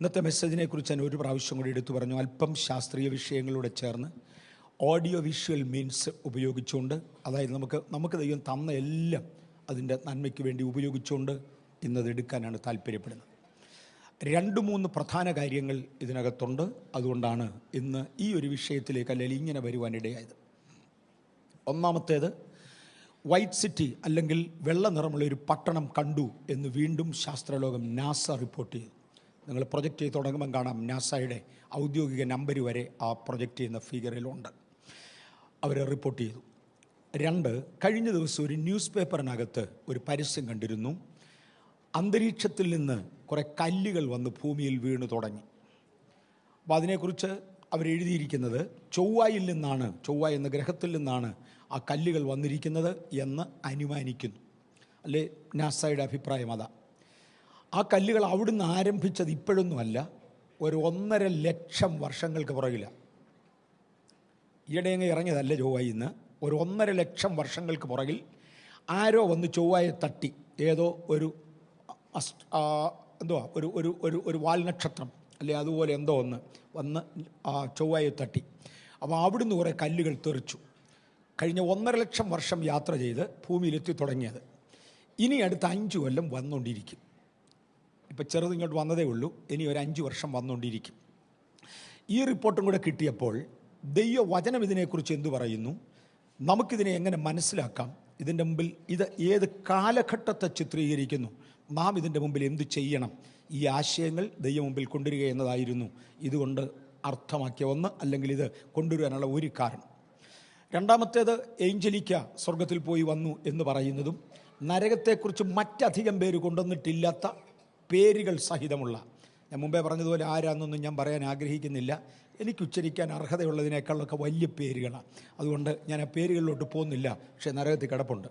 ഇന്നത്തെ മെസ്സേജിനെ കുറിച്ച് ഞാൻ ഒരു പ്രാവശ്യം കൂടി എടുത്തു പറഞ്ഞു. അല്പം ശാസ്ത്രീയ വിഷയങ്ങളോടെ ചേർന്ന് ഓഡിയോ വിഷ്വൽ മീൻസ് ഉപയോഗിച്ചുകൊണ്ട്, അതായത് നമുക്ക് ദൈവം തന്ന എല്ലാം അതിൻ്റെ നന്മയ്ക്ക് വേണ്ടി ഉപയോഗിച്ചുകൊണ്ട് ഇന്നത് എടുക്കാനാണ് താല്പര്യപ്പെടുന്നത്. 2-3 പ്രധാന കാര്യങ്ങൾ ഇതിനകത്തുണ്ട്. അതുകൊണ്ടാണ് ഇന്ന് ഈ ഒരു വിഷയത്തിലേക്ക് അല്ലെങ്കിൽ ഇങ്ങനെ വരുവാനിടയായത്. ഒന്നാമത്തേത്, വൈറ്റ് സിറ്റി അല്ലെങ്കിൽ വെള്ള നിറമുള്ള ഒരു പട്ടണം കണ്ടു എന്ന് വീണ്ടും ശാസ്ത്രലോകം നാസ റിപ്പോർട്ട് ചെയ്തു. നിങ്ങൾ പ്രൊജക്റ്റ് ചെയ്ത് തുടങ്ങുമ്പം കാണാം, നാസയുടെ ഔദ്യോഗിക നമ്പർ വരെ ആ പ്രൊജക്റ്റ് ചെയ്യുന്ന ഫിഗറിലുണ്ട്. അവർ റിപ്പോർട്ട് ചെയ്തു. 2, കഴിഞ്ഞ ദിവസം ഒരു ന്യൂസ് പേപ്പറിനകത്ത് ഒരു പരസ്യം കണ്ടിരുന്നു. അന്തരീക്ഷത്തിൽ നിന്ന് കുറേ കല്ലുകൾ വന്ന് ഭൂമിയിൽ വീണു തുടങ്ങി. അപ്പോൾ അതിനെക്കുറിച്ച് അവരെഴുതിയിരിക്കുന്നത് ചൊവ്വ എന്ന ഗ്രഹത്തിൽ നിന്നാണ് ആ കല്ലുകൾ വന്നിരിക്കുന്നത് എന്ന് അനുമാനിക്കുന്നു. അല്ലേ, നാസയുടെ അഭിപ്രായം അതാ. ആ കല്ലുകൾ അവിടുന്ന് ആരംഭിച്ചത് ഇപ്പോഴൊന്നുമല്ല, ഒരു 1.5 ലക്ഷം വർഷങ്ങൾക്ക് പുറകിലാണ്. ഈയിടെയങ്ങ് ഇറങ്ങിയതല്ല ചൊവ്വയിൽ നിന്ന്. ഒരു 1.5 ലക്ഷം വർഷങ്ങൾക്ക് പുറകിൽ ആരോ വന്ന് ചൊവ്വയെ തട്ടി. ഏതോ ഒരു ഒരു വാൽനക്ഷത്രം അല്ലെ അതുപോലെ എന്തോ ഒന്ന് വന്ന് ചൊവ്വയെ തട്ടി. അപ്പോൾ അവിടുന്ന് കുറേ കല്ലുകൾ തെറിച്ചു. കഴിഞ്ഞ 1.5 ലക്ഷം വർഷം യാത്ര ചെയ്ത് ഭൂമിയിലെത്തി തുടങ്ങിയത്. ഇനി അടുത്ത 5 കൊല്ലം വന്നുകൊണ്ടിരിക്കും. ഇപ്പം ചെറുത് ഇങ്ങോട്ട് വന്നതേ ഉള്ളൂ, ഇനി ഒരു 5 വർഷം വന്നുകൊണ്ടിരിക്കും. ഈ റിപ്പോർട്ടും കൂടെ കിട്ടിയപ്പോൾ ദൈവവചനം ഇതിനെക്കുറിച്ച് എന്തു പറയുന്നു, നമുക്കിതിനെ എങ്ങനെ മനസ്സിലാക്കാം, ഇതിൻ്റെ മുമ്പിൽ ഇത് ഏത് കാലഘട്ടത്തെ ചിത്രീകരിക്കുന്നു, നാം ഇതിൻ്റെ മുമ്പിൽ എന്തു ചെയ്യണം, ഈ ആശയങ്ങൾ ദൈവം മുമ്പിൽ കൊണ്ടുവരിക എന്നതായിരുന്നു ഇതുകൊണ്ട് അർത്ഥമാക്കിയ ഒന്ന്, അല്ലെങ്കിൽ ഇത് കൊണ്ടുവരാനുള്ള ഒരു കാരണം. രണ്ടാമത്തേത്, ഏഞ്ചലിക്ക സ്വർഗത്തിൽ പോയി വന്നു എന്ന് പറയുന്നതും നരകത്തെക്കുറിച്ച് മറ്റധികം പേര് കൊണ്ടുവന്നിട്ടില്ലാത്ത പേരുകൾ സഹിതമുള്ള, ഞാൻ മുമ്പേ പറഞ്ഞതുപോലെ ആരാന്നൊന്നും ഞാൻ പറയാൻ ആഗ്രഹിക്കുന്നില്ല, എനിക്ക് ഉച്ചരിക്കാൻ അർഹതയുള്ളതിനേക്കാളൊക്കെ വലിയ പേരുകളാണ്. അതുകൊണ്ട് ഞാൻ ആ പേരുകളിലോട്ട് പോകുന്നില്ല. പക്ഷേ നരകത്തിൽ കിടപ്പുണ്ട്.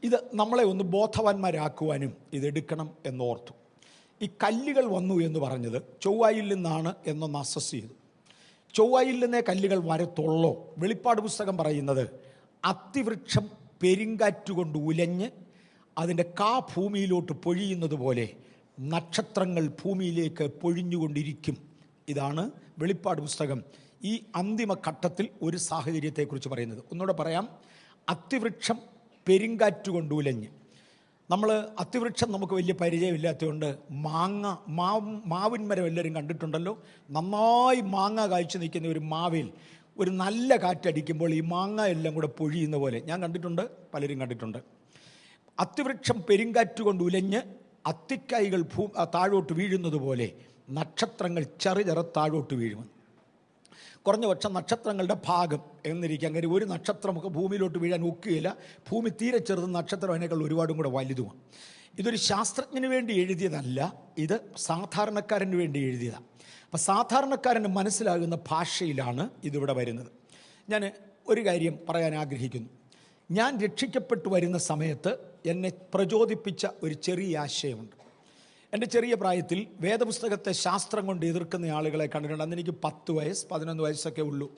ഇത് നമ്മളെ ഒന്ന് ബോധവാന്മാരാക്കുവാനും ഇതെടുക്കണം എന്നോർത്തു. ഈ കല്ലുകൾ വന്നു എന്ന് പറഞ്ഞത് ചൊവ്വയിൽ നിന്നാണ് എന്നൊന്ന് അസസ് ചെയ്തു. ചൊവ്വയിൽ നിന്നേ കല്ലുകൾ വരത്തുള്ളോ? വെളിപ്പാട് പുസ്തകം പറയുന്നത് അത്തിവൃക്ഷം പെരുങ്കാറ്റുകൊണ്ട് ഉലഞ്ഞ് അതിൻ്റെ ഭൂമിയിലോട്ട് പൊഴിയുന്നത് പോലെ നക്ഷത്രങ്ങൾ ഭൂമിയിലേക്ക് പൊഴിഞ്ഞുകൊണ്ടിരിക്കും. ഇതാണ് വെളിപ്പാട് പുസ്തകം ഈ അന്തിമ ഘട്ടത്തിൽ ഒരു സാഹചര്യത്തെക്കുറിച്ച് പറയുന്നത്. ഒന്നുകൂടെ പറയാം, അത്തിവൃക്ഷം പെരുങ്കാറ്റുകൊണ്ട് ഉലഞ്ഞ്. നമ്മൾ അത്തിവൃക്ഷം നമുക്ക് വലിയ പരിചയമില്ലാത്തതുകൊണ്ട് മാവിൻ മരം എല്ലാവരും കണ്ടിട്ടുണ്ടല്ലോ. നന്നായി മാങ്ങ കായ്ച്ചു നിൽക്കുന്ന ഒരു മാവിൽ ഒരു നല്ല കാറ്റടിക്കുമ്പോൾ ഈ മാങ്ങ എല്ലാം കൂടെ പൊഴിയുന്ന പോലെ ഞാൻ കണ്ടിട്ടുണ്ട്, പലരും കണ്ടിട്ടുണ്ട്. അത്തിവൃക്ഷം പെരുങ്കാറ്റുകൊണ്ട് ഉലഞ്ഞ് അത്തിക്കായ്കൾ താഴോട്ട് വീഴുന്നത് പോലെ നക്ഷത്രങ്ങൾ ചെറു താഴോട്ട് വീഴുമെന്ന്. കുറഞ്ഞ പക്ഷം നക്ഷത്രങ്ങളുടെ ഭാഗം എന്നിരിക്കാൻ കാര്യം ഒരു നക്ഷത്രമൊക്കെ ഭൂമിയിലോട്ട് വീഴാൻ ഒക്കുകയില്ല. ഭൂമി തീരെ ചെറുത്, നക്ഷത്രം അതിനേക്കാൾ ഒരുപാടും കൂടെ വലുതുമാണ്. ഇതൊരു ശാസ്ത്രജ്ഞന് വേണ്ടി എഴുതിയതല്ല, ഇത് സാധാരണക്കാരന് വേണ്ടി എഴുതിയതാണ്. അപ്പം സാധാരണക്കാരന് മനസ്സിലാകുന്ന ഭാഷയിലാണ് ഇതിവിടെ വരുന്നത്. ഞാൻ ഒരു കാര്യം പറയാൻ ആഗ്രഹിക്കുന്നു. ഞാൻ രക്ഷിക്കപ്പെട്ടു വരുന്ന സമയത്ത് എന്നെ പ്രചോദിപ്പിച്ച ഒരു ചെറിയ ആശയമുണ്ട്. എൻ്റെ ചെറിയ പ്രായത്തിൽ വേദപുസ്തകത്തെ ശാസ്ത്രം കൊണ്ട് എതിർക്കുന്ന ആളുകളെ കണ്ടിട്ടുണ്ട്. അന്ന് എനിക്ക് 10 വയസ്സ് 11 വയസ്സൊക്കെ ഉള്ളൂ.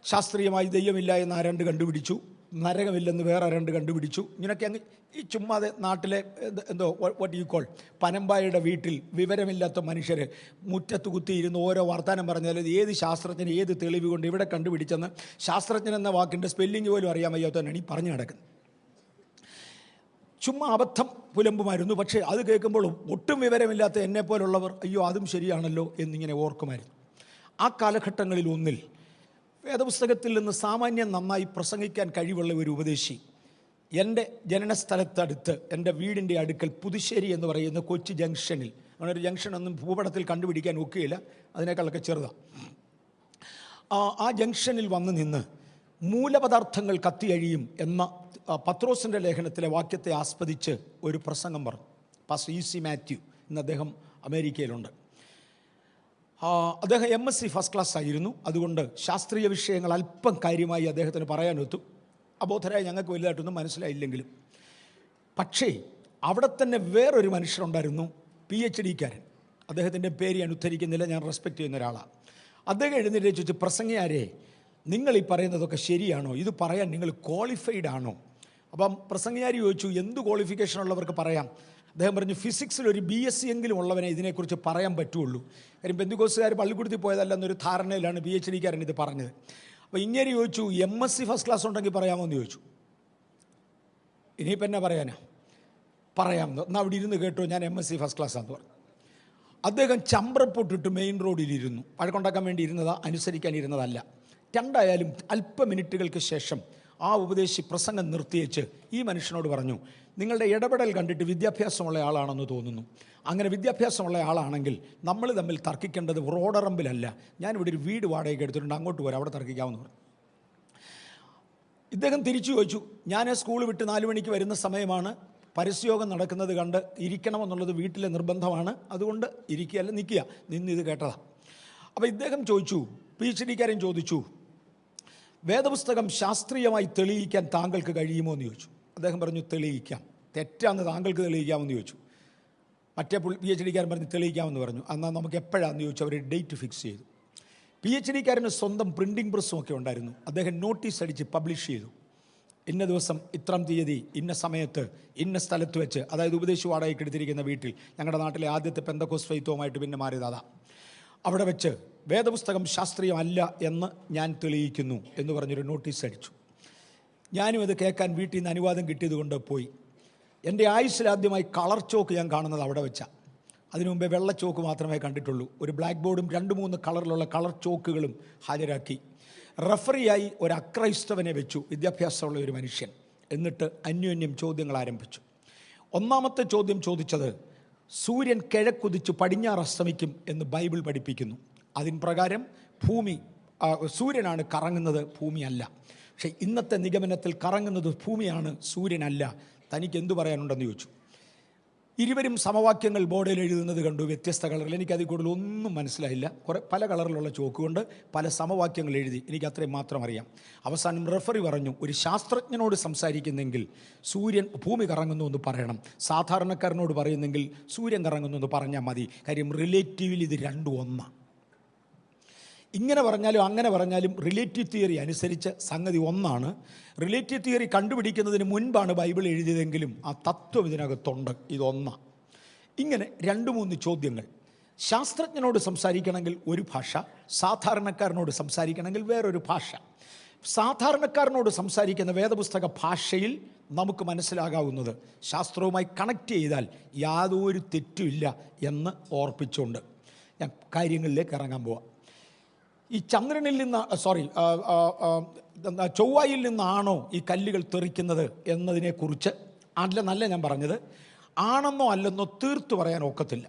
ശാസ്ത്രീയമായി ദൈവമില്ല എന്ന് ആരണ്ട് കണ്ടുപിടിച്ചു, നരകമില്ലെന്ന് വേറെ ആരണ്ട് കണ്ടുപിടിച്ചു. ഇങ്ങനെയൊക്കെ അങ്ങ് ഈ ചുമ്മാതെ നാട്ടിലെ എന്തോ വാട്ട് യു കോൾ പനമ്പായുടെ വീട്ടിൽ വിവരമില്ലാത്ത മനുഷ്യർ മുറ്റത്ത് കുത്തിയിരുന്ന് ഓരോ വർത്തമാനം പറഞ്ഞാൽ ഏത് ശാസ്ത്രജ്ഞൻ ഏത് തെളിവ് കൊണ്ട് ഇവിടെ കണ്ടുപിടിച്ചെന്ന് ശാസ്ത്രജ്ഞൻ എന്ന വാക്കിൻ്റെ സ്പെല്ലിങ് പോലും അറിയാൻ വയ്യാത്തവനാണ് ഈ പറഞ്ഞു നടക്കുന്നത്. ചുമ്മാ അബദ്ധം പുലമ്പുമായിരുന്നു. പക്ഷേ അത് കേൾക്കുമ്പോൾ ഒട്ടും വിവരമില്ലാത്ത എന്നെപ്പോലുള്ളവർ അയ്യോ അതും ശരിയാണല്ലോ എന്നിങ്ങനെ ഓർക്കുമായിരുന്നു. ആ കാലഘട്ടങ്ങളിൽ ഒന്നിൽ വേദപുസ്തകത്തിൽ നിന്ന് സാമാന്യം നന്നായി പ്രസംഗിക്കാൻ കഴിവുള്ള ഒരു ഉപദേശി എൻ്റെ ജനനസ്ഥലത്തടുത്ത് എൻ്റെ വീടിൻ്റെ അടുക്കൽ പുതുശ്ശേരി എന്ന് പറയുന്ന കൊച്ചി ജംഗ്ഷനിൽ, അങ്ങനെ ഒരു ജംഗ്ഷനൊന്നും ഭൂപടത്തിൽ കണ്ടുപിടിക്കാൻ ഒക്കുകയില്ല, അതിനേക്കാളൊക്കെ ചെറുതാണ്. ആ ജംഗ്ഷനിൽ വന്ന് നിന്ന് മൂലപദാർത്ഥങ്ങൾ കത്തിയഴിയും എന്ന പത്രോസിൻ്റെ ലേഖനത്തിലെ വാക്യത്തെ ആസ്പദിച്ച് ഒരു പ്രസംഗം പറഞ്ഞു. Pastor E.C. മാത്യു ഇന്ന് അദ്ദേഹം അമേരിക്കയിലുണ്ട്. അദ്ദേഹം MSc ഫസ്റ്റ് ക്ലാസ് ആയിരുന്നു. അതുകൊണ്ട് ശാസ്ത്രീയ വിഷയങ്ങൾ അല്പം കാര്യമായി അദ്ദേഹത്തിന് പറയാനൊത്തു. അബോധരായ ഞങ്ങൾക്ക് വലുതായിട്ടൊന്നും മനസ്സിലായില്ലെങ്കിലും. പക്ഷേ അവിടെ തന്നെ വേറൊരു മനുഷ്യനുണ്ടായിരുന്നു, PhD-കാരൻ. അദ്ദേഹത്തിൻ്റെ പേര് ഞാൻ ഉദ്ധരിക്കുന്നില്ല, ഞാൻ റെസ്പെക്റ്റ് ചെയ്യുന്ന ഒരാളാണ്. അദ്ദേഹം എഴുന്നേറ്റ് ചോദിച്ചു, പ്രസംഗിയാരെ നിങ്ങൾ ഈ പറയുന്നതൊക്കെ ശരിയാണോ? ഇത് പറയാൻ നിങ്ങൾ ക്വാളിഫൈഡ് ആണോ? അപ്പം പ്രസംഗിയാരി ചോദിച്ചു, എന്ത് ക്വാളിഫിക്കേഷൻ ഉള്ളവർക്ക് പറയാം? അദ്ദേഹം പറഞ്ഞു ഫിസിക്സിൽ ഒരു BSc എങ്കിലും ഉള്ളവനെ ഇതിനെക്കുറിച്ച് പറയാൻ പറ്റുള്ളൂ. കാര്യം പെന്തിക്കോസ്തുകാർ പള്ളിക്കൂടത്തിൽ പോയതല്ലെന്നൊരു ധാരണയിലാണ് PhD-കാരൻ ഇത് പറഞ്ഞത്. അപ്പോൾ ഇങ്ങനെ ചോദിച്ചു, MSc ഫസ്റ്റ് ക്ലാസ് ഉണ്ടെങ്കിൽ പറയാമോ എന്ന് ചോദിച്ചു. ഇനിയിപ്പോൾ എന്നാ പറയാനാ, പറയാമെന്ന്. എന്നാൽ അവിടെ ഇരുന്ന് കേട്ടോ, ഞാൻ MSc ഫസ്റ്റ് ക്ലാസ്സാന്ന് പറഞ്ഞു. അദ്ദേഹം ചമ്പ്രപ്പൊട്ടിട്ട് മെയിൻ റോഡിലിരുന്നു. വഴക്കുണ്ടാക്കാൻ വേണ്ടി ഇരുന്നതാ, അനുസരിക്കാൻ ഇരുന്നതല്ല. രണ്ടായാലും അല്പ മിനിറ്റുകൾക്ക് ശേഷം ആ ഉപദേശി പ്രസംഗം നിർത്തിയേച്ച് ഈ മനുഷ്യനോട് പറഞ്ഞു, നിങ്ങളുടെ ഇടപെടൽ കണ്ടിട്ട് വിദ്യാഭ്യാസമുള്ള ആളാണെന്ന് തോന്നുന്നു. അങ്ങനെ വിദ്യാഭ്യാസമുള്ള ആളാണെങ്കിൽ നമ്മൾ തമ്മിൽ തർക്കിക്കേണ്ടത് റോഡറമ്പിലല്ല, ഞാനിവിടെ ഒരു വീട് വാടകയ്ക്ക് എടുത്തിട്ടുണ്ട്, അങ്ങോട്ട് പോരാ, അവിടെ തർക്കിക്കാമെന്ന് പറഞ്ഞു. ഇദ്ദേഹം തിരിച്ചു ചോദിച്ചു, ഞാൻ സ്കൂൾ വിട്ട് 4 മണിക്ക് വരുന്ന സമയമാണ്, പരസ്യയോഗം നടക്കുന്നത് കണ്ട് ഇരിക്കണമെന്നുള്ളത് വീട്ടിലെ നിർബന്ധമാണ്, അതുകൊണ്ട് ഇരിക്കുകയല്ല നിൽക്കുക, ഇത് കേട്ടതാണ്. അപ്പോൾ ഇദ്ദേഹം ചോദിച്ചു, PhD-കാരൻ ചോദിച്ചു, വേദപുസ്തകം ശാസ്ത്രീയമായി തെളിയിക്കാൻ താങ്കൾക്ക് കഴിയുമോ എന്ന് ചോദിച്ചു. അദ്ദേഹം പറഞ്ഞു, തെളിയിക്കാം. തെറ്റാന്ന് താങ്കൾക്ക് തെളിയിക്കാമെന്ന് ചോദിച്ചു. മറ്റേ PhD-കാരൻ പറഞ്ഞു തെളിയിക്കാമെന്ന് പറഞ്ഞു. എന്നാൽ നമുക്ക് എപ്പോഴാണെന്ന് ചോദിച്ചു. അവർ ഡേറ്റ് ഫിക്സ് ചെയ്തു. PhD-കാരന് സ്വന്തം പ്രിൻറ്റിംഗ് പ്രസ്സും ഒക്കെ ഉണ്ടായിരുന്നു. അദ്ദേഹം നോട്ടീസ് അടിച്ച് പബ്ലിഷ് ചെയ്തു, ഇന്ന ദിവസം ഇത്രാം തീയതി ഇന്ന സമയത്ത് ഇന്ന സ്ഥലത്ത് വെച്ച്, അതായത് ഉപദേശി വാടകയ്ക്ക് എടുത്തിരിക്കുന്ന വീട്ടിൽ, ഞങ്ങളുടെ നാട്ടിലെ ആദ്യത്തെ പെന്തക്കോസ്ത് ഫെയ്ത്തുമായിട്ട് പിന്നെ മാറിയതാ, അവിടെ വെച്ച് വേദപുസ്തകം ശാസ്ത്രീയമല്ല എന്ന് ഞാൻ തെളിയിക്കുന്നു എന്ന് പറഞ്ഞൊരു നോട്ടീസ് അടിച്ചു. ഞാനും അത് കേൾക്കാൻ വീട്ടിൽ നിന്ന് അനുവാദം കിട്ടിയതുകൊണ്ട് പോയി. എൻ്റെ ആയുസ്സിലാദ്യമായി കളർ ചോക്ക് ഞാൻ കാണുന്നത് അവിടെ വെച്ചാൽ. അതിനു മുമ്പേ വെള്ളച്ചോക്ക് മാത്രമേ കണ്ടിട്ടുള്ളൂ. ഒരു ബ്ലാക്ക് ബോർഡും 2-3 കളറിലുള്ള കളർ ചോക്കുകളും ഹാജരാക്കി. റഫറിയായി ഒരു അക്രൈസ്തവനെ വെച്ചു, വിദ്യാഭ്യാസമുള്ള ഒരു മനുഷ്യൻ. എന്നിട്ട് അന്യോന്യം ചോദ്യങ്ങൾ ആരംഭിച്ചു. ഒന്നാമത്തെ ചോദ്യം ചോദിച്ചത്, സൂര്യൻ കിഴക്കുതിച്ച് പടിഞ്ഞാറ് അസ്തമിക്കും എന്ന് ബൈബിൾ പഠിപ്പിക്കുന്നു. അതിൻ പ്രകാരം സൂര്യനാണ് കറങ്ങുന്നത്, ഭൂമിയല്ല. പക്ഷേ ഇന്നത്തെ നിഗമനത്തിൽ കറങ്ങുന്നത് ഭൂമിയാണ്, സൂര്യനല്ല. തനിക്ക് എന്തു പറയാനുണ്ടെന്ന് ചോദിച്ചു. ഇരുവരും സമവാക്യങ്ങൾ ബോർഡിൽ എഴുതുന്നത് കണ്ടു, വ്യത്യസ്ത കളറിൽ. എനിക്കതിൽ കൂടുതൽ ഒന്നും മനസ്സിലായില്ല. പല കളറിലുള്ള ചോക്ക് കൊണ്ട് പല സമവാക്യങ്ങൾ എഴുതി. എനിക്ക് അത്രയും മാത്രം അറിയാം. അവസാനം റഫറി പറഞ്ഞു, ഒരു ശാസ്ത്രജ്ഞനോട് സംസാരിക്കുന്നെങ്കിൽ ഭൂമി കറങ്ങുന്നു എന്ന് പറയണം, സാധാരണക്കാരനോട് പറയുന്നെങ്കിൽ സൂര്യൻ കറങ്ങുന്നു എന്ന് പറഞ്ഞാൽ മതി. കാര്യം റിലേറ്റീവിൽ ഇത് രണ്ടും ഒന്നാണ്. ഇങ്ങനെ പറഞ്ഞാലും അങ്ങനെ പറഞ്ഞാലും റിലേറ്റീവ് തിയറി അനുസരിച്ച് സംഗതി ഒന്നാണ്. റിലേറ്റീവ് തിയറി കണ്ടുപിടിക്കുന്നതിന് മുൻപാണ് ബൈബിൾ എഴുതിയതെങ്കിലും ആ തത്വം ഇതിനകത്തുണ്ട്, ഇതൊന്നാണ്. ഇങ്ങനെ 2-3 ചോദ്യങ്ങൾ. ശാസ്ത്രജ്ഞനോട് സംസാരിക്കണമെങ്കിൽ ഒരു ഭാഷ, സാധാരണക്കാരനോട് സംസാരിക്കണമെങ്കിൽ വേറൊരു ഭാഷ. സാധാരണക്കാരനോട് സംസാരിക്കുന്ന വേദപുസ്തക ഭാഷയിൽ നമുക്ക് മനസ്സിലാകാവുന്നത് ശാസ്ത്രവുമായി കണക്ട് ചെയ്താൽ യാതൊരു തെറ്റുമില്ല എന്ന് ഓർപ്പിച്ചുകൊണ്ട് ഞാൻ കാര്യങ്ങളിലേക്ക് ഇറങ്ങാൻ പോവാം. ഈ ചന്ദ്രനിൽ നിന്ന് ചൊവ്വയിൽ നിന്നാണോ ഈ കല്ലുകൾ തെറിക്കുന്നത് എന്നതിനെക്കുറിച്ച് നല്ല ഞാൻ പറഞ്ഞത്, ആണെന്നോ അല്ലെന്നോ തീർത്തു പറയാൻ ഒക്കത്തില്ല.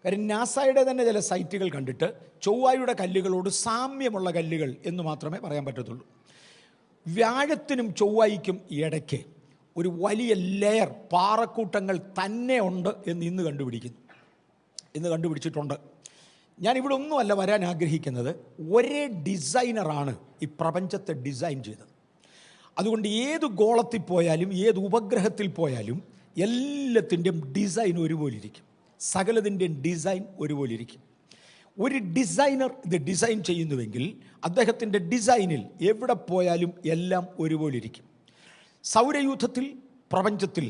കാര്യം നാസയുടെ തന്നെ ചില സൈറ്റുകൾ കണ്ടിട്ട് ചൊവ്വയുടെ കല്ലുകളോട് സാമ്യമുള്ള കല്ലുകൾ എന്ന് മാത്രമേ പറയാൻ പറ്റത്തുള്ളൂ. വ്യാഴത്തിനും ചൊവ്വയ്ക്കും ഇടയ്ക്ക് ഒരു വലിയ ലെയർ പാറക്കൂട്ടങ്ങൾ തന്നെ ഉണ്ട് എന്ന് ഇന്ന് കണ്ടുപിടിച്ചിട്ടുണ്ട്. ഞാനിവിടെ ഒന്നുമല്ല വരാൻ ആഗ്രഹിക്കുന്നത്, ഒരേ ഡിസൈനറാണ് ഈ പ്രപഞ്ചത്തെ ഡിസൈൻ ചെയ്തത്. അതുകൊണ്ട് ഏത് ഗോളത്തിൽ പോയാലും ഏത് ഉപഗ്രഹത്തിൽ പോയാലും എല്ലാത്തിൻ്റെയും ഡിസൈൻ ഒരുപോലെ ഇരിക്കും. സകലതിൻ്റെയും ഡിസൈൻ ഒരുപോലെ ഇരിക്കും. ഒരു ഡിസൈനർ ഇത് ഡിസൈൻ ചെയ്യുന്നുവെങ്കിൽ അദ്ദേഹത്തിൻ്റെ ഡിസൈനിൽ എവിടെ പോയാലും എല്ലാം ഒരുപോലെ ഇരിക്കും. സൗരയൂഥത്തിൽ, പ്രപഞ്ചത്തിൽ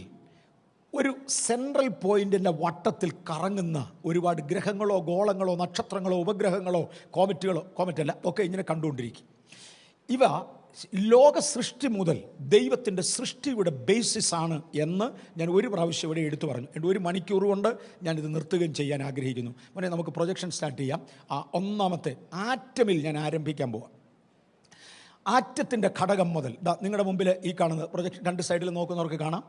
ഒരു സെൻട്രൽ പോയിൻറ്റിൻ്റെ വട്ടത്തിൽ കറങ്ങുന്ന ഒരുപാട് ഗ്രഹങ്ങളോ ഗോളങ്ങളോ നക്ഷത്രങ്ങളോ ഉപഗ്രഹങ്ങളോ കോമറ്റല്ല ഒക്കെ ഇങ്ങനെ കണ്ടുകൊണ്ടിരിക്കും. ഇവ ലോക സൃഷ്ടി മുതൽ ദൈവത്തിൻ്റെ സൃഷ്ടിയുടെ ബേസിസാണ് എന്ന് ഞാൻ ഒരു പ്രാവശ്യം ഇവിടെ എടുത്തു പറഞ്ഞു. 1 മണിക്കൂർ കൊണ്ട് ഞാനിത് നിർത്തുകയും ചെയ്യാൻ ആഗ്രഹിക്കുന്നു. മോനെ, നമുക്ക് പ്രൊജക്ഷൻ സ്റ്റാർട്ട് ചെയ്യാം. ഒന്നാമത്തെ ആറ്റമിൽ ഞാൻ ആരംഭിക്കാൻ പോവാം. ആറ്റത്തിൻ്റെ ഘടകം മുതൽ നിങ്ങളുടെ മുമ്പിൽ ഈ കാണുന്നത് പ്രൊജക്ഷൻ 2 സൈഡിൽ നോക്കുന്നവർക്ക് കാണാം.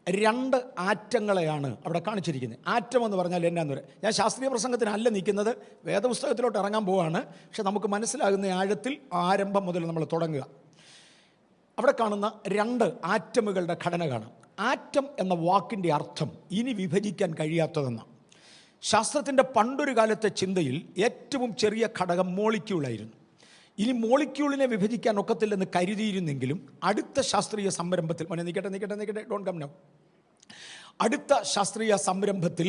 2 ആറ്റങ്ങളെയാണ് അവിടെ കാണിച്ചിരിക്കുന്നത്. ആറ്റം എന്ന് പറഞ്ഞാൽ എന്നാന്ന് പറയാം. ഞാൻ ശാസ്ത്രീയ പ്രസംഗത്തിനല്ല നിൽക്കുന്നത്, വേദപുസ്തകത്തിലോട്ട് ഇറങ്ങാൻ പോവാണ്. പക്ഷെ നമുക്ക് മനസ്സിലാകുന്ന ആഴത്തിൽ ആരംഭം മുതൽ നമ്മൾ തുടങ്ങുക. അവിടെ കാണുന്ന 2 ആറ്റമുകളുടെ ഘടന കാണാം. ആറ്റം എന്ന വാക്കിൻ്റെ അർത്ഥം ഇനി വിഭജിക്കാൻ കഴിയാത്തതെന്നാണ്. ശാസ്ത്രത്തിൻ്റെ പണ്ടൊരു കാലത്തെ ചിന്തയിൽ ഏറ്റവും ചെറിയ ഘടകം മോളിക്യൂളായിരുന്നു. ഇനി മോളിക്യൂളിനെ വിഭജിക്കാൻ ഒക്കത്തില്ലെന്ന് കരുതിയിരുന്നെങ്കിലും അടുത്ത ശാസ്ത്രീയ സംരംഭത്തിൽ നിൽക്കട്ടെ ഡോണ്ട് കം നൗ അടുത്ത ശാസ്ത്രീയ സംരംഭത്തിൽ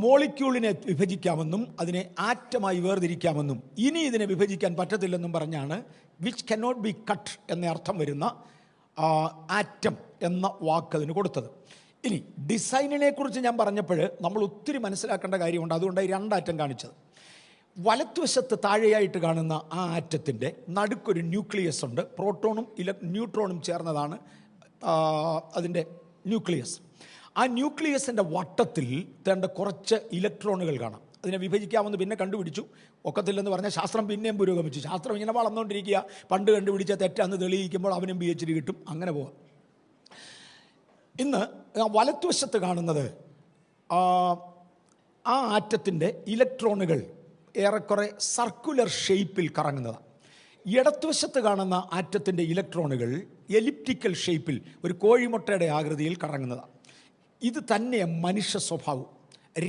മോളിക്യൂളിനെ വിഭജിക്കാമെന്നും അതിനെ ആറ്റമായി വേർതിരിക്കാമെന്നും ഇനി ഇതിനെ വിഭജിക്കാൻ പറ്റത്തില്ലെന്നും പറഞ്ഞാണ് വിച്ച് കനോട്ട് ബി കട്ട് എന്ന അർത്ഥം വരുന്ന ആറ്റം എന്ന വാക്ക് അതിന് കൊടുത്തത്. ഇനി ഡിസൈനിനെ കുറിച്ച് ഞാൻ പറഞ്ഞപ്പോൾ നമ്മൾ ഒത്തിരി മനസ്സിലാക്കേണ്ട കാര്യമുണ്ട്. അതുകൊണ്ടാണ് ഈ രണ്ടാറ്റം കാണിച്ചത്. വലത്തുവശത്ത് താഴെയായിട്ട് കാണുന്ന ആ ആറ്റത്തിൻ്റെ നടുക്കൊരു ന്യൂക്ലിയസ് ഉണ്ട്. പ്രോട്ടോണും ന്യൂട്രോണും ചേർന്നതാണ് അതിൻ്റെ ന്യൂക്ലിയസ്. ആ ന്യൂക്ലിയസിൻ്റെ വട്ടത്തിൽ തേണ്ട കുറച്ച് ഇലക്ട്രോണുകൾ കാണാം. അതിനെ വിഭജിക്കാമെന്ന് പിന്നെ കണ്ടുപിടിച്ചു. ഒക്കത്തില്ലെന്ന് പറഞ്ഞാൽ ശാസ്ത്രം പിന്നെയും പുരോഗമിച്ചു. ശാസ്ത്രം ഇങ്ങനെ വളർന്നുകൊണ്ടിരിക്കുക. പണ്ട് കണ്ടുപിടിച്ച തെറ്റാന്ന് തെളിയിക്കുമ്പോൾ അവനും PhD കിട്ടും. അങ്ങനെ പോവാം. ഇന്ന് വലത്തുവശത്ത് കാണുന്നത് ആ ആറ്റത്തിൻ്റെ ഇലക്ട്രോണുകൾ ഏറെക്കുറെ സർക്കുലർ ഷേപ്പിൽ കറങ്ങുന്നതാണ്. ഇടത്തുവശത്ത് കാണുന്ന ആറ്റത്തിൻ്റെ ഇലക്ട്രോണുകൾ എലിപ്റ്റിക്കൽ ഷേപ്പിൽ ഒരു കോഴിമുട്ടയുടെ ആകൃതിയിൽ കറങ്ങുന്നതാണ്. ഇത് തന്നെ മനുഷ്യ സ്വഭാവം.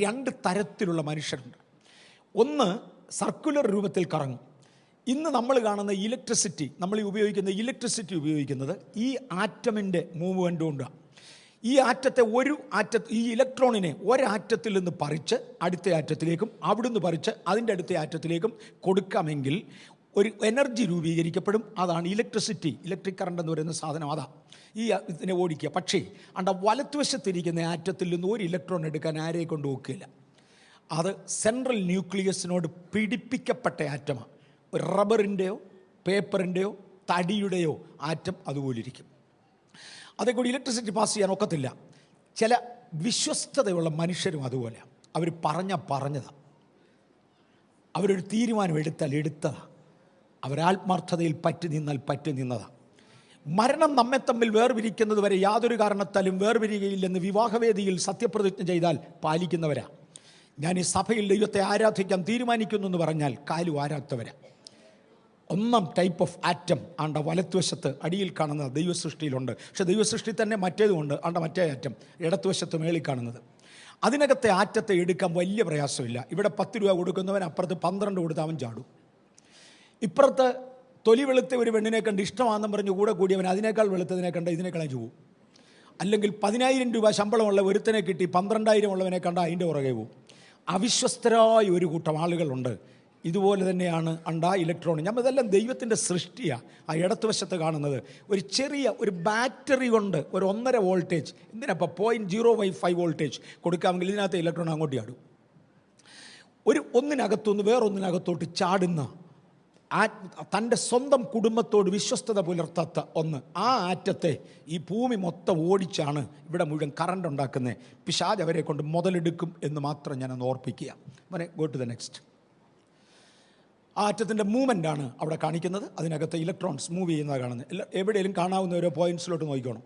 രണ്ട് തരത്തിലുള്ള മനുഷ്യരുണ്ട്. ഒന്ന് സർക്കുലർ രൂപത്തിൽ കറങ്ങും. ഇന്ന് നമ്മൾ കാണുന്ന ഇലക്ട്രിസിറ്റി, നമ്മൾ ഉപയോഗിക്കുന്ന ഇലക്ട്രിസിറ്റി ഉപയോഗിക്കുന്നത് ഈ ആറ്റമിൻ്റെ മൂവ്മെൻ്റ് കൊണ്ടാണ്. ഈ ആറ്റത്തെ ഈ ഇലക്ട്രോണിനെ ഒരാറ്റത്തിൽ നിന്ന് പറിച്ച് അടുത്ത ആറ്റത്തിലേക്കും അവിടുന്ന് പറിച്ച് അതിൻ്റെ അടുത്ത ആറ്റത്തിലേക്കും കൊടുക്കാമെങ്കിൽ ഒരു എനർജി രൂപീകരിക്കപ്പെടും. അതാണ് ഇലക്ട്രിസിറ്റി. ഇലക്ട്രിക് കറണ്ട് എന്ന് പറയുന്ന സാധനം അതാണ് ഈ ഇതിനെ ഓടിക്കുക. പക്ഷേ വലത്തുവശത്തിരിക്കുന്ന ആറ്റത്തിൽ നിന്ന് ഒരു ഇലക്ട്രോൺ എടുക്കാൻ ആരെയെ കൊണ്ട് നോക്കില്ല. അത് സെൻട്രൽ ന്യൂക്ലിയസിനോട് പിടിപ്പിക്കപ്പെട്ട ആറ്റമാണ്. ഒരു റബ്ബറിൻ്റെയോ പേപ്പറിൻ്റെയോ തടിയുടെയോ ആറ്റം അതുപോലിരിക്കും. അതേക്കൂടി ഇലക്ട്രിസിറ്റി പാസ് ചെയ്യാൻ ഒക്കത്തില്ല. ചില വിശ്വസ്തതയുള്ള മനുഷ്യരും അതുപോലെ. അവർ പറഞ്ഞതാണ്. അവരൊരു തീരുമാനം എടുത്തതാണ്. അവരാത്മാർത്ഥതയിൽ പറ്റി നിന്നതാണ്. മരണം നമ്മെ തമ്മിൽ വേർപിരിക്കുന്നത് വരെ യാതൊരു കാരണത്താലും വേർപിരികയില്ലെന്ന് വിവാഹവേദിയിൽ സത്യപ്രതിജ്ഞ ചെയ്താൽ പാലിക്കുന്നവരാണ്. ഞാൻ ഈ സഭയിൽ ദൈവത്തെ ആരാധിക്കാൻ തീരുമാനിക്കുന്നു എന്ന് പറഞ്ഞാൽ കാലു ആരാധവരാ. ഒന്നാം ടൈപ്പ് ഓഫ് ആറ്റം വലത്തുവശത്ത് അടിയിൽ കാണുന്നത് ദൈവസൃഷ്ടിയിലുണ്ട്. പക്ഷേ ദൈവസൃഷ്ടി തന്നെ മറ്റേതുമുണ്ട്. മറ്റേ ആറ്റം ഇടത്തുവശത്ത് മേളിൽ കാണുന്നത്. അതിനകത്തെ ആറ്റത്തെ എടുക്കാൻ വലിയ പ്രയാസമില്ല. ഇവിടെ 10 രൂപ കൊടുക്കുന്നവൻ അപ്പുറത്ത് 12 കൊടുത്ത് അവൻ ചാടും. ഇപ്പുറത്ത് തൊലി വെളുത്ത ഒരു പെണ്ണിനെ കണ്ട് ഇഷ്ടമാണെന്നും പറഞ്ഞ് കൂടെ കൂടിയവൻ അതിനേക്കാൾ വെളുത്തതിനെ കണ്ട് ഇതിനേക്കാൾ പോവും. അല്ലെങ്കിൽ 10,000 രൂപ ശമ്പളമുള്ള ഒരുത്തനെ കിട്ടി 12,000 ഉള്ളവനെ കണ്ട അതിൻ്റെ പുറകെ പോവും. അവിശ്വസ്തരായ ഒരു കൂട്ടം ആളുകളുണ്ട്. ഇതുപോലെ തന്നെയാണ് ഇലക്ട്രോൺ. ഇതെല്ലാം ദൈവത്തിൻ്റെ സൃഷ്ടിയാണ്. ആ ഇടത്തുവശത്ത് കാണുന്നത് ഒരു ചെറിയ ഒരു ബാറ്ററി കൊണ്ട് ഒരു 1.5 വോൾട്ടേജ്, എന്തിനപ്പോൾ 0.05 വോൾട്ടേജ് കൊടുക്കാമെങ്കിൽ ഇതിനകത്ത് ഇലക്ട്രോൺ അങ്ങോട്ട് ചാടും. ഒന്നിനകത്തുനിന്ന് വേറൊന്നിനകത്തോട്ട് ചാടുന്ന തൻ്റെ സ്വന്തം കുടുംബത്തോട് വിശ്വസ്തത പുലർത്താത്ത ഒന്ന്. ആ ആറ്റത്തെ ഈ ഭൂമി മൊത്തം ഓടിച്ചാണ് ഇവിടെ മുഴുവൻ കറണ്ട് ഉണ്ടാക്കുന്നത്. പിശാച് അവരെ കൊണ്ട് മുതലെടുക്കും എന്ന് മാത്രം ഞാനൊന്ന് ഓർപ്പിക്കുക. Go to the next. ആ ആറ്റത്തിൻ്റെ മൂവ്മെൻ്റാണ് അവിടെ കാണിക്കുന്നത്. അതിനകത്ത് ഇലക്ട്രോൺസ് മൂവ് ചെയ്യുന്നത് കാണുന്നത്. എവിടെയെങ്കിലും കാണാവുന്ന ഓരോ പോയിൻറ്റ്സിലോട്ട് നോക്കിക്കോണം.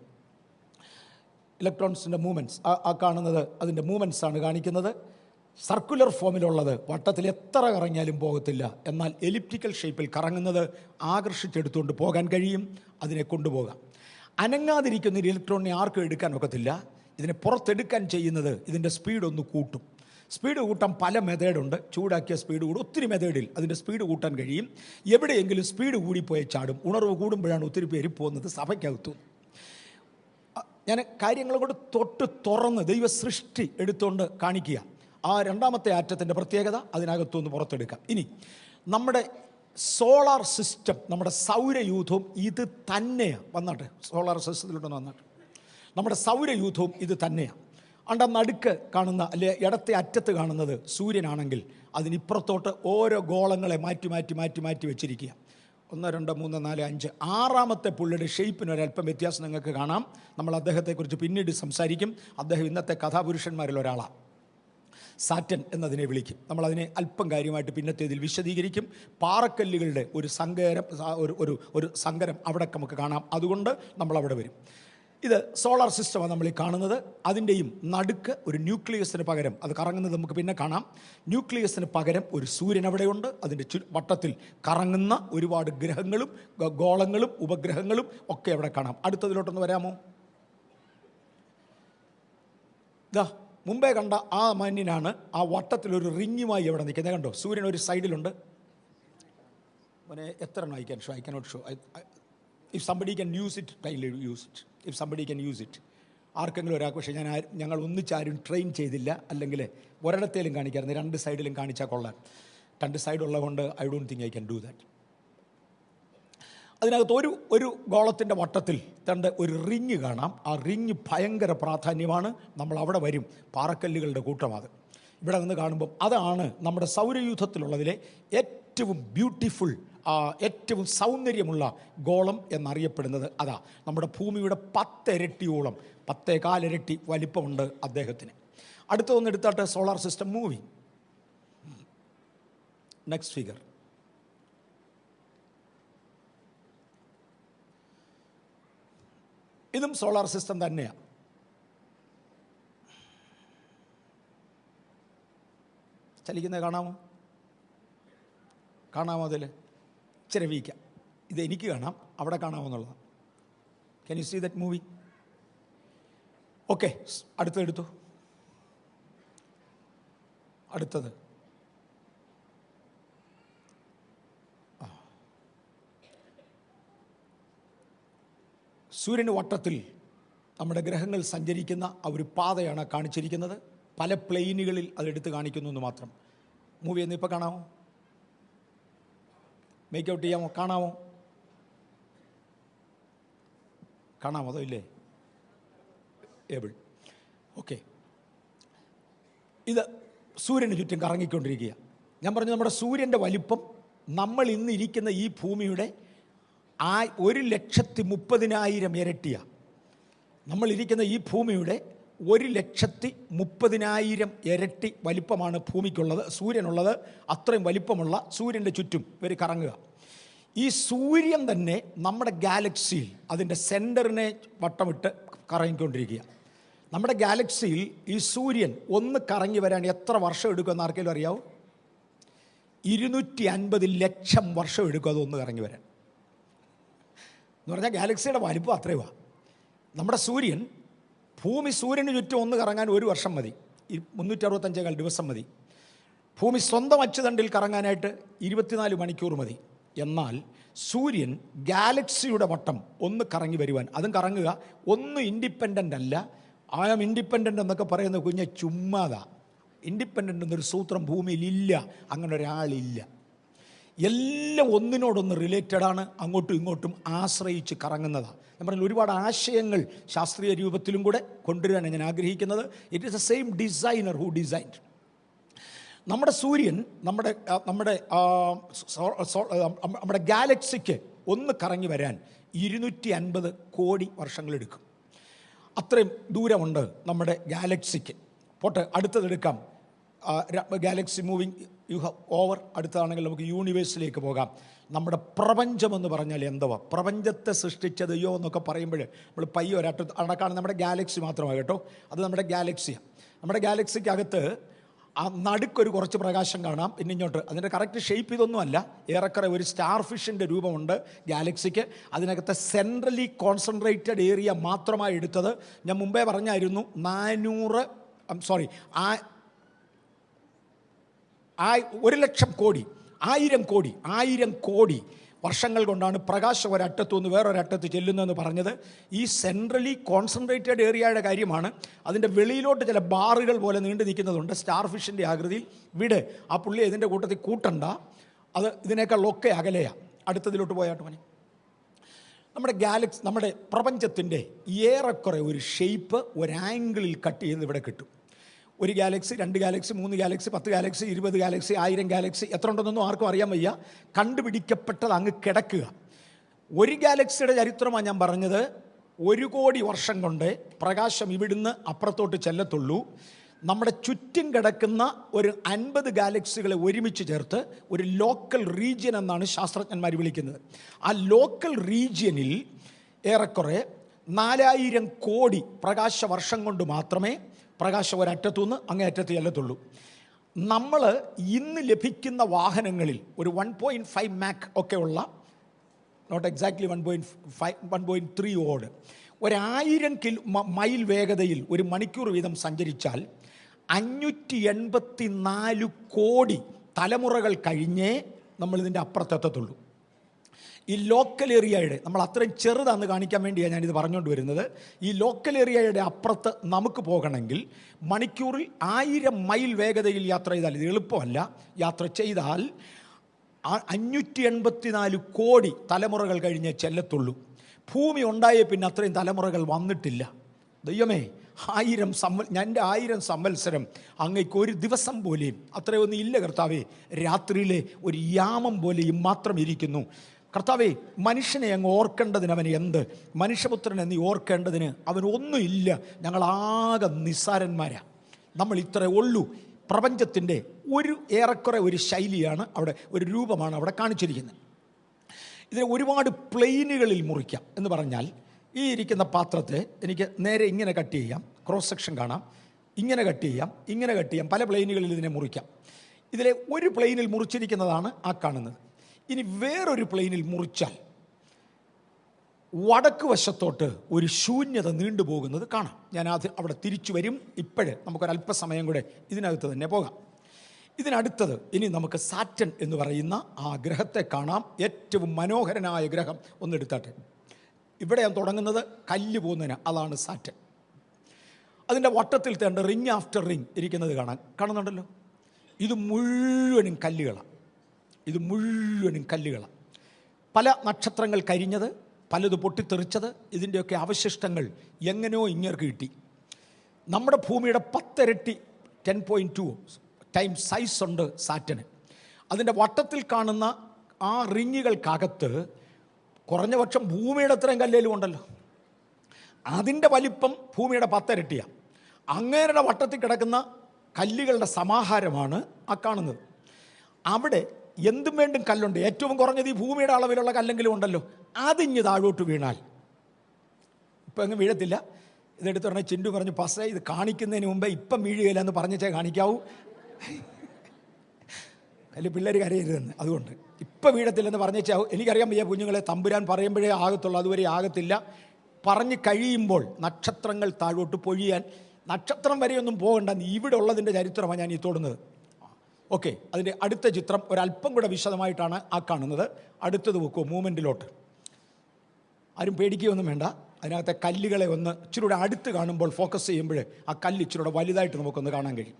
ഇലക്ട്രോൺസിൻ്റെ മൂവ്മെൻറ്റ്സ് ആ കാണുന്നത് അതിൻ്റെ മൂവ്മെൻറ്റ്സാണ് കാണിക്കുന്നത്. സർക്കുലർ ഫോമിലുള്ളത് വട്ടത്തിൽ എത്ര കറങ്ങിയാലും പോകത്തില്ല. എന്നാൽ എലിപ്റ്റിക്കൽ ഷേപ്പിൽ കറങ്ങുന്നത് ആകർഷിച്ചെടുത്തുകൊണ്ട് പോകാൻ കഴിയും. അതിനെ കൊണ്ടുപോകാം. അനങ്ങാതിരിക്കുന്ന ഒരു ഇലക്ട്രോണിനെ ആർക്കും എടുക്കാൻ ഒക്കത്തില്ല. ഇതിനെ പുറത്തെടുക്കാൻ ചെയ്യുന്നത് ഇതിൻ്റെ സ്പീഡ് ഒന്ന് കൂട്ടും. സ്പീഡ് കൂട്ടാൻ പല മെത്തേഡുണ്ട്. ചൂടാക്കിയ സ്പീഡ് കൂടും. ഒത്തിരി മെത്തേഡിൽ അതിൻ്റെ സ്പീഡ് കൂട്ടാൻ കഴിയും. എവിടെയെങ്കിലും സ്പീഡ് കൂടിപ്പോയി ചാടും. ഉണർവ് കൂടുമ്പോഴാണ് ഒത്തിരി പേര് പോകുന്നത് സഭയ്ക്കകത്തും. ഞാൻ കാര്യങ്ങൾ കൊണ്ട് തൊട്ട് തുറന്ന് ദൈവ സൃഷ്ടി എടുത്തുകൊണ്ട് കാണിക്കുക. ആ രണ്ടാമത്തെ ആറ്റത്തിൻ്റെ പ്രത്യേകത അതിനകത്തുനിന്ന് പുറത്തെടുക്കാം. ഇനി നമ്മുടെ സോളാർ സിസ്റ്റം, നമ്മുടെ സൗരയൂഥവും ഇത് തന്നെയാണ്. വന്നാട്ടെ, സോളാർ സിസ്റ്റത്തിലോട്ടൊന്ന് വന്നാട്ടെ. നമ്മുടെ സൗരയൂഥവും ഇത് തന്നെയാണ്. നടുക്ക് കാണുന്ന അല്ലെ ഇടത്തെ അറ്റത്ത് കാണുന്നത് സൂര്യനാണെങ്കിൽ അതിനിപ്പുറത്തോട്ട് ഓരോ ഗോളങ്ങളെ മാറ്റി മാറ്റി മാറ്റി മാറ്റി വെച്ചിരിക്കുക. 1, 2, 3, 4, 5 ആറാമത്തെ പുള്ളിയുടെ ഷേപ്പിന് ഒരല്പം വ്യത്യാസം നിങ്ങൾക്ക് കാണാം. നമ്മൾ അദ്ദേഹത്തെക്കുറിച്ച് പിന്നീട് സംസാരിക്കും. അദ്ദേഹം ഇന്നത്തെ കഥാപുരുഷന്മാരിൽ ഒരാളാണ്. സാറ്റൻ എന്നതിനെ വിളിക്കും. നമ്മളതിനെ അല്പം കാര്യമായിട്ട് പിന്നത്തേതിൽ വിശദീകരിക്കും. പാറക്കല്ലുകളുടെ ഒരു സങ്കരം അവിടെ നമുക്ക് കാണാം. അതുകൊണ്ട് നമ്മളവിടെ വരും. ഇത് സോളാർ സിസ്റ്റമാണ് നമ്മൾ ഈ കാണുന്നത്. അതിൻ്റെയും നടുക്ക് ഒരു ന്യൂക്ലിയസിന് പകരം, അത് കറങ്ങുന്നത് നമുക്ക് പിന്നെ കാണാം, ന്യൂക്ലിയസിന് പകരം ഒരു സൂര്യൻ അവിടെയുണ്ട്. അതിൻ്റെ വട്ടത്തിൽ കറങ്ങുന്ന ഒരുപാട് ഗ്രഹങ്ങളും ഗോളങ്ങളും ഉപഗ്രഹങ്ങളും ഒക്കെ അവിടെ കാണാം. അടുത്തതിലോട്ടൊന്ന് വരാമോ? ഇതാ മുമ്പേ കണ്ട ആ മഞ്ഞിനാണ് ആ വട്ടത്തിലൊരു റിങ്ങുമായി അവിടെ നിൽക്കുന്നത്. കണ്ടോ? സൂര്യൻ ഒരു സൈഡിലുണ്ട്. എത്ര എണ്ണം I cannot show. If somebody can use it, kindly use it. If somebody can use it. ആർക്കെങ്കിലും ഒരാൾക്ക്. പക്ഷേ ഞങ്ങൾ ഒന്നിച്ചാരും ട്രെയിൻ ചെയ്തില്ല. അല്ലെങ്കിൽ ഒരിടത്തേലും കാണിക്കാറുണ്ട്. 2 സൈഡിലും കാണിച്ചാൽ കൊള്ളാൻ. 2 സൈഡുള്ളത് കൊണ്ട് I don't think I can do that. അതിനകത്ത് ഒരു ഗോളത്തിൻ്റെ വട്ടത്തിൽ തൻ്റെ ഒരു റിങ് കാണാം. ആ റിങ് ഭയങ്കര പ്രാധാന്യമാണ്. നമ്മൾ അവിടെ വരും. പാറക്കല്ലുകളുടെ കൂട്ടമാണ്. ഇവിടെ നിന്ന് കാണുമ്പം അതാണ് നമ്മുടെ സൗരയൂഥത്തിലുള്ളതിലെ ഏറ്റവും ബ്യൂട്ടിഫുൾ, ഏറ്റവും സൗന്ദര്യമുള്ള ഗോളം എന്നറിയപ്പെടുന്നത് അതാ. നമ്മുടെ ഭൂമിയുടെ 10 ഇരട്ടിയോളം, 10.25 ഇരട്ടി വലിപ്പമുണ്ട് അദ്ദേഹത്തിന്. അടുത്തൊന്ന് എടുത്താട്ടെ, solar system moving. Next figure. ഇതും സോളാർ സിസ്റ്റം തന്നെയാണ്. ചലിക്കുന്നത് കാണാമോ? അതിൽ ഇച്ചിരി വീക്കാം. ഇത് എനിക്ക് കാണാം, അവിടെ കാണാമെന്നുള്ളതാണ്. Can you see that movie? Okay, അടുത്തെടുത്തു. അടുത്തത് സൂര്യന് വട്ടത്തിൽ നമ്മുടെ ഗ്രഹങ്ങൾ സഞ്ചരിക്കുന്ന ആ ഒരു പാതയാണ് കാണിച്ചിരിക്കുന്നത്. പല പ്ലെയിനുകളിൽ അതെടുത്ത് കാണിക്കുന്നു എന്ന് മാത്രം. മൂവി എന്ന് ഇപ്പോൾ കാണാമോ? മേക്ക് ഔട്ട് ചെയ്യാമോ? കാണാമോ അതോ ഇല്ലേ? ഏബിൾ. ഓക്കെ, ഇത് സൂര്യന് ചുറ്റും കറങ്ങിക്കൊണ്ടിരിക്കുക. ഞാൻ പറഞ്ഞു, നമ്മുടെ സൂര്യൻ്റെ വലിപ്പം നമ്മൾ ഇന്നിരിക്കുന്ന ഈ ഭൂമിയുടെ 1,30,000 ഇരട്ടിയാണ്. നമ്മളിരിക്കുന്ന ഈ ഭൂമിയുടെ 1,30,000 ഇരട്ടി വലിപ്പമാണ് ഭൂമിക്കുള്ളത്, സൂര്യനുള്ളത്. അത്രയും വലിപ്പമുള്ള സൂര്യൻ്റെ ചുറ്റും ഇവർ കറങ്ങുക. ഈ സൂര്യൻ തന്നെ നമ്മുടെ ഗാലക്സിയിൽ അതിൻ്റെ സെൻറ്ററിനെ വട്ടമിട്ട് കറങ്ങിക്കൊണ്ടിരിക്കുക. നമ്മുടെ ഗാലക്സിയിൽ ഈ സൂര്യൻ ഒന്ന് കറങ്ങി വരാൻ എത്ര വർഷം എടുക്കുമെന്ന് ആർക്കെങ്കിലും അറിയാവോ? 250 ലക്ഷം വർഷം എടുക്കും അതൊന്ന് കറങ്ങി വരാൻ. എന്ന് പറഞ്ഞാൽ ഗാലക്സിയുടെ വലിപ്പം അത്രയുമാണ്. നമ്മുടെ സൂര്യൻ, ഭൂമി സൂര്യന് ചുറ്റും ഒന്ന് കറങ്ങാൻ 1 വർഷം മതി, 365 ദിവസം മതി. ഭൂമി സ്വന്തം അച്ചുതണ്ടിൽ കറങ്ങാനായിട്ട് 24 മണിക്കൂർ മതി. എന്നാൽ സൂര്യൻ ഗാലക്സിയുടെ വട്ടം ഒന്ന് കറങ്ങി വരുവാൻ, അതും കറങ്ങുക, ഒന്ന് ഇൻഡിപെൻഡൻ്റ് അല്ല. ഐ ആം ഇൻഡിപെൻഡൻ്റ് എന്നൊക്കെ പറയുന്ന കുഞ്ഞ് ചുമ്മാതാ. ഇൻഡിപെൻഡൻ്റ് എന്നൊരു സൂത്രം ഭൂമിയിലില്ല, അങ്ങനെ ഒരാളില്ല. എല്ലാം ഒന്നിനോടൊന്ന് റിലേറ്റഡാണ്, അങ്ങോട്ടും ഇങ്ങോട്ടും ആശ്രയിച്ച് കറങ്ങുന്നതാണ്. ഞാൻ പറഞ്ഞ ഒരുപാട് ആശയങ്ങൾ ശാസ്ത്രീയ രൂപത്തിലും കൂടെ കൊണ്ടുവരാനാണ് ഞാൻ ആഗ്രഹിക്കുന്നത്. It is the same designer who designed. നമ്മുടെ സൂര്യൻ നമ്മുടെ ഗാലക്സിക്ക് ഒന്ന് കറങ്ങി വരാൻ 250 കോടി വർഷങ്ങളെടുക്കും. അത്രയും ദൂരമുണ്ട് നമ്മുടെ ഗാലക്സിക്ക്. പോട്ടെ, അടുത്തതെടുക്കാം. Galaxy moving you have over. അടുത്തതാണെങ്കിൽ നമുക്ക് യൂണിവേഴ്സിലേക്ക് പോകാം. നമ്മുടെ പ്രപഞ്ചമെന്ന് പറഞ്ഞാൽ എന്തുവാ? പ്രപഞ്ചത്തെ സൃഷ്ടിച്ചത് യോ എന്നൊക്കെ പറയുമ്പോൾ നമ്മൾ പയ്യ അടക്കാണ് നമ്മുടെ ഗാലക്സി മാത്രമാണ് കേട്ടോ. അത് നമ്മുടെ ഗാലക്സിയാണ്. നമ്മുടെ ഗാലക്സിക്കകത്ത് ആ നടുക്കൊരു കുറച്ച് പ്രകാശം കാണാം. പിന്നെ ഇങ്ങോട്ട് അതിൻ്റെ കറക്റ്റ് ഷേപ്പ് ഇതൊന്നുമല്ല, ഏറെക്കുറെ ഒരു സ്റ്റാർ ഫിഷിൻ്റെ രൂപമുണ്ട് ഗാലക്സിക്ക്. അതിനകത്ത് സെൻട്രലി കോൺസെൻട്രേറ്റഡ് ഏരിയ മാത്രമായി എടുത്തത് ഞാൻ മുമ്പേ പറഞ്ഞായിരുന്നു. 1,00,000 കോടി വർഷങ്ങൾ കൊണ്ടാണ് പ്രകാശം ഒരറ്റത്തു നിന്ന് വേറൊരറ്റത്ത് ചെല്ലുന്നതെന്ന് പറഞ്ഞത്. ഈ സെൻട്രലി കോൺസെൻട്രേറ്റഡ് ഏരിയയുടെ കാര്യമാണ്. അതിൻ്റെ വെളിയിലോട്ട് ചില ബാറുകൾ പോലെ നീണ്ടു നിൽക്കുന്നതുണ്ട് സ്റ്റാർ ഫിഷിൻ്റെ ആകൃതിയിൽ. വിട്, ആ പുള്ളി ഇതിൻ്റെ കൂട്ടത്തിൽ കൂട്ടണ്ട, അത് ഇതിനേക്കാളൊക്കെ അകലെയാണ്. അടുത്തതിലോട്ട് പോയാട്ട് മതി. നമ്മുടെ പ്രപഞ്ചത്തിൻ്റെ ഏറെക്കുറെ ഒരു ഷേപ്പ് ഒരു ആംഗിളിൽ കട്ട് ചെയ്ത് ഇവിടെ കിട്ടും. 1 Galaxy, 2 Galaxy, 3 Galaxy, 10 Galaxy, 20 Galaxy, 1000 Galaxy, എത്ര ഉണ്ടെന്നൊന്നും ആർക്കും അറിയാൻ വയ്യ. കണ്ടുപിടിക്കപ്പെട്ടത് അങ്ങ് കിടക്കുക. 1 ഗാലക്സിയുടെ ചരിത്രമാണ് ഞാൻ പറഞ്ഞത്. 1 കോടി വർഷം കൊണ്ട് പ്രകാശം ഇവിടുന്ന് അപ്പുറത്തോട്ട് ചെല്ലത്തുള്ളൂ. നമ്മുടെ ചുറ്റും കിടക്കുന്ന ഒരു 50 ഗാലക്സികളെ ഒരുമിച്ച് ചേർത്ത് ഒരു ലോക്കൽ റീജിയൻ എന്നാണ് ശാസ്ത്രജ്ഞന്മാർ വിളിക്കുന്നത്. ആ ലോക്കൽ റീജിയനിൽ ഏറെക്കുറെ 4000 കോടി പ്രകാശ വർഷം കൊണ്ട് മാത്രമേ പ്രകാശം ഒരറ്റത്തുനിന്ന് അങ്ങേ അറ്റത്ത് ചെല്ലത്തുള്ളൂ. നമ്മൾ ഇന്ന് ലഭിക്കുന്ന വാഹനങ്ങളിൽ ഒരു 1.5 മാക്ക് ഒക്കെ ഉള്ള, നോട്ട് എക്സാക്ട്ലി 1.3 ഓട്, 1000 മൈൽ വേഗതയിൽ 1 മണിക്കൂർ വീതം സഞ്ചരിച്ചാൽ 584 കോടി തലമുറകൾ കഴിഞ്ഞേ നമ്മളിതിൻ്റെ അപ്പുറത്തെത്തത്തുള്ളൂ. ഈ ലോക്കൽ ഏരിയയുടെ, നമ്മൾ അത്രയും ചെറുതാണെന്ന് കാണിക്കാൻ വേണ്ടിയാണ് ഞാനിത് പറഞ്ഞുകൊണ്ട് വരുന്നത്. ഈ ലോക്കൽ ഏരിയയുടെ അപ്പുറത്ത് നമുക്ക് പോകണമെങ്കിൽ മണിക്കൂറിൽ 1000 മൈൽ വേഗതയിൽ യാത്ര ചെയ്താൽ, ഇത് എളുപ്പമല്ല, യാത്ര ചെയ്താൽ 584 കോടി തലമുറകൾ കഴിഞ്ഞേ ചെല്ലത്തുള്ളൂ. ഭൂമി ഉണ്ടായേ പിന്നെ അത്രയും തലമുറകൾ വന്നിട്ടില്ല. ദൈവമേ, എൻ്റെ 1000 സംവത്സരം അങ്ങയ്ക്ക് ഒരു ദിവസം പോലെയും അത്രയൊന്നും ഇല്ല കർത്താവേ. രാത്രിയിലെ ഒരു യാമം പോലെയും മാത്രം ഇരിക്കുന്നു കർത്താവേ. മനുഷ്യനെ അങ്ങ് ഓർക്കേണ്ടതിന് അവന് എന്ത്? മനുഷ്യപുത്രനെ നീ ഓർക്കേണ്ടതിന് അവനൊന്നുമില്ല. ഞങ്ങളാകെ നിസ്സാരന്മാരാണ്. നമ്മൾ ഇത്രേ ഉള്ളൂ. പ്രപഞ്ചത്തിൻ്റെ ഏറെക്കുറെ ഒരു ശൈലിയാണ് അവിടെ, ഒരു രൂപമാണ് അവിടെ കാണിച്ചിരിക്കുന്നത്. ഇതിനെ ഒരുപാട് പ്ലെയിനുകളിൽ മുറിക്കാം എന്ന് പറഞ്ഞാൽ, ഈ ഇരിക്കുന്ന പാത്രത്തെ എനിക്ക് നേരെ ഇങ്ങനെ കട്ട് ചെയ്യാം, ക്രോസ് സെക്ഷൻ കാണാം, ഇങ്ങനെ കട്ട് ചെയ്യാം, ഇങ്ങനെ കട്ട് ചെയ്യാം, പല പ്ലെയിനുകളിൽ ഇതിനെ മുറിക്കാം. ഇതിലെ ഒരു പ്ലെയിനിൽ മുറിച്ചിരിക്കുന്നതാണ് ആ കാണുന്നത്. ഇനി വേറൊരു പ്ലെയിനിൽ മുറിച്ചാൽ വടക്ക് വശത്തോട്ട് ഒരു ശൂന്യത നീണ്ടുപോകുന്നത് കാണാം. ഞാനത് അവിടെ തിരിച്ചു വരും. ഇപ്പോഴേ നമുക്കൊരല്പസമയം കൂടെ ഇതിനകത്ത് തന്നെ പോകാം. ഇതിനടുത്തത് ഇനി നമുക്ക് സാറ്റൻ എന്ന് പറയുന്ന ആ ഗ്രഹത്തെ കാണാം. ഏറ്റവും മനോഹരനായ ഗ്രഹം ഒന്നെടുത്താട്ടെ. ഇവിടെ ഞാൻ തുടങ്ങുന്നത് കല്ല് പോകുന്നതിന്, അതാണ് സാറ്റൻ. അതിൻ്റെ വട്ടത്തിൽ തേണ്ട റിങ് ആഫ്റ്റർ റിങ് ഇരിക്കുന്നത് കാണുന്നുണ്ടല്ലോ. ഇത് മുഴുവനും കല്ലുകളാണ്. ഇത് മുഴുവനും കല്ലുകളാണ്. പല നക്ഷത്രങ്ങൾ കരിഞ്ഞത്, പലത് പൊട്ടിത്തെറിച്ചത്, ഇതിൻ്റെയൊക്കെ അവശിഷ്ടങ്ങൾ എങ്ങനെയോ ഇങ്ങേർക്ക് കിട്ടി. നമ്മുടെ ഭൂമിയുടെ 10 ഇരട്ടി 10.2 ടൈം സൈസ് ഉണ്ട് സാറ്റന്. അതിൻ്റെ വട്ടത്തിൽ കാണുന്ന ആ റിങ്ങുകൾക്കകത്ത് കുറഞ്ഞ പക്ഷം ഭൂമിയുടെ അത്രയും കല്ലേലും ഉണ്ടല്ലോ. അതിൻ്റെ വലിപ്പം ഭൂമിയുടെ 10 ഇരട്ടിയാണ്. അങ്ങേരുടെ വട്ടത്തിൽ കിടക്കുന്ന കല്ലുകളുടെ സമാഹാരമാണ് ആ കാണുന്നത്. അവിടെ എന്തും വേണ്ടും കല്ലുണ്ട്. ഏറ്റവും കുറഞ്ഞത് ഈ ഭൂമിയുടെ അളവിലുള്ള കല്ലെങ്കിലും ഉണ്ടല്ലോ. അതിഞ്ഞ് താഴോട്ട് വീണാൽ, ഇപ്പം അങ്ങ് വീഴത്തില്ല. ഇതെടുത്ത് പറഞ്ഞാൽ ചിണ്ടു പറഞ്ഞു, പസേ ഇത് കാണിക്കുന്നതിന് മുമ്പേ ഇപ്പം വീഴുകയില്ല എന്ന് പറഞ്ഞേ കാണിക്കാവൂ. അതിൽ പിള്ളേർ കരയരുതെന്ന്. അതുകൊണ്ട് ഇപ്പം വീഴത്തില്ലെന്ന് പറഞ്ഞേച്ചാവും. എനിക്കറിയാൻ വയ്യ കുഞ്ഞുങ്ങളെ, തമ്പുരാൻ പറയുമ്പോഴേ ആകത്തുള്ളൂ, അതുവരെ ആകത്തില്ല. പറഞ്ഞ് കഴിയുമ്പോൾ നക്ഷത്രങ്ങൾ താഴോട്ട് പൊഴിയാൻ, നക്ഷത്രം വരെയൊന്നും പോകണ്ട, ഇവിടെ ഉള്ളതിൻ്റെ ചരിത്രമാണ് ഞാൻ ഈ തൊടുന്നത്. ഓക്കെ, അതിൻ്റെ അടുത്ത ചിത്രം ഒരല്പം കൂടെ വിശദമായിട്ടാണ് ആ കാണുന്നത്. അടുത്തത് വെക്കുമോ മൂവ്മെൻറ്റിലോട്ട്. ആരും പേടിക്കുകയൊന്നും വേണ്ട. അതിനകത്തെ കല്ലുകളെ ഒന്ന് ഇച്ചിരി കൂടെ അടുത്ത് കാണുമ്പോൾ, ഫോക്കസ് ചെയ്യുമ്പോൾ ആ കല്ല് ഇച്ചിരി കൂടെ വലുതായിട്ട് നമുക്കൊന്ന് കാണാൻ കഴിയും.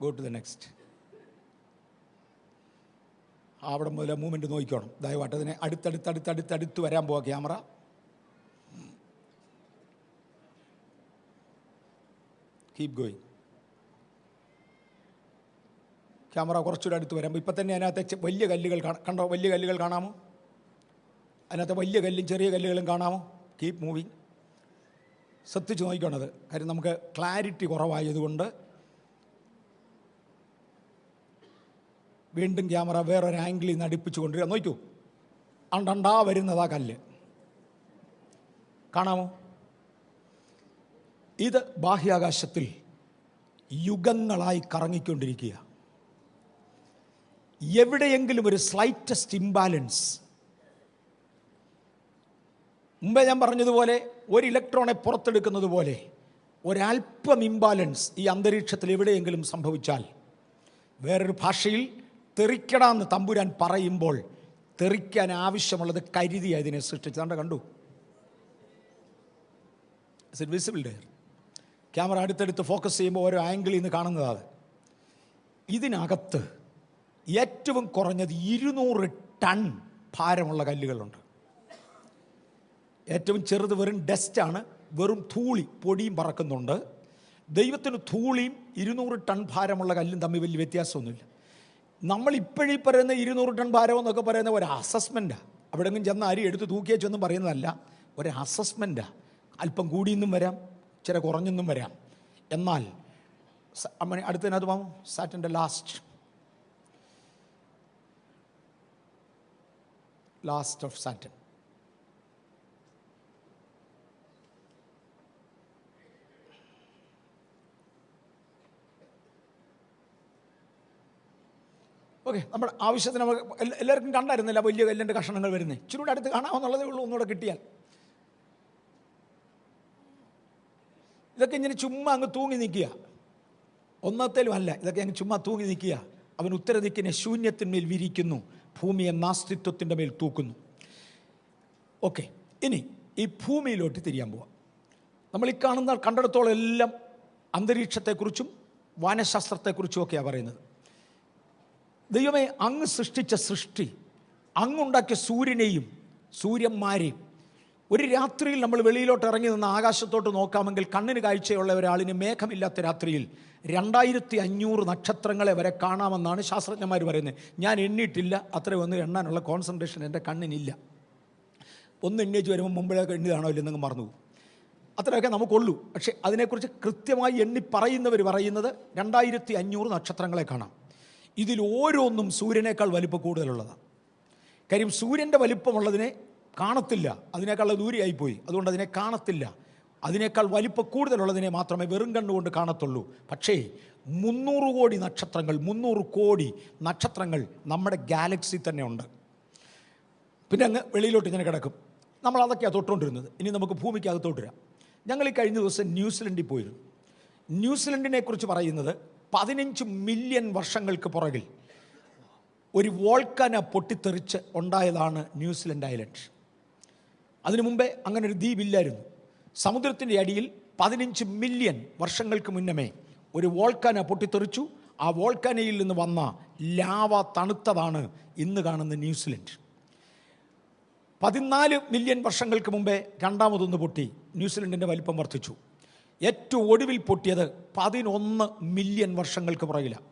Go to the next. അവിടെ മുതൽ മൂവ്മെൻറ്റ് നോക്കിക്കോണം ദയവായിട്ട്. അതിനെ അടുത്തടുത്ത് വരാൻ പോവാ ക്യാമറ. Keep going. ക്യാമറ കുറച്ചുകൂടെ അടുത്ത് വരുമ്പോൾ ഇപ്പം തന്നെ അതിനകത്തെ വലിയ കല്ലുകൾ കണ്ടോ? വലിയ കല്ലുകൾ കാണാമോ? അതിനകത്ത് വലിയ കല്ലും ചെറിയ കല്ലുകളും കാണാമോ? Keep moving. ശ്രദ്ധിച്ച് നോക്കിക്കോണത്. കാര്യം നമുക്ക് ക്ലാരിറ്റി കുറവായതുകൊണ്ട്. വീണ്ടും ക്യാമറ വേറൊരു ആംഗിളിൽ നിന്ന് അടുപ്പിച്ച് കൊണ്ടുവരിക. നോക്കൂ, അണ്ടണ്ടാ വരുന്നതാ കല്ല്. കാണാമോ? ഇത് ബാഹ്യാകാശത്തിൽ യുഗങ്ങളായി കറങ്ങിക്കൊണ്ടിരിക്കുക. എവിടെയെങ്കിലും ഒരു സ്ലൈറ്റസ്റ്റ് ഇംബാലൻസ്, മുമ്പേ ഞാൻ പറഞ്ഞതുപോലെ ഒരു ഇലക്ട്രോണെ പുറത്തെടുക്കുന്നത് പോലെ ഒരല്പം ഇംബാലൻസ് ഈ അന്തരീക്ഷത്തിൽ എവിടെയെങ്കിലും സംഭവിച്ചാൽ, വേറൊരു ഭാഷയിൽ തെറിക്കടാന്ന് തമ്പുരാൻ പറയുമ്പോൾ തെറിക്കാൻ ആവശ്യമുള്ളത് കരുതി അതിനെ സൃഷ്ടിച്ചതാണ്ട്. കണ്ടു? Is it visible dare? Camera അടുത്തടുത്ത് ഫോക്കസ് ചെയ്യുമ്പോൾ ഓരോ ആംഗിളിൽ നിന്ന് കാണുന്നതാണ്. ഇതിനകത്ത് ഏറ്റവും കുറഞ്ഞത് 200 ടൺ ഭാരമുള്ള കല്ലുകളുണ്ട്. ഏറ്റവും ചെറുത് വെറും ഡസ്റ്റാണ്, വെറും ധൂളി, പൊടിയും പറക്കുന്നുണ്ട്. ദൈവത്തിന് ധൂളിയും 200 ടൺ ഭാരമുള്ള കല്ലും തമ്മിൽ വലിയ വ്യത്യാസമൊന്നുമില്ല. നമ്മളിപ്പോഴീ പറയുന്ന 200 ടൺ ഭാരം എന്നൊക്കെ പറയുന്ന ഒരു അസസ്മെൻറ്റാണ്. അവിടെങ്കിലും ചെന്ന് അരി എടുത്ത് തൂക്കിയേച്ചൊന്നും പറയുന്നതല്ല, ഒരു അസസ്മെൻറ്റാണ്. അല്പം കൂടിയെന്നും വരാം, ചില കുറഞ്ഞെന്നും വരാം. എന്നാൽ അടുത്തതിനകത്ത് പോകാം. സാറ്റൻ്റെ ലാസ്റ്റ് ഓഫ് സാറ്റൻ. ഓക്കെ, നമ്മുടെ ആവശ്യത്തിന് നമുക്ക് എല്ലാവർക്കും കണ്ടായിരുന്നില്ല വലിയ കല്ലിൻ്റെ കഷണങ്ങൾ വരുന്നത്. ഇച്ചിരി കൂടെ അടുത്ത് കാണാമെന്നുള്ളതേ ഉള്ളൂ, ഒന്നുകൂടെ കിട്ടിയാൽ. ഇതൊക്കെ ഇങ്ങനെ ചുമ്മാ അങ്ങ് തൂങ്ങി നിൽക്കുക, ഒന്നത്തേലും അല്ല. ഇതൊക്കെ അങ്ങ് ചുമ്മാ തൂങ്ങി നിൽക്കുക. അവൻ ഉത്തരദിക്കിനെ ശൂന്യത്തിന്മേൽ വിരിക്കുന്നു, ഭൂമിയെ നാസ്തിത്വത്തിൻ്റെ മേൽ തൂക്കുന്നു. ഓക്കെ, ഇനി ഈ ഭൂമിയിലോട്ട് തിരിയാൻ പോവാം. നമ്മൾ ഈ കണ്ടിടത്തോളം എല്ലാം അന്തരീക്ഷത്തെക്കുറിച്ചും വാനശാസ്ത്രത്തെക്കുറിച്ചുമൊക്കെയാണ് പറയുന്നത്. ദൈവമേ, അങ്ങ് സൃഷ്ടിച്ച സൃഷ്ടി, അങ്ങുണ്ടാക്കിയ സൂര്യനെയും സൂര്യന്മാരെയും, ഒരു രാത്രിയിൽ നമ്മൾ വെളിയിലോട്ട് ഇറങ്ങി നിന്ന് ആകാശത്തോട്ട് നോക്കാമെങ്കിൽ കണ്ണിന് കാഴ്ചയുള്ള ഒരാളിന് മേഘമില്ലാത്ത രാത്രിയിൽ 2500 നക്ഷത്രങ്ങളെ വരെ കാണാമെന്നാണ് ശാസ്ത്രജ്ഞന്മാർ പറയുന്നത്. ഞാൻ എണ്ണിയിട്ടില്ല, അത്രയും ഒന്നും എണ്ണാനുള്ള കോൺസെൻട്രേഷൻ എൻ്റെ കണ്ണിനില്ല. ഒന്ന് എണ്ണിച്ച് വരുമ്പോൾ മുമ്പിലേക്ക് എണ്ണിയതാണോ ഇല്ലെന്നങ്ങ് മറന്നു പോകും. അത്രയൊക്കെ നമുക്കുള്ളൂ. പക്ഷേ അതിനെക്കുറിച്ച് കൃത്യമായി എണ്ണി പറയുന്നവർ പറയുന്നത് 2500 നക്ഷത്രങ്ങളെ കാണാം. ഇതിൽ ഓരോന്നും സൂര്യനേക്കാൾ വലിപ്പം കൂടുതലുള്ളതാണ്. കാര്യം സൂര്യൻ്റെ വലിപ്പമുള്ളതിനെ കാണത്തില്ല, അതിനേക്കാൾ ദൂരെയായിപ്പോയി, അതുകൊണ്ട് അതിനെ കാണത്തില്ല. അതിനേക്കാൾ വലിപ്പം കൂടുതലുള്ളതിനെ മാത്രമേ വെറും കണ്ണുകൊണ്ട് കാണത്തുള്ളൂ. പക്ഷേ 300 കോടി നക്ഷത്രങ്ങൾ, 300 കോടി നക്ഷത്രങ്ങൾ നമ്മുടെ ഗാലക്സി തന്നെ ഉണ്ട്. പിന്നെ അങ്ങ് വെളിയിലോട്ട് ഇങ്ങനെ കിടക്കും. നമ്മൾ അതൊക്കെയാണ് തൊട്ടുകൊണ്ടിരുന്നത്. ഇനി നമുക്ക് ഭൂമിക്ക് അകത്തോട്ട് വരാം. ഞങ്ങൾ ഈ കഴിഞ്ഞ ദിവസം ന്യൂസിലൻഡിൽ പോയിരുന്നു. ന്യൂസിലൻഡിനെ കുറിച്ച് പറയുന്നത് 15 മില്യൺ വർഷങ്ങൾക്ക് പുറകിൽ ഒരു വോൾക്കാന പൊട്ടിത്തെറിച്ച് ഉണ്ടായതാണ് ന്യൂസിലൻഡ് ഐലൻഡ്. അതിനു മുമ്പേ അങ്ങനെ ഒരു ദ്വീപില്ലായിരുന്നു. സമുദ്രത്തിൻ്റെ അടിയിൽ 15 മില്യൺ വർഷങ്ങൾക്ക് മുന്നമേ ഒരു വോൾക്കാന പൊട്ടിത്തെറിച്ചു. ആ വോൾക്കാനയിൽ നിന്ന് വന്ന ലാവ തണുത്തതാണ് ഇന്ന് കാണുന്ന ന്യൂസിലൻഡ്. 14 മില്യൺ വർഷങ്ങൾക്ക് മുമ്പേ രണ്ടാമതൊന്ന് പൊട്ടി, ന്യൂസിലൻഡിൻ്റെ വലിപ്പം വർദ്ധിച്ചു. ഏറ്റവും ഒടുവിൽ പൊട്ടിയത് 11 മില്യൺ വർഷങ്ങൾക്ക് പുറകിലാണ്.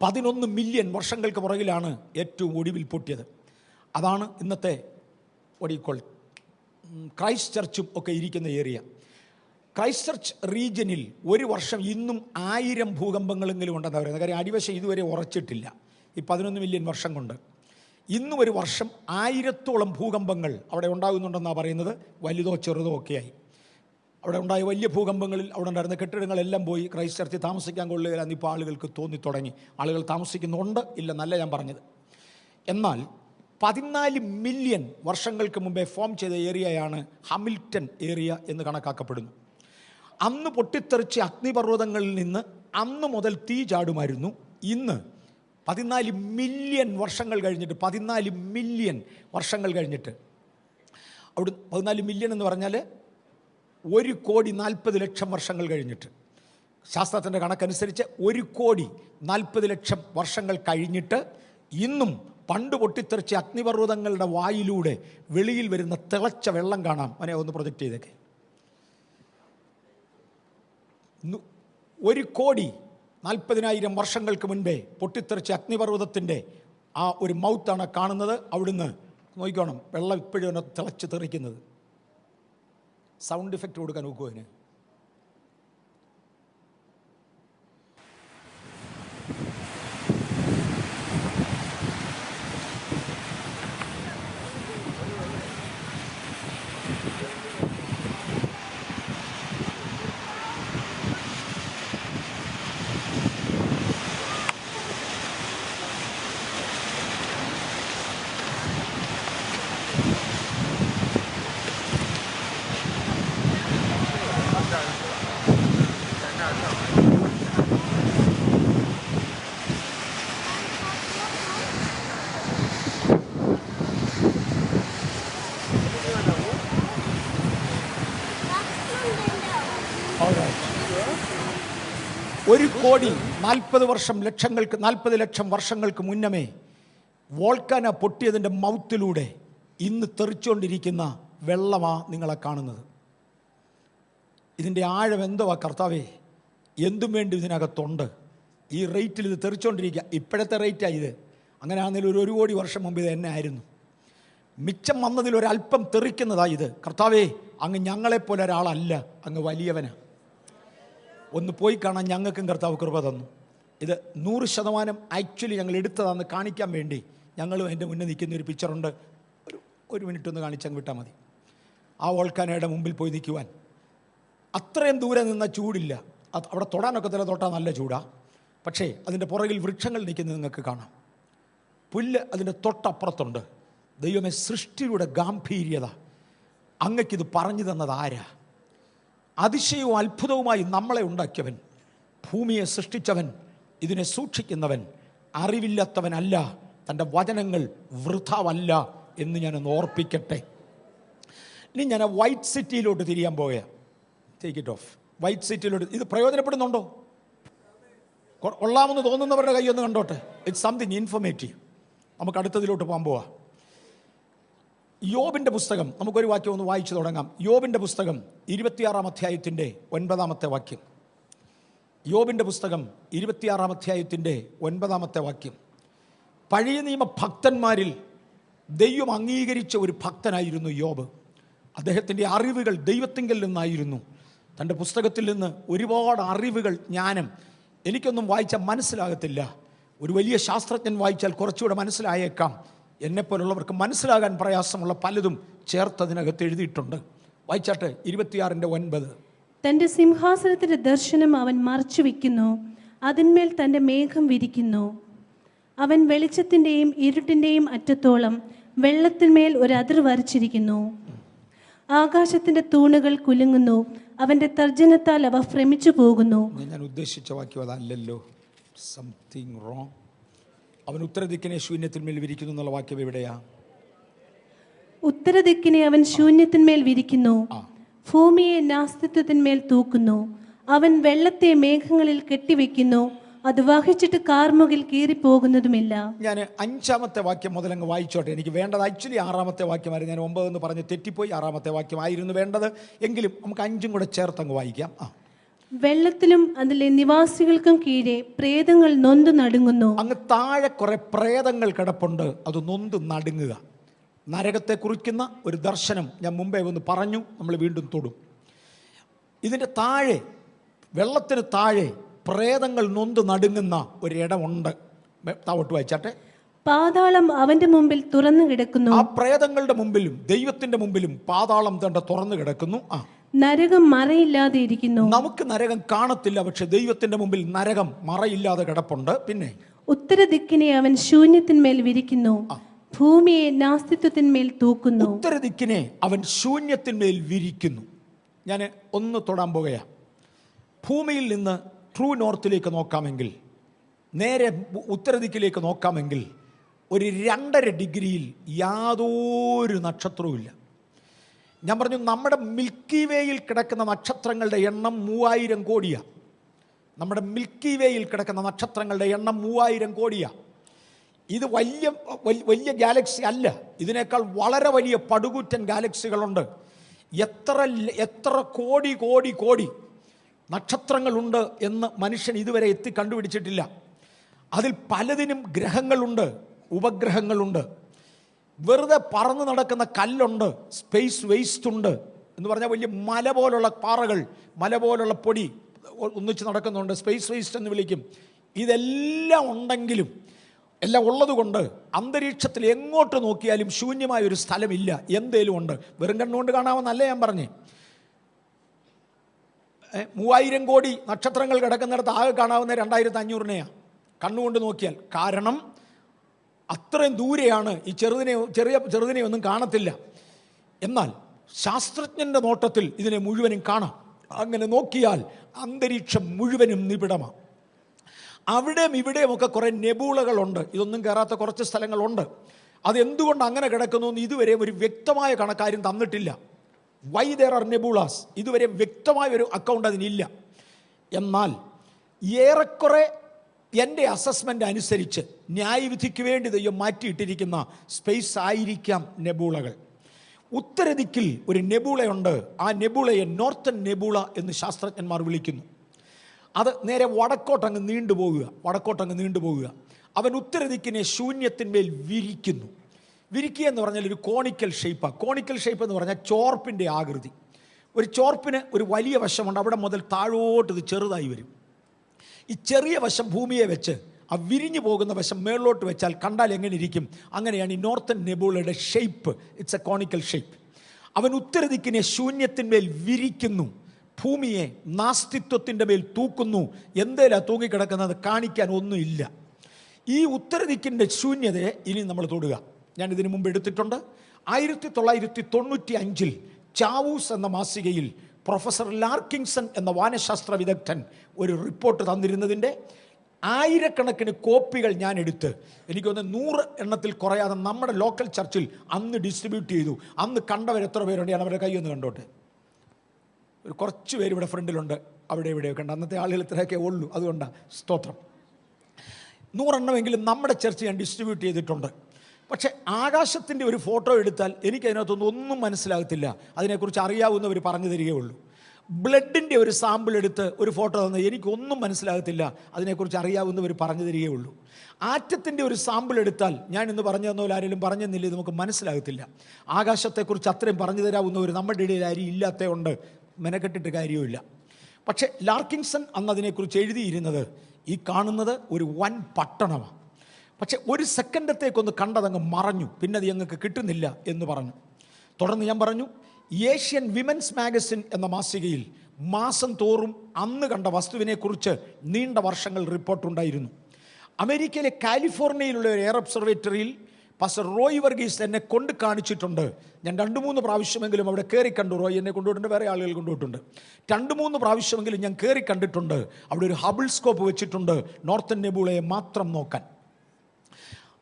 11 മില്യൺ വർഷങ്ങൾക്ക് പുറകിലാണ് ഏറ്റവും ഒടുവിൽ പൊട്ടിയത്. അതാണ് ഇന്നത്തെ ഒടിക്കോൾ ക്രൈസ്റ്റ് ചർച്ചും ഒക്കെ ഇരിക്കുന്ന ഏരിയ. ക്രൈസ്റ്റ് ചർച്ച് റീജിയനിൽ ഒരു വർഷം ഇന്നും 1000 ഭൂകമ്പങ്ങളെങ്കിലും ഉണ്ടെന്ന് പറയുന്നത്. കാര്യം അടിവശം ഇതുവരെ ഉറച്ചിട്ടില്ല. ഈ 11 മില്യൺ വർഷം കൊണ്ട് ഇന്നും ഒരു വർഷം 1000-ഓളം ഭൂകമ്പങ്ങൾ അവിടെ ഉണ്ടാകുന്നുണ്ടെന്നാണ് പറയുന്നത്. വലുതോ ചെറുതോ ഒക്കെയായി. അവിടെ ഉണ്ടായ വലിയ ഭൂകമ്പങ്ങളിൽ അവിടെ ഉണ്ടായിരുന്ന കെട്ടിടങ്ങളെല്ലാം പോയി. ക്രൈസ്റ്റ് ചർച്ചിൽ താമസിക്കാൻ കൊള്ളുകയില്ലെന്ന് ഇപ്പോൾ ആളുകൾക്ക് തോന്നിത്തുടങ്ങി. ആളുകൾ താമസിക്കുന്നുണ്ട്, ഇല്ലെന്നല്ല ഞാൻ പറഞ്ഞത്. എന്നാൽ 14 മില്യൺ വർഷങ്ങൾക്ക് മുമ്പേ ഫോം ചെയ്ത ഏരിയയാണ് ഹാമിൽട്ടൺ ഏരിയ എന്ന് കണക്കാക്കപ്പെടുന്നു. അന്ന് പൊട്ടിത്തെറിച്ച അഗ്നിപർവ്വതങ്ങളിൽ നിന്ന് അന്ന് മുതൽ തീ ചാടുമായിരുന്നു. ഇന്ന് 14 മില്യൺ വർഷങ്ങൾ കഴിഞ്ഞിട്ട് 14 മില്യൺ വർഷങ്ങൾ കഴിഞ്ഞിട്ട് അവിടെ 14 മില്യൺ എന്ന് പറഞ്ഞാൽ 1,40,00,000 വർഷങ്ങൾ കഴിഞ്ഞിട്ട്, ശാസ്ത്രത്തിൻ്റെ കണക്കനുസരിച്ച് 1,40,00,000 വർഷങ്ങൾ കഴിഞ്ഞിട്ട് ഇന്നും പണ്ട് പൊട്ടിത്തെറിച്ച അഗ്നിപർവ്വതങ്ങളുടെ വായിലൂടെ വെളിയിൽ വരുന്ന തിളച്ച വെള്ളം കാണാം. അവനെ ഒന്ന് പ്രൊജക്റ്റ് ചെയ്തേക്കെ. 1,40,000 വർഷങ്ങൾക്ക് മുൻപേ പൊട്ടിത്തെറിച്ച അഗ്നിപർവ്വതത്തിൻ്റെ ആ ഒരു മൗത്താണ് കാണുന്നത്. അവിടുന്ന് നോക്കിക്കോണം, വെള്ളം ഇപ്പോഴും തിളച്ച് തെറിക്കുന്നത്. സൗണ്ട് ഇഫക്റ്റ് കൊടുക്കാൻ നോക്കുമോ അതിന്? ഒരു കോടി 40 ലക്ഷം വർഷങ്ങൾക്ക് മുന്നമേ വോൾക്കാന പൊട്ടിയതിൻ്റെ മൗത്തിലൂടെ ഇന്ന് തെറിച്ചുകൊണ്ടിരിക്കുന്ന വെള്ളമാണ് നിങ്ങളെ കാണുന്നത്. ഇതിൻ്റെ ആഴം എന്തോ കർത്താവേ, എന്തും വേണ്ടി ഇതിനകത്തുണ്ട്. ഈ റേറ്റിൽ ഇത് തെറിച്ചുകൊണ്ടിരിക്കുക. ഇപ്പോഴത്തെ റേറ്റാണ് ഇത്. അങ്ങനെ ആണെങ്കിലും 1 കോടി വർഷം മുമ്പ് ഇത് തന്നെ ആയിരുന്നു. മിച്ചം വന്നതിലൊരല്പം തെറിക്കുന്നതാണ് ഇത്. കർത്താവേ, അങ്ങ് ഞങ്ങളെപ്പോലെ ഒരാളല്ല, അങ്ങ് വലിയവനാണ്. ഒന്ന് പോയി കാണാൻ ഞങ്ങൾക്കും കർത്താവ് കൃപ തന്നു. ഇത് 100% ആക്ച്വലി ഞങ്ങൾ എടുത്തതാണെന്ന് കാണിക്കാൻ വേണ്ടി ഞങ്ങളും എൻ്റെ മുന്നേ നിൽക്കുന്ന ഒരു പിക്ചറുണ്ട്. ഒരു മിനിറ്റ് ഒന്ന് കാണിച്ചങ്ങ് വിട്ടാൽ മതി. ആ വോൾക്കാനയുടെ മുമ്പിൽ പോയി നിൽക്കുവാൻ അത്രയും ദൂരെ നിന്ന ചൂടില്ല. അവിടെ തൊടാനൊക്കെ തൊട്ടാൽ നല്ല ചൂടാണ്. പക്ഷേ അതിൻ്റെ പുറകിൽ വൃക്ഷങ്ങൾ നിൽക്കുന്നത് നിങ്ങൾക്ക് കാണാം. പുല്ല് അതിൻ്റെ തൊട്ടപ്പുറത്തുണ്ട്. ദൈവമേ, സൃഷ്ടിയുടെ ഗാംഭീര്യത അങ്ങക്കിത് പറഞ്ഞു തന്നത് ആരാ? അതിശയവും അത്ഭുതവുമായി നമ്മളെ ഉണ്ടാക്കിയവൻ, ഭൂമിയെ സൃഷ്ടിച്ചവൻ, ഇതിനെ സൂക്ഷിക്കുന്നവൻ അറിവില്ലാത്തവനല്ല. തൻ്റെ വചനങ്ങൾ വൃഥാവല്ല എന്ന് ഞാനൊന്ന് ഓർപ്പിക്കട്ടെ. ഇനി ഞാൻ വൈറ്റ് സിറ്റിയിലോട്ട് തിരിയാൻ പോവുക. Take it off. വൈറ്റ് സിറ്റിയിലോട്ട് ഇത് പ്രയോജനപ്പെടുന്നുണ്ടോ? കൊള്ളാമെന്ന് തോന്നുന്നവരുടെ കൈയൊന്ന് കണ്ടോട്ടെ. It's something informative. നമുക്ക് അടുത്തതിലോട്ട് പോകാൻ പോവാ. യോബിൻ്റെ പുസ്തകം നമുക്കൊരു വാക്യം ഒന്ന് വായിച്ചു തുടങ്ങാം. യോബിൻ്റെ പുസ്തകം 26-ാം അധ്യായത്തിൻ്റെ 9-ാമത്തെ വാക്യം. യോബിൻ്റെ പുസ്തകം 26-ാം അധ്യായത്തിൻ്റെ 9-ാമത്തെ വാക്യം. പഴയ നിയമ ഭക്തന്മാരിൽ ദൈവം അംഗീകരിച്ച ഒരു ഭക്തനായിരുന്നു യോബ്. അദ്ദേഹത്തിൻ്റെ അറിവുകൾ ദൈവത്തിങ്കൽ നിന്നായിരുന്നു. തൻ്റെ പുസ്തകത്തിൽ നിന്ന് ഒരുപാട് അറിവുകൾ, ജ്ഞാനം എനിക്കൊന്നും വായിച്ചാൽ മനസ്സിലാകത്തില്ല. ഒരു വലിയ ശാസ്ത്രജ്ഞൻ വായിച്ചാൽ കുറച്ചുകൂടെ മനസ്സിലായേക്കാം. എന്നെപ്പോലുള്ളവർക്ക് മനസ്സിലാകാൻ പ്രയാസമുള്ള പലതും ചേർത്തതിനകത്ത് എഴുതിയിട്ടുണ്ട്. വായിച്ചാട്ടെ 26:9. തൻ്റെ സിംഹാസനത്തിൻ്റെ ദർശനം അവൻ മറച്ചു വയ്ക്കുന്നു, അതിന്മേൽ തൻ്റെ മേഘം വിരിക്കുന്നു. അവൻ വെളിച്ചത്തിൻ്റെയും ഇരുട്ടിൻ്റെയും അറ്റത്തോളം വെള്ളത്തിന്മേൽ ഒരു അതിർ വരച്ചിരിക്കുന്നു. ആകാശത്തിൻ്റെ തൂണുകൾ കുലുങ്ങുന്നു, അവൻ്റെ തർജ്ജനത്താൽ അവ ഭ്രമിച്ചു പോകുന്നു. ഞാൻ ഉദ്ദേശിച്ച വാക്യം അതല്ലല്ലോ. Something wrong. അവൻ ഉത്തരദിക്കിനെ ശൂന്യത്തിന്മേൽ വിരിക്കുന്നു എന്നുള്ള വാക്യം എവിടെയാ? ഉത്തരദിക്കിനെ അവൻ ശൂന്യത്തിന്മേൽ വിരിക്കുന്നു, ഭൂമിയെ നാസ്തിത്വത്തിന്മേൽ തൂക്കുന്നു. അവൻ വെള്ളത്തെ മേഘങ്ങളിൽ കെട്ടിവെക്കുന്നു, അത് വഹിച്ചിട്ട് കാർമുകിൽ കീറിപ്പോകുന്നതുമില്ല. ഞാൻ 5-ാമത്തെ വാക്യം മുതലങ്ങ് വായിച്ചോട്ടെ. എനിക്ക് വേണ്ടത് ആക്ച്വലി 6-ാമത്തെ വാക്യമായിരുന്നു. ഞാൻ 9 എന്ന് പറഞ്ഞ് തെറ്റിപ്പോയി. 6-ാമത്തെ വാക്യമായിരുന്നു വേണ്ടത്. എങ്കിലും നമുക്ക് 5ഉം കൂടെ ചേർത്തങ്ങ് വായിക്കാം. വെള്ളത്തിലും അതിലെ നിവാസികൾക്കും കീഴെ പ്രേതങ്ങൾ നൊന്തു നടുങ്ങുന്നു. അങ്ങ് താഴെ കുറെ പ്രേതങ്ങൾ കിടപ്പുണ്ട്, അത് നൊന്ത് നടുങ്ങുക. നരകത്തെ കുറിക്കുന്ന ഒരു ദർശനം ഞാൻ മുമ്പേ ഒന്ന് പറഞ്ഞു, നമ്മൾ വീണ്ടും തൊടും. ഇതിൻ്റെ താഴെ, വെള്ളത്തിന് താഴെ പ്രേതങ്ങൾ നൊന്ത് നടുങ്ങുന്ന ഒരിടമുണ്ട്. താവോട്ട് വായിച്ചാട്ടെ. പാതാളം അവന്റെ മുമ്പിൽ തുറന്നു കിടക്കുന്നു. ആ പ്രേതങ്ങളുടെ മുമ്പിലും ദൈവത്തിന്റെ മുമ്പിലും പാതാളം തന്റെ തുറന്നു കിടക്കുന്നു. നരകം മറയില്ലാതെ ഇരിക്കുന്നു. നമുക്ക് നരകം കാണത്തില്ല, പക്ഷെ ദൈവത്തിന്റെ മുമ്പിൽ നരകം മറയില്ലാതെ കിടപ്പുണ്ട്. പിന്നെ ഉത്തരദിക്കിനെ അവൻ ശൂന്യത്തിന്മേൽ വിരിക്കുന്നു, ഭൂമിയെ നാസ്തിത്വത്തിന്മേൽ തൂക്കുന്നു. ഉത്തരദിക്കിനെ അവൻ ശൂന്യത്തിന്മേൽ വിരിക്കുന്നു. ഞാൻ ഒന്ന് തൊടാൻ പോകുകയാ. ഭൂമിയിൽ നിന്ന് ട്രൂ നോർത്തിലേക്ക് നോക്കാമെങ്കിൽ, നേരെ ഉത്തരദിക്കിലേക്ക് നോക്കാമെങ്കിൽ, ഒരു 2.5 ഡിഗ്രിയിൽ യാതൊരു നക്ഷത്രവുമില്ല. ഞാൻ പറഞ്ഞു, നമ്മുടെ മിൽക്കി വേയിൽ കിടക്കുന്ന നക്ഷത്രങ്ങളുടെ എണ്ണം 3000 കോടിയാണ്. നമ്മുടെ മിൽക്കി വേയിൽ കിടക്കുന്ന നക്ഷത്രങ്ങളുടെ എണ്ണം 3000 കോടിയാണ്. ഇത് വലിയ ഗാലക്സി അല്ല, ഇതിനേക്കാൾ വളരെ വലിയ പടുകൂറ്റൻ ഗാലക്സികളുണ്ട്. എത്ര കോടി കോടി കോടി നക്ഷത്രങ്ങളുണ്ട് എന്ന് മനുഷ്യൻ ഇതുവരെ കണ്ടുപിടിച്ചിട്ടില്ല. അതിൽ പലതിനും ഗ്രഹങ്ങളുണ്ട്, ഉപഗ്രഹങ്ങളുണ്ട്. വെറുതെ പറന്ന് നടക്കുന്ന കല്ലുണ്ട്, സ്പേസ് വേസ്റ്റ് ഉണ്ട് എന്ന് പറഞ്ഞാൽ വലിയ മല പോലുള്ള പാറകൾ, മല പോലുള്ള പൊടി ഒന്നിച്ച് നടക്കുന്നുണ്ട്, സ്പേസ് വേസ്റ്റ് എന്ന് വിളിക്കും. ഇതെല്ലാം ഉണ്ടെങ്കിലും, എല്ലാം ഉള്ളതുകൊണ്ട് അന്തരീക്ഷത്തിൽ എങ്ങോട്ട് നോക്കിയാലും ശൂന്യമായ ഒരു സ്ഥലമില്ല. എന്തേലും ഉണ്ട്. വെറും കണ്ണുകൊണ്ട് കാണാമെന്നല്ല ഞാൻ പറഞ്ഞേ. 3000 കോടി നക്ഷത്രങ്ങൾ കിടക്കുന്നിടത്ത് ആകെ കാണാവുന്ന 2500-നെയാണ് കണ്ണുകൊണ്ട് നോക്കിയാൽ. കാരണം അത്രയും ദൂരെയാണ്. ഈ ചെറുതിനെ ഒന്നും കാണത്തില്ല. എന്നാൽ ശാസ്ത്രജ്ഞൻ്റെ നോട്ടത്തിൽ ഇതിനെ മുഴുവനും കാണാം. അങ്ങനെ നോക്കിയാൽ അന്തരീക്ഷം മുഴുവനും നിബിഡമാണ്. അവിടെയും ഇവിടെയും ഒക്കെ കുറേ നെബൂളകളുണ്ട്. ഇതൊന്നും കയറാത്ത കുറച്ച് സ്ഥലങ്ങളുണ്ട്. അതെന്തുകൊണ്ട് അങ്ങനെ കിടക്കുന്നു എന്ന് ഇതുവരെ ഒരു വ്യക്തമായ കണക്കാരും തന്നിട്ടില്ല. വൈ ദെയർ ആർ നെബൂളാസ്, ഇതുവരെ വ്യക്തമായ ഒരു അക്കൗണ്ട് അതിനില്ല. എന്നാൽ ഏറെക്കുറെ എൻ്റെ അസസ്മെൻ്റ് അനുസരിച്ച് ന്യായവിധിക്ക് വേണ്ടി ദൈവം മാറ്റിയിട്ടിരിക്കുന്ന സ്പേസ് ആയിരിക്കാം നെബൂളകൾ. ഉത്തരദിക്കിൽ ഒരു നെബൂളയുണ്ട്. ആ നെബൂളയെ നോർത്തൻ നെബൂള എന്ന് ശാസ്ത്രജ്ഞന്മാർ വിളിക്കുന്നു. അത് നേരെ വടക്കോട്ടങ്ങ് നീണ്ടുപോകുക. അവൻ ഉത്തരദിക്കിനെ ശൂന്യത്തിന്മേൽ വിരിക്കുന്നു. വിരിക്കുക എന്ന് പറഞ്ഞാൽ ഒരു കോണിക്കൽ ഷേപ്പാണ്. കോണിക്കൽ ഷേപ്പ് എന്ന് പറഞ്ഞാൽ ചോർപ്പിൻ്റെ ആകൃതി. ഒരു ചോർപ്പിന് ഒരു വലിയ വശമുണ്ട്, അവിടെ മുതൽ താഴോട്ട് ഇത് ചെറുതായി വരും. ഈ ചെറിയ വശം ഭൂമിയെ വെച്ച് ആ വിരിഞ്ഞു പോകുന്ന വശം മേളിലോട്ട് വെച്ചാൽ കണ്ടാൽ എങ്ങനെ ഇരിക്കും, അങ്ങനെയാണ് ഈ നോർത്തൻ നെബൂളയുടെ shape. It's a conical shape. അവൻ ഉത്തരദിക്കിനെ ശൂന്യത്തിന്മേൽ വിരിക്കുന്നു, ഭൂമിയെ നാസ്തിത്വത്തിൻ്റെ മേൽ തൂക്കുന്നു. എന്തേലാ തൂങ്ങിക്കിടക്കുന്നത്? കാണിക്കാൻ ഒന്നുമില്ല. ഈ ഉത്തരദിക്കിൻ്റെ ശൂന്യതയെ ഇനി നമ്മൾ തൊടുക. ഞാൻ ഇതിനു മുമ്പ് എടുത്തിട്ടുണ്ട്. 1995 ചാവൂസ് എന്ന മാസികയിൽ പ്രൊഫസർ ലാർക്കിൻസൺ എന്ന വാനശാസ്ത്ര വിദഗ്ധൻ ഒരു റിപ്പോർട്ട് തന്നിരുന്നതിൻ്റെ 1000കണക്കിന് കോപ്പികൾ ഞാൻ എടുത്ത്, എനിക്കൊന്ന് 100 എണ്ണത്തിൽ കുറയാതെ നമ്മുടെ ലോക്കൽ ചർച്ചിൽ അന്ന് ഡിസ്ട്രിബ്യൂട്ട് ചെയ്തു. അന്ന് കണ്ടവർ എത്ര പേരുണ്ട്? ഞാൻ അവരുടെ കൈയൊന്ന് കണ്ടോട്ടെ. ഒരു കുറച്ച് പേര് ഇവിടെ ഫ്രണ്ടിലുണ്ട്, അവിടെ ഇവിടെയൊക്കെ ഉണ്ട്. അന്നത്തെ ആളുകൾ ഇത്രയൊക്കെ ഉള്ളൂ, അതുകൊണ്ടാണ്. സ്തോത്രം. 100 നമ്മുടെ ചർച്ച് ഞാൻ ഡിസ്ട്രിബ്യൂട്ട് ചെയ്തിട്ടുണ്ട്. പക്ഷേ ആകാശത്തിൻ്റെ ഒരു ഫോട്ടോ എടുത്താൽ എനിക്കതിനകത്തൊന്നും ഒന്നും മനസ്സിലാകത്തില്ല. അതിനെക്കുറിച്ച് അറിയാവുന്നവർ പറഞ്ഞു തരികയുള്ളൂ. ബ്ലഡിൻ്റെ ഒരു സാമ്പിൾ എടുത്ത് ഒരു ഫോട്ടോ തന്നാൽ എനിക്കൊന്നും മനസ്സിലാകത്തില്ല. അതിനെക്കുറിച്ച് അറിയാവുന്നവർ പറഞ്ഞു തരികയുള്ളൂ. ആറ്റത്തിൻ്റെ ഒരു സാമ്പിൾ എടുത്താൽ ഞാൻ ഇന്ന് പറഞ്ഞു തന്ന പോലെ ആരെങ്കിലും പറഞ്ഞു തന്നില്ലേ നമുക്ക് മനസ്സിലാകത്തില്ല. ആകാശത്തെക്കുറിച്ച് അത്രയും പറഞ്ഞു തരാവുന്നവർ നമ്മുടെ ഇടയിൽ ആരും ഇല്ലാത്തതുകൊണ്ട് മെനക്കെട്ടിട്ട് കാര്യവുമില്ല. പക്ഷേ ലാർക്കിൻസൺ അന്ന് അതിനെക്കുറിച്ച് എഴുതിയിരുന്നത് ഈ കാണുന്നത് ഒരു വൻ പട്ടണമാണ്. പക്ഷെ ഒരു സെക്കൻഡത്തേക്കൊന്ന് കണ്ടതങ്ങ് മറഞ്ഞു, പിന്നെ അത് ഞങ്ങൾക്ക് കിട്ടുന്നില്ല എന്ന് പറഞ്ഞു. തുടർന്ന് ഞാൻ പറഞ്ഞു, ഏഷ്യൻ വിമൻസ് മാഗസിൻ എന്ന മാസികയിൽ മാസം തോറും അന്ന് കണ്ട വസ്തുവിനെക്കുറിച്ച് നീണ്ട വർഷങ്ങൾ റിപ്പോർട്ടുണ്ടായിരുന്നു. അമേരിക്കയിലെ കാലിഫോർണിയയിലുള്ള ഒരു എയർ ഒബ്സർവേറ്ററിയിൽ പാസ്റ്റർ റോയ് വർഗീസ് എന്നെ കൊണ്ട് കാണിച്ചിട്ടുണ്ട്. ഞാൻ 2-3 പ്രാവശ്യമെങ്കിലും അവിടെ കയറി കണ്ടു. റോയ് എന്നെ കൊണ്ടുപോയിട്ടുണ്ട്, വേറെ ആളുകൾ കൊണ്ടുപോയിട്ടുണ്ട്. 2-3 പ്രാവശ്യമെങ്കിലും ഞാൻ കയറി കണ്ടിട്ടുണ്ട്. അവിടെ ഒരു ഹബിൾ സ്കോപ്പ് വെച്ചിട്ടുണ്ട് നോർത്തേൺ നെബുളയെ മാത്രം നോക്കാൻ.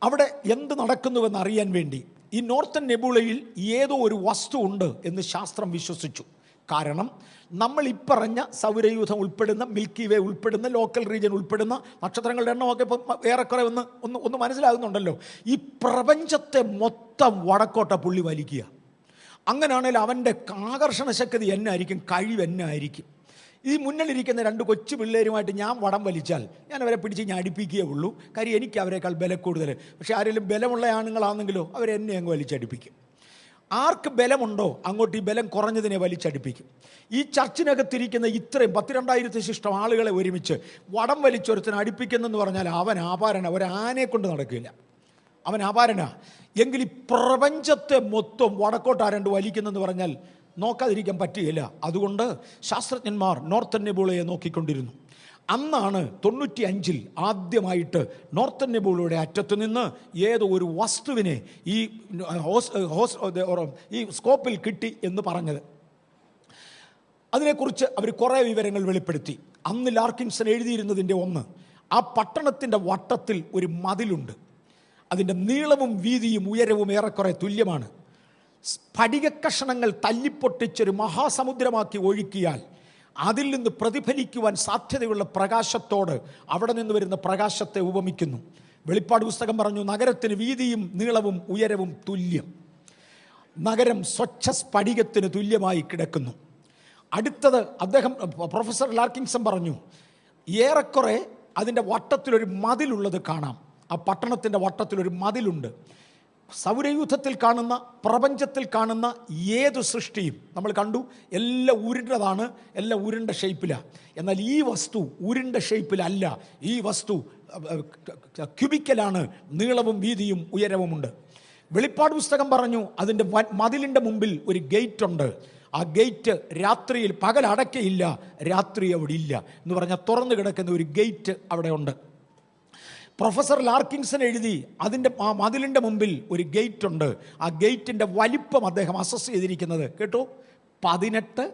അവിടെ എന്ത് നടക്കുന്നുവെന്ന് അറിയാൻ വേണ്ടി ഈ നോർത്തേൺ നെബുളയിൽ ഏതോ ഒരു വസ്തു ഉണ്ട് എന്ന് ശാസ്ത്രം വിശ്വസിച്ചു. കാരണം നമ്മൾ ഇപ്പറഞ്ഞ സൗരയൂഥം ഉൾപ്പെടുന്ന, മിൽക്കി വേ ഉൾപ്പെടുന്ന, ലോക്കൽ റീജിയൻ ഉൾപ്പെടുന്ന നക്ഷത്രങ്ങളുടെ എണ്ണമൊക്കെ ഇപ്പം ഏറെക്കുറെ ഒന്ന് മനസ്സിലാകുന്നുണ്ടല്ലോ. ഈ പ്രപഞ്ചത്തെ മൊത്തം വടക്കോട്ട പുള്ളി വലിക്കുക. അങ്ങനെയാണെങ്കിൽ അവൻ്റെ ആകർഷണ ശക്തി എന്നായിരിക്കും, കഴിവ് എന്നായിരിക്കും. ഈ മുന്നിലിരിക്കുന്ന 2 കൊച്ചു പിള്ളേരുമായിട്ട് ഞാൻ വടം വലിച്ചാൽ ഞാൻ അവരെ പിടിച്ച് ഞാൻ അടുപ്പിക്കുകയേ ഉള്ളൂ. കാര്യം എനിക്ക് അവരെക്കാൾ ബലം കൂടുതൽ. പക്ഷേ ആരെങ്കിലും ബലമുള്ള ആണുങ്ങളാണെങ്കിലോ അവരെന്നെ അങ്ങ് വലിച്ചടുപ്പിക്കും. ആർക്ക് ബലമുണ്ടോ അങ്ങോട്ട് ഈ ബലം കുറഞ്ഞതിനെ വലിച്ചടുപ്പിക്കും. ഈ ചർച്ചിനകത്തിരിക്കുന്ന ഇത്രയും 12,000 ശിഷ്ടം ആളുകളെ ഒരുമിച്ച് വടം വലിച്ചൊരുത്തിന് അടുപ്പിക്കുന്നെന്ന് പറഞ്ഞാൽ അവൻ ആപാരന, ഒരാനെ കൊണ്ട് നടക്കില്ല, അവൻ ആപാരനാ. എങ്കിൽ ഈ പ്രപഞ്ചത്തെ മൊത്തം വടക്കോട്ടാരണ്ട് വലിക്കുന്നെന്ന് പറഞ്ഞാൽ നോക്കാതിരിക്കാൻ പറ്റുകയില്ല. അതുകൊണ്ട് ശാസ്ത്രജ്ഞന്മാർ നോർത്തേൺ നെബുളയെ നോക്കിക്കൊണ്ടിരുന്നു. അന്നാണ് 95 ആദ്യമായിട്ട് നോർത്തേൺ നെബുളയുടെ അറ്റത്ത് നിന്ന് ഏതോ ഒരു വസ്തുവിനെ ഈ സ്കോപ്പിൽ കിട്ടി എന്ന് പറഞ്ഞത്. അതിനെക്കുറിച്ച് അവർ കുറേ വിവരങ്ങൾ വെളിപ്പെടുത്തി. അന്ന് ലാർക്കിൻസൺ എഴുതിയിരുന്നതിൻ്റെ ഒന്ന്, ആ പട്ടണത്തിൻ്റെ വട്ടത്തിൽ ഒരു മതിലുണ്ട്. അതിൻ്റെ നീളവും വീതിയും ഉയരവും ഏറെക്കുറെ തുല്യമാണ്. സ്ഫടികക്കഷണങ്ങൾ തല്ലിപ്പൊട്ടിച്ചൊരു മഹാസമുദ്രമാക്കി ഒഴുക്കിയാൽ അതിൽ നിന്ന് പ്രതിഫലിക്കുവാൻ സാധ്യതയുള്ള പ്രകാശത്തോട് അവിടെ നിന്ന് വരുന്ന പ്രകാശത്തെ ഉപമിക്കുന്നു. വെളിപ്പാട് പുസ്തകം പറഞ്ഞു, നഗരത്തിന് വീതിയും നീളവും ഉയരവും തുല്യം. നഗരം സ്വച്ഛ സ്ഫടികത്തിന് തുല്യമായി കിടക്കുന്നു. അടുത്തത് പ്രൊഫസർ ലാർക്കിൻസൺ പറഞ്ഞു, ഏറെക്കുറെ അതിൻ്റെ വട്ടത്തിലൊരു മതിലുള്ളത് കാണാം. ആ പട്ടണത്തിൻ്റെ വട്ടത്തിലൊരു മതിലുണ്ട്. സൗരയൂഥത്തിൽ കാണുന്ന, പ്രപഞ്ചത്തിൽ കാണുന്ന ഏതു സൃഷ്ടിയും നമ്മൾ കണ്ടു, എല്ലാം ഉരുണ്ടതാണ്, എല്ലാം ഉരുണ്ട ഷേപ്പിലാണ്. എന്നാൽ ഈ വസ്തു ഉരുണ്ട ഷേപ്പിലല്ല, ഈ വസ്തു ക്യൂബിക്കലാണ്, നീളവും വീതിയും ഉയരവുമുണ്ട്. വെളിപ്പാട് പുസ്തകം പറഞ്ഞു, അതിൻ്റെ മതിലിൻ്റെ മുമ്പിൽ ഒരു ഗേറ്റ് ഉണ്ട്. ആ ഗേറ്റ് രാത്രിയിൽ, പകൽ അടയ്ക്കയില്ല, രാത്രി അവിടെ ഇല്ല എന്ന് പറഞ്ഞാൽ തുറന്നു കിടക്കുന്ന ഒരു ഗേറ്റ് അവിടെ ഉണ്ട്. പ്രൊഫസർ ലാർക്കിൻസൺ എഴുതി, അതിൻ്റെ ആ മതിലിൻ്റെ മുമ്പിൽ ഒരു ഗേറ്റ് ഉണ്ട്. ആ ഗേറ്റിൻ്റെ വലിപ്പം അദ്ദേഹം അസസ് ചെയ്തിരിക്കുന്നത് കേട്ടോ, 18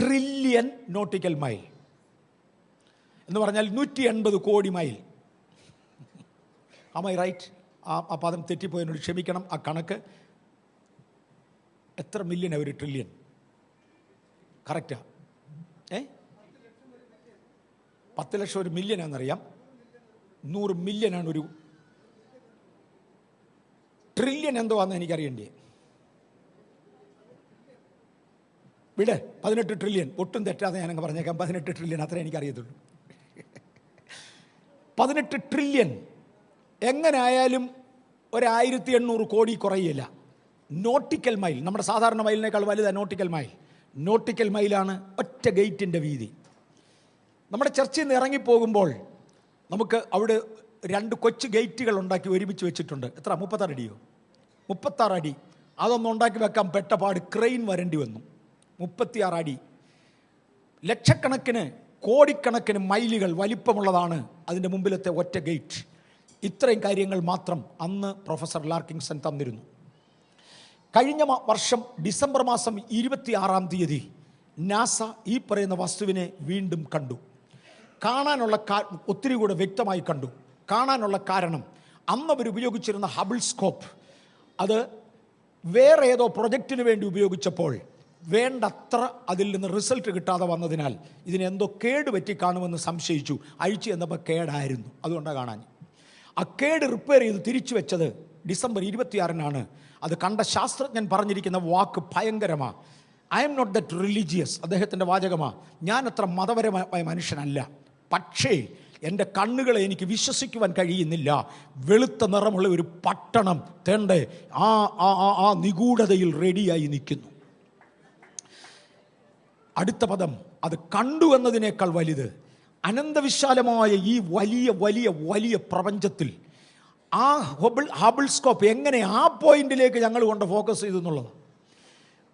ട്രില്യൺ നോട്ടിക്കൽ മൈൽ എന്ന് പറഞ്ഞാൽ 180 കോടി മൈൽ. Am I right? ആ പദം തെറ്റിപ്പോയതിനോട് ക്ഷമിക്കണം. ആ കണക്ക് എത്ര മില്യൺ? ഒരു ട്രില്യൺ കറക്റ്റാ? 10 ലക്ഷം ഒരു മില്യനാണെന്നറിയാം. 100 മില്യനാണ് ഒരു ട്രില്യൺ. എന്തോ ആണെന്ന് എനിക്കറിയണ്ടേ? വിടെ 18 ട്രില്യൺ. ഒട്ടും തെറ്റാതെ ഞാനങ്ങ് പറഞ്ഞേക്കാം, 18 ട്രില്യൺ അത്രേ എനിക്കറിയത്തുള്ളൂ. 18 ട്രില്യൺ എങ്ങനെ ആയാലും 1800 കോടി കുറയില്ല. നോട്ടിക്കൽ മൈൽ, നമ്മുടെ സാധാരണ മൈലിനേക്കാൾ വലുതാണ് നോട്ടിക്കൽ മൈൽ. നോട്ടിക്കൽ മൈലാണ് ഒറ്റ ഗേറ്റിൻ്റെ വീതി. നമ്മുടെ ചർച്ചിൽ നിന്ന് ഇറങ്ങിപ്പോകുമ്പോൾ നമുക്ക് അവിടെ 2 കൊച്ചു ഗേറ്റുകൾ ഉണ്ടാക്കി ഒരുമിച്ച് വെച്ചിട്ടുണ്ട്. എത്ര? 36 അടിയോ? 36 അടി. അതൊന്നും ഉണ്ടാക്കി വെക്കാൻ പെട്ടപാട് ക്രെയിൻ വരേണ്ടി വന്നു. 36 അടി. ലക്ഷക്കണക്കിന് കോടിക്കണക്കിന് മൈലുകൾ വലിപ്പമുള്ളതാണ് അതിൻ്റെ മുമ്പിലത്തെ ഒറ്റ ഗേറ്റ്. ഇത്രയും കാര്യങ്ങൾ മാത്രം അന്ന് പ്രൊഫസർ ലാർക്കിൻസൺ തന്നിരുന്നു. കഴിഞ്ഞ വർഷം ഡിസംബർ മാസം 26-ാം തീയതി നാസ ഈ പറയുന്ന വസ്തുവിനെ വീണ്ടും കണ്ടു. കാണാനുള്ള ഒത്തിരി കൂടെ വ്യക്തമായി കണ്ടു. കാണാനുള്ള കാരണം, അന്ന് അവർ ഉപയോഗിച്ചിരുന്ന ഹബിൾ സ്കോപ്പ് അത് വേറെ ഏതോ പ്രൊജക്റ്റിന് വേണ്ടി ഉപയോഗിച്ചപ്പോൾ വേണ്ടത്ര അതിൽ നിന്ന് റിസൾട്ട് കിട്ടാതെ വന്നതിനാൽ ഇതിനെന്തോ കേട് പറ്റി കാണുമെന്ന് സംശയിച്ചു. അഴിച്ചു എന്നപ്പോൾ കേടായിരുന്നു, അതുകൊണ്ടാണ് കാണാൻ. ആ കേട് റിപ്പയർ ചെയ്ത് തിരിച്ചു വെച്ചത് ഡിസംബർ 26-നാണ്. അത് കണ്ട ശാസ്ത്രജ്ഞൻ പറഞ്ഞിരിക്കുന്ന വാക്ക് ഭയങ്കരമാണ്. I'm not that religious, അദ്ദേഹത്തിൻ്റെ വാചകമാണ്. ഞാൻ അത്ര മതപരമായ മനുഷ്യനല്ല, പക്ഷേ എൻ്റെ കണ്ണുകളെ എനിക്ക് വിശ്വസിക്കുവാൻ കഴിയുന്നില്ല. വെളുത്ത നിറമുള്ള ഒരു പട്ടണം തേണ്ടേ ആ നിഗൂഢതയിൽ റെഡിയായി നിൽക്കുന്നു. അടുത്ത പദം, അത് കണ്ടു എന്നതിനേക്കാൾ വലുത്. അനന്തവിശാലമായ ഈ വലിയ വലിയ വലിയ പ്രപഞ്ചത്തിൽ ആ ഹബിൾ സ്കോപ്പ് എങ്ങനെ ആ പോയിന്റിലേക്ക് ഞങ്ങൾ കൊണ്ട് ഫോക്കസ് ചെയ്തു എന്നുള്ളത്.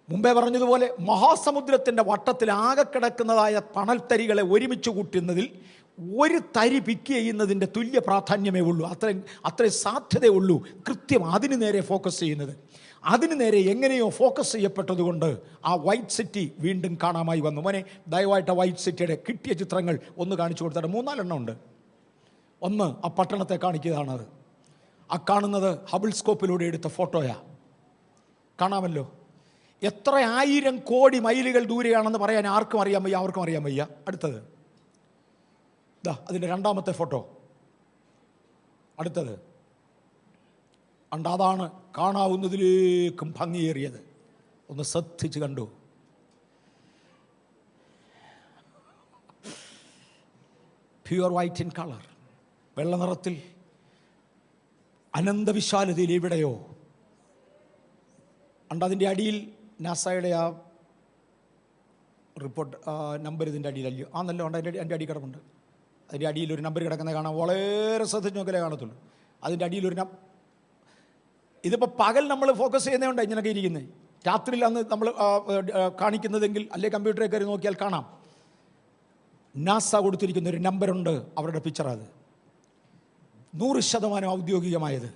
മുമ്പേ പറഞ്ഞതുപോലെ മഹാസമുദ്രത്തിൻ്റെ വട്ടത്തിൽ ആകെ കിടക്കുന്നതായ തണൽത്തരികളെ ഒരുമിച്ച് കൂട്ടുന്നതിൽ ഒരു തരി പിക്ക് ചെയ്യുന്നതിൻ്റെ തുല്യ പ്രാധാന്യമേ ഉള്ളൂ, അത്രയും സാധ്യതയുള്ളൂ. കൃത്യം അതിന് നേരെ ഫോക്കസ് ചെയ്യുന്നത്. അതിന് നേരെ എങ്ങനെയോ ഫോക്കസ് ചെയ്യപ്പെട്ടതുകൊണ്ട് ആ വൈറ്റ് സിറ്റി വീണ്ടും കാണാമായി വന്നു. മോനെ, ദയവായിട്ട് വൈറ്റ് സിറ്റിയുടെ കിട്ടിയ ചിത്രങ്ങൾ ഒന്ന് കാണിച്ചു കൊടുത്തിട്ട് 3-4 ഉണ്ട്. ഒന്ന് ആ പട്ടണത്തെ കാണിക്കുന്നതാണത്. ആ കാണുന്നത് ഹബിൾ സ്കോപ്പിലൂടെ എടുത്ത ഫോട്ടോയാ. കാണാമല്ലോ. എത്ര 1000 കോടി മൈലുകൾ ദൂരെയാണെന്ന് പറയാൻ ആർക്കും അറിയാൻ വയ്യ, അവർക്കും അറിയാൻ വയ്യ. അടുത്തത് ദാ അതിൻ്റെ 2ാമത്തെ ഫോട്ടോ. അടുത്തത് അതാണ് കാണാവുന്നതിലേക്കും ഭംഗിയേറിയത്. ഒന്ന് ശ്രദ്ധിച്ച് കണ്ടു. പ്യുവർ വൈറ്റ് ഇൻ കളർ, വെള്ള നിറത്തിൽ, അനന്തവിശാലതയിൽ എവിടെയോ. അതിൻ്റെ അടിയിൽ നാസയുടെ ആ റിപ്പോർട്ട് നമ്പർ ഇതിൻ്റെ അടിയിലല്ലയോ? നല്ല ഉണ്ട്, അതിൻ്റെ അടി കിടപ്പുണ്ട്. അതിൻ്റെ അടിയിൽ ഒരു നമ്പർ കിടക്കുന്നത് കാണാൻ വളരെ ശ്രദ്ധിച്ച് നോക്കലേ കാണത്തുള്ളൂ. അതിൻ്റെ അടിയിലൊരു ഇതിപ്പോൾ പകൽ നമ്മൾ ഫോക്കസ് ചെയ്യുന്നതുകൊണ്ട് ഇങ്ങനെയൊക്കെ ഇരിക്കുന്നത്. രാത്രിയിലാണ് നമ്മൾ കാണിക്കുന്നതെങ്കിൽ അല്ലെങ്കിൽ കമ്പ്യൂട്ടറിൽ കയറി നോക്കിയാൽ കാണാം. നാസ കൊടുത്തിരിക്കുന്ന ഒരു നമ്പറുണ്ട്, അവരുടെ പിക്ചറാണ്. 100% ഔദ്യോഗികമായത്.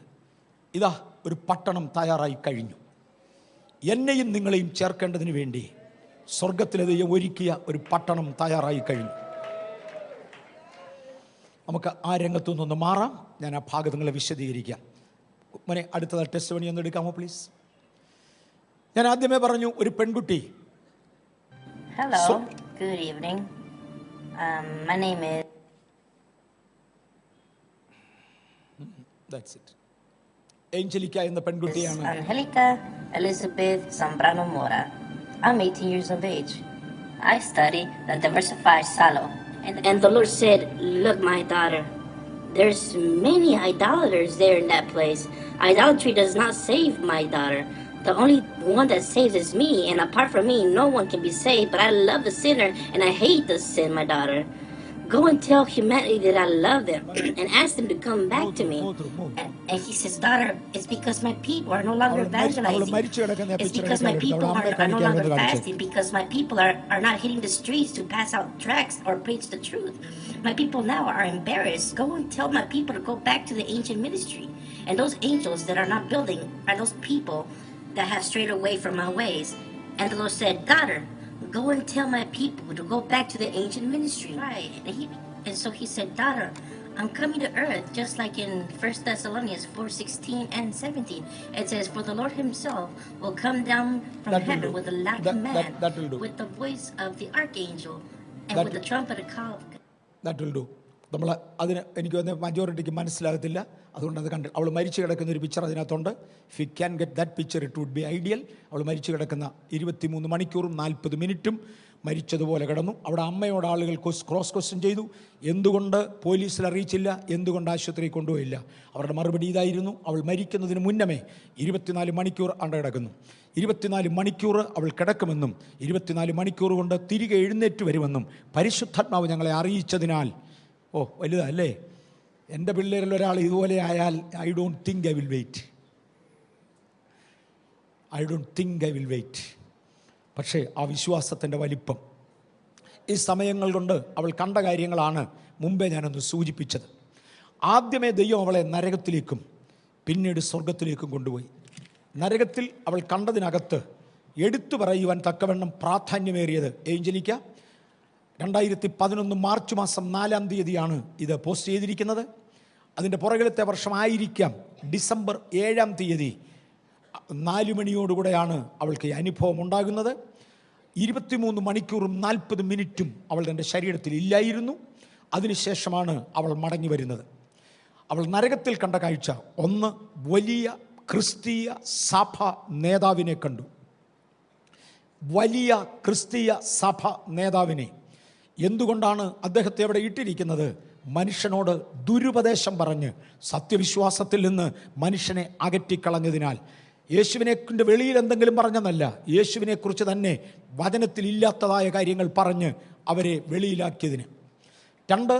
ഇതാ ഒരു പട്ടണം തയ്യാറായി കഴിഞ്ഞു. എന്നെയും നിങ്ങളെയും ചേർക്കേണ്ടതിന് വേണ്ടി സ്വർഗത്തിലെ ദൈവം ഒരുക്കിയ ഒരു പട്ടണം തയ്യാറായി കഴിഞ്ഞു. നമുക്ക് ആ രംഗത്തു നിന്നൊന്ന് മാറാം. ഞാൻ ആ ഭാഗങ്ങളെ വിശദീകരിക്കാം. മോനെ, അടുത്തത് ടെസ്റ്റിമണി ഒന്ന് എടുക്കാമോ പ്ലീസ്? ഞാൻ ആദ്യമേ പറഞ്ഞു, ഒരു പെൺകുട്ടി. Hello, good evening. My name is... That's it. ഏഞ്ചലിക്ക എന്ന പെൺകുട്ടിയാണ്. Angelica Elizabeth Zambrano Mora. I'm 18 years of age. I study the Diversified Salo. And the Lord said, "Look, my daughter, there's many idolaters there in that place. Idolatry does not save, my daughter. The only one that saves is me, and apart from me, no one can be saved. But I love the sinner, and I hate the sin, my daughter. Go and tell humanity that I love them, and ask them to come back to me." And he says, "Daughter, it's because my people are no longer evangelizing. It's because my people are no longer fasting, because my people are not hitting the streets to pass out tracts or preach the truth. My people now are embarrassed. Go and tell my people to go back to the ancient ministry. And those angels that are not building are those people that have strayed away from my ways." And the Lord said, "Daughter, go and tell my people to go back to the ancient ministry." Right. And so he said, "Daughter, I'm coming to earth," just like in 1 Thessalonians 4:16 and 17. It says, "For the Lord himself will come down from heaven with a loud command, with the voice of the archangel, and with the trumpet of God." That will do. നമ്മൾ അതിന് എനിക്ക് വന്ന മജോറിറ്റിക്ക് മനസ്സിലാകത്തില്ല, അതുകൊണ്ട് അത് കണ്ട് അവൾ മരിച്ചു കിടക്കുന്ന ഒരു പിക്ചർ അതിനകത്തുണ്ട്. If you can get that picture it would be ideal. അവൾ മരിച്ചു കിടക്കുന്ന 23 മണിക്കൂറും 40 മിനിറ്റും മരിച്ചതുപോലെ കിടന്നു. അവിടെ അമ്മയോട് ആളുകൾ ക്രോസ് ക്വസ്റ്റ്യൻ ചെയ്തു, എന്തുകൊണ്ട് പോലീസിൽ അറിയിച്ചില്ല, എന്തുകൊണ്ട് ആശുപത്രിയിൽ കൊണ്ടുപോയില്ല. അവരുടെ മറുപടി ഇതായിരുന്നു, അവൾ മരിക്കുന്നതിന് മുന്നമേ 24 മണിക്കൂർ അണ്ട കിടക്കുന്നു. 24 മണിക്കൂർ അവൾ കിടക്കുമെന്നും 24 മണിക്കൂർ കൊണ്ട് തിരികെ എഴുന്നേറ്റ് വരുമെന്നും പരിശുദ്ധാത്മാവ് ഞങ്ങളെ അറിയിച്ചതിനാൽ. ഓ, വലുതല്ലേ? എൻ്റെ പിള്ളേരിൽ ഒരാൾ ഇതുപോലെ ആയാൽ I don't think I will wait. പക്ഷേ ആ വിശ്വാസത്തിൻ്റെ വലിപ്പം ഈ സമയങ്ങൾ കൊണ്ട് അവൾ കണ്ട കാര്യങ്ങളാണ് മുമ്പേ ഞാനൊന്ന് സൂചിപ്പിച്ചത്. ആദ്യമേ ദൈവം അവളെ നരകത്തിലേക്കും പിന്നീട് സ്വർഗത്തിലേക്കും കൊണ്ടുപോയി. നരകത്തിൽ അവൾ കണ്ടതിനകത്ത് എടുത്തു പറയുവാൻ തക്കവണ്ണം പ്രാധാന്യമേറിയത് ഏഞ്ചലിക്ക 2011 മാർച്ച് മാസം 4-ാം തീയതിയാണ് ഇത് പോസ്റ്റ് ചെയ്തിരിക്കുന്നത്. അതിൻ്റെ പുറകിലത്തെ വർഷമായിരിക്കാം ഡിസംബർ 7-ാം തീയതി 4 മണിയോടുകൂടെയാണ് അവൾക്ക് ഈ അനുഭവം ഉണ്ടാകുന്നത്. 23 മണിക്കൂറും 40 മിനിറ്റും അവൾ തൻ്റെ ശരീരത്തിൽ ഇല്ലായിരുന്നു. അതിനുശേഷമാണ് അവൾ മടങ്ങി വരുന്നത്. അവൾ നരകത്തിൽ കണ്ട കാഴ്ച ഒന്ന്, വലിയ ക്രിസ്തീയ സഭ നേതാവിനെ കണ്ടു. വലിയ ക്രിസ്തീയ സഭ നേതാവിനെ. എന്തുകൊണ്ടാണ് അദ്ദേഹത്തെ അവിടെ ഇട്ടിരിക്കുന്നത്? മനുഷ്യനോട് ദുരുപദേശം പറഞ്ഞ് സത്യവിശ്വാസത്തിൽ നിന്ന് മനുഷ്യനെ അകറ്റിക്കളഞ്ഞതിനാൽ. യേശുവിനെ കൊണ്ട് വെളിയിൽ എന്തെങ്കിലും പറഞ്ഞെന്നല്ല, യേശുവിനെക്കുറിച്ച് തന്നെ വചനത്തിൽ ഇല്ലാത്തതായ കാര്യങ്ങൾ പറഞ്ഞ് അവരെ വെളിയിലാക്കിയതിന്. 2,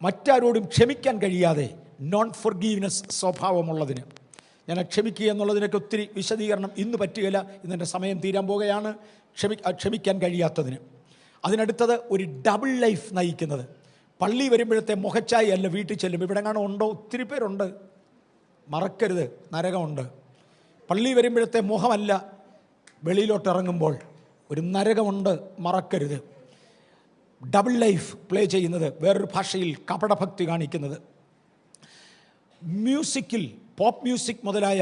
മറ്റാരോടും ക്ഷമിക്കാൻ കഴിയാതെ നോൺ ഫോർഗീവ്നെസ് സ്വഭാവമുള്ളതിന്. ഞാൻ ക്ഷമിക്കുക എന്നുള്ളതിനൊക്കെ ഒത്തിരി വിശദീകരണം ഇന്ന് പറ്റുകയില്ല, ഇന്നെൻ്റെ സമയം തീരാൻ പോകുകയാണ്. ക്ഷമിക്കാൻ കഴിയാത്തതിന്. അതിനടുത്തത് ഒരു ഡബിൾ ലൈഫ് നയിക്കുന്നത്. പള്ളി വരുമ്പോഴത്തെ മുഖച്ചായി അല്ല, വീട്ടിൽ ചെല്ലുമ്പോൾ ഇവിടെ കാണാൻ ഉണ്ടോ? ഒത്തിരി പേരുണ്ട്. മറക്കരുത്, നരകമുണ്ട്. പള്ളി വരുമ്പോഴത്തെ മുഖമല്ല, വെളിയിലോട്ട് ഇറങ്ങുമ്പോൾ ഒരു നരകമുണ്ട്, മറക്കരുത്. ഡബിൾ ലൈഫ് പ്ലേ ചെയ്യുന്നത്, വേറൊരു ഭാഷയിൽ കപടഭക്തി കാണിക്കുന്നത്. മ്യൂസിക്കിൽ പോപ്പ് മ്യൂസിക് മുതലായ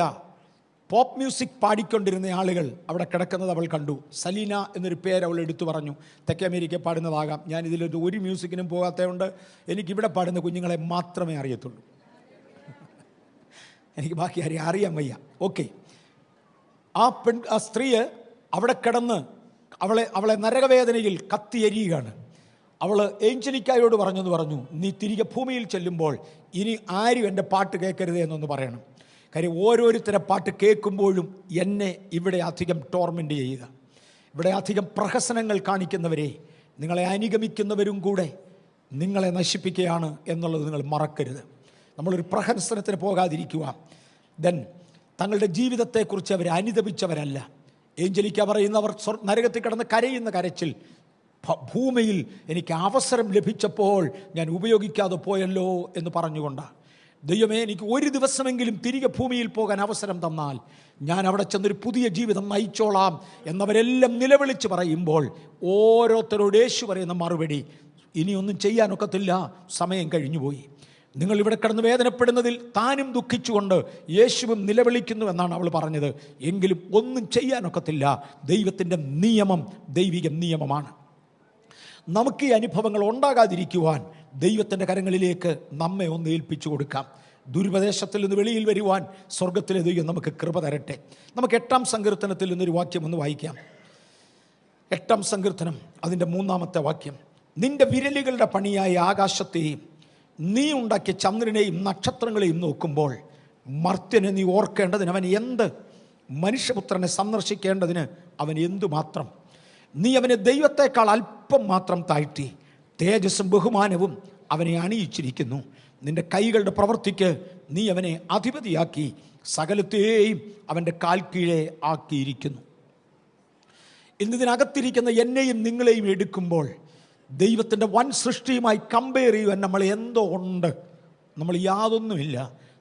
പോപ്പ് മ്യൂസിക് പാടിക്കൊണ്ടിരുന്ന ആളുകൾ അവിടെ കിടക്കുന്നത് അവൾ കണ്ടു. സലീന എന്നൊരു പേര് അവൾ എടുത്തു പറഞ്ഞു. തെക്കേ അമേരിക്ക പാടുന്നതാകാം. ഞാൻ ഇതിലൊരു മ്യൂസിക്കിനും പോകാത്തതുകൊണ്ട് എനിക്കിവിടെ പാടുന്ന കുഞ്ഞുങ്ങളെ മാത്രമേ അറിയത്തുള്ളൂ. എനിക്ക് ബാക്കി ആരെയും അറിയാൻ വയ്യ. ഓക്കെ, ആ സ്ത്രീ അവിടെ കിടന്ന് അവളെ നരകവേദനയിൽ കത്തിയെരിയുകയാണ്. അവൾ ഏഞ്ചലിക്കായോട് പറഞ്ഞു, നീ തിരികെ ഭൂമിയിൽ ചെല്ലുമ്പോൾ ഇനി ആരും എൻ്റെ പാട്ട് കേൾക്കരുത് എന്നൊന്ന് പറയണം. കാര്യം ഓരോരുത്തരെ പാട്ട് കേൾക്കുമ്പോഴും എന്നെ ഇവിടെ അധികം ടോർമെൻ്റ് ചെയ്യുക, ഇവിടെ അധികം പ്രഹസനങ്ങൾ കാണിക്കുന്നവരെ, നിങ്ങളെ അനുഗമിക്കുന്നവരും കൂടെ നിങ്ങളെ നശിപ്പിക്കുകയാണ് എന്നുള്ളത് നിങ്ങൾ മറക്കരുത്. നമ്മളൊരു പ്രഹസനത്തിന് പോകാതിരിക്കുക. ദെൻ തങ്ങളുടെ ജീവിതത്തെക്കുറിച്ച് അവർ അനുദപിച്ചവരല്ല. ഏഞ്ചലിക്ക പറയുന്നവർ നരകത്തിൽ കിടന്ന് കരയുന്ന കരച്ചിൽ, ഭൂമിയിൽ എനിക്ക് അവസരം ലഭിച്ചപ്പോൾ ഞാൻ ഉപയോഗിക്കാതെ പോയല്ലോ എന്ന് പറഞ്ഞുകൊണ്ടാണ്. ദൈവമേ, എനിക്ക് ഒരു ദിവസമെങ്കിലും തിരികെ ഭൂമിയിൽ പോകാൻ അവസരം തന്നാൽ ഞാൻ അവിടെ ചെന്നൊരു പുതിയ ജീവിതം നയിച്ചോളാം എന്നവരെല്ലാം നിലവിളിച്ച് പറയുമ്പോൾ ഓരോരുത്തരോട് യേശു പറയുന്ന മറുപടി, ഇനിയൊന്നും ചെയ്യാനൊക്കത്തില്ല, സമയം കഴിഞ്ഞുപോയി. നിങ്ങൾ ഇവിടെ കിടന്ന് വേദനപ്പെടുന്നതിൽ താനും ദുഃഖിച്ചുകൊണ്ട് യേശുവും നിലവിളിക്കുന്നു എന്നാണ് അവൾ പറഞ്ഞത്. എങ്കിലും ഒന്നും ചെയ്യാനൊക്കത്തില്ല. ദൈവത്തിൻ്റെ നിയമം ദൈവിക നിയമമാണ്. നമുക്ക് ഈ അനുഭവങ്ങൾ ഉണ്ടാകാതിരിക്കുവാൻ ദൈവത്തിൻ്റെ കരങ്ങളിലേക്ക് നമ്മെ ഒന്ന് ഏൽപ്പിച്ചു കൊടുക്കാം. ദുരുപദേശത്തിൽ നിന്ന് വെളിയിൽ വരുവാൻ സ്വർഗത്തിലെ ദൈവം നമുക്ക് കൃപ തരട്ടെ. നമുക്ക് 8-ാം സങ്കീർത്തനത്തിൽ നിന്നൊരു വാക്യം ഒന്ന് വായിക്കാം. 8-ാം സങ്കീർത്തനം അതിൻ്റെ 3-ാമത്തെ വാക്യം. നിന്റെ വിരലുകളുടെ പണിയായ ആകാശത്തെയും നീ ഉണ്ടാക്കിയ ചന്ദ്രനെയും നക്ഷത്രങ്ങളെയും നോക്കുമ്പോൾ മർത്യനെ നീ ഓർക്കേണ്ടതിന് അവൻ എന്ത്? മനുഷ്യപുത്രനെ സന്ദർശിക്കേണ്ടതിന് അവൻ എന്തുമാത്രം? നീ അവനെ ദൈവത്തെക്കാൾ അല്പം മാത്രം താഴ്ത്തി തേജസ്സും ബഹുമാനവും അവനെ അണിയിച്ചിരിക്കുന്നു. നിന്റെ കൈകളുടെ പ്രവൃത്തിക്ക് നീ അവനെ അധിപതിയാക്കി സകലത്തെയും അവൻ്റെ കാൽ കീഴെ ആക്കിയിരിക്കുന്നു. ഇന്നിതിനകത്തിരിക്കുന്ന എന്നെയും നിങ്ങളെയും എടുക്കുമ്പോൾ ദൈവത്തിൻ്റെ വൻ സൃഷ്ടിയുമായി കമ്പയർ ചെയ്യുവാൻ നമ്മൾ എന്തോ ഉണ്ട്? നമ്മൾ യാതൊന്നുമില്ല.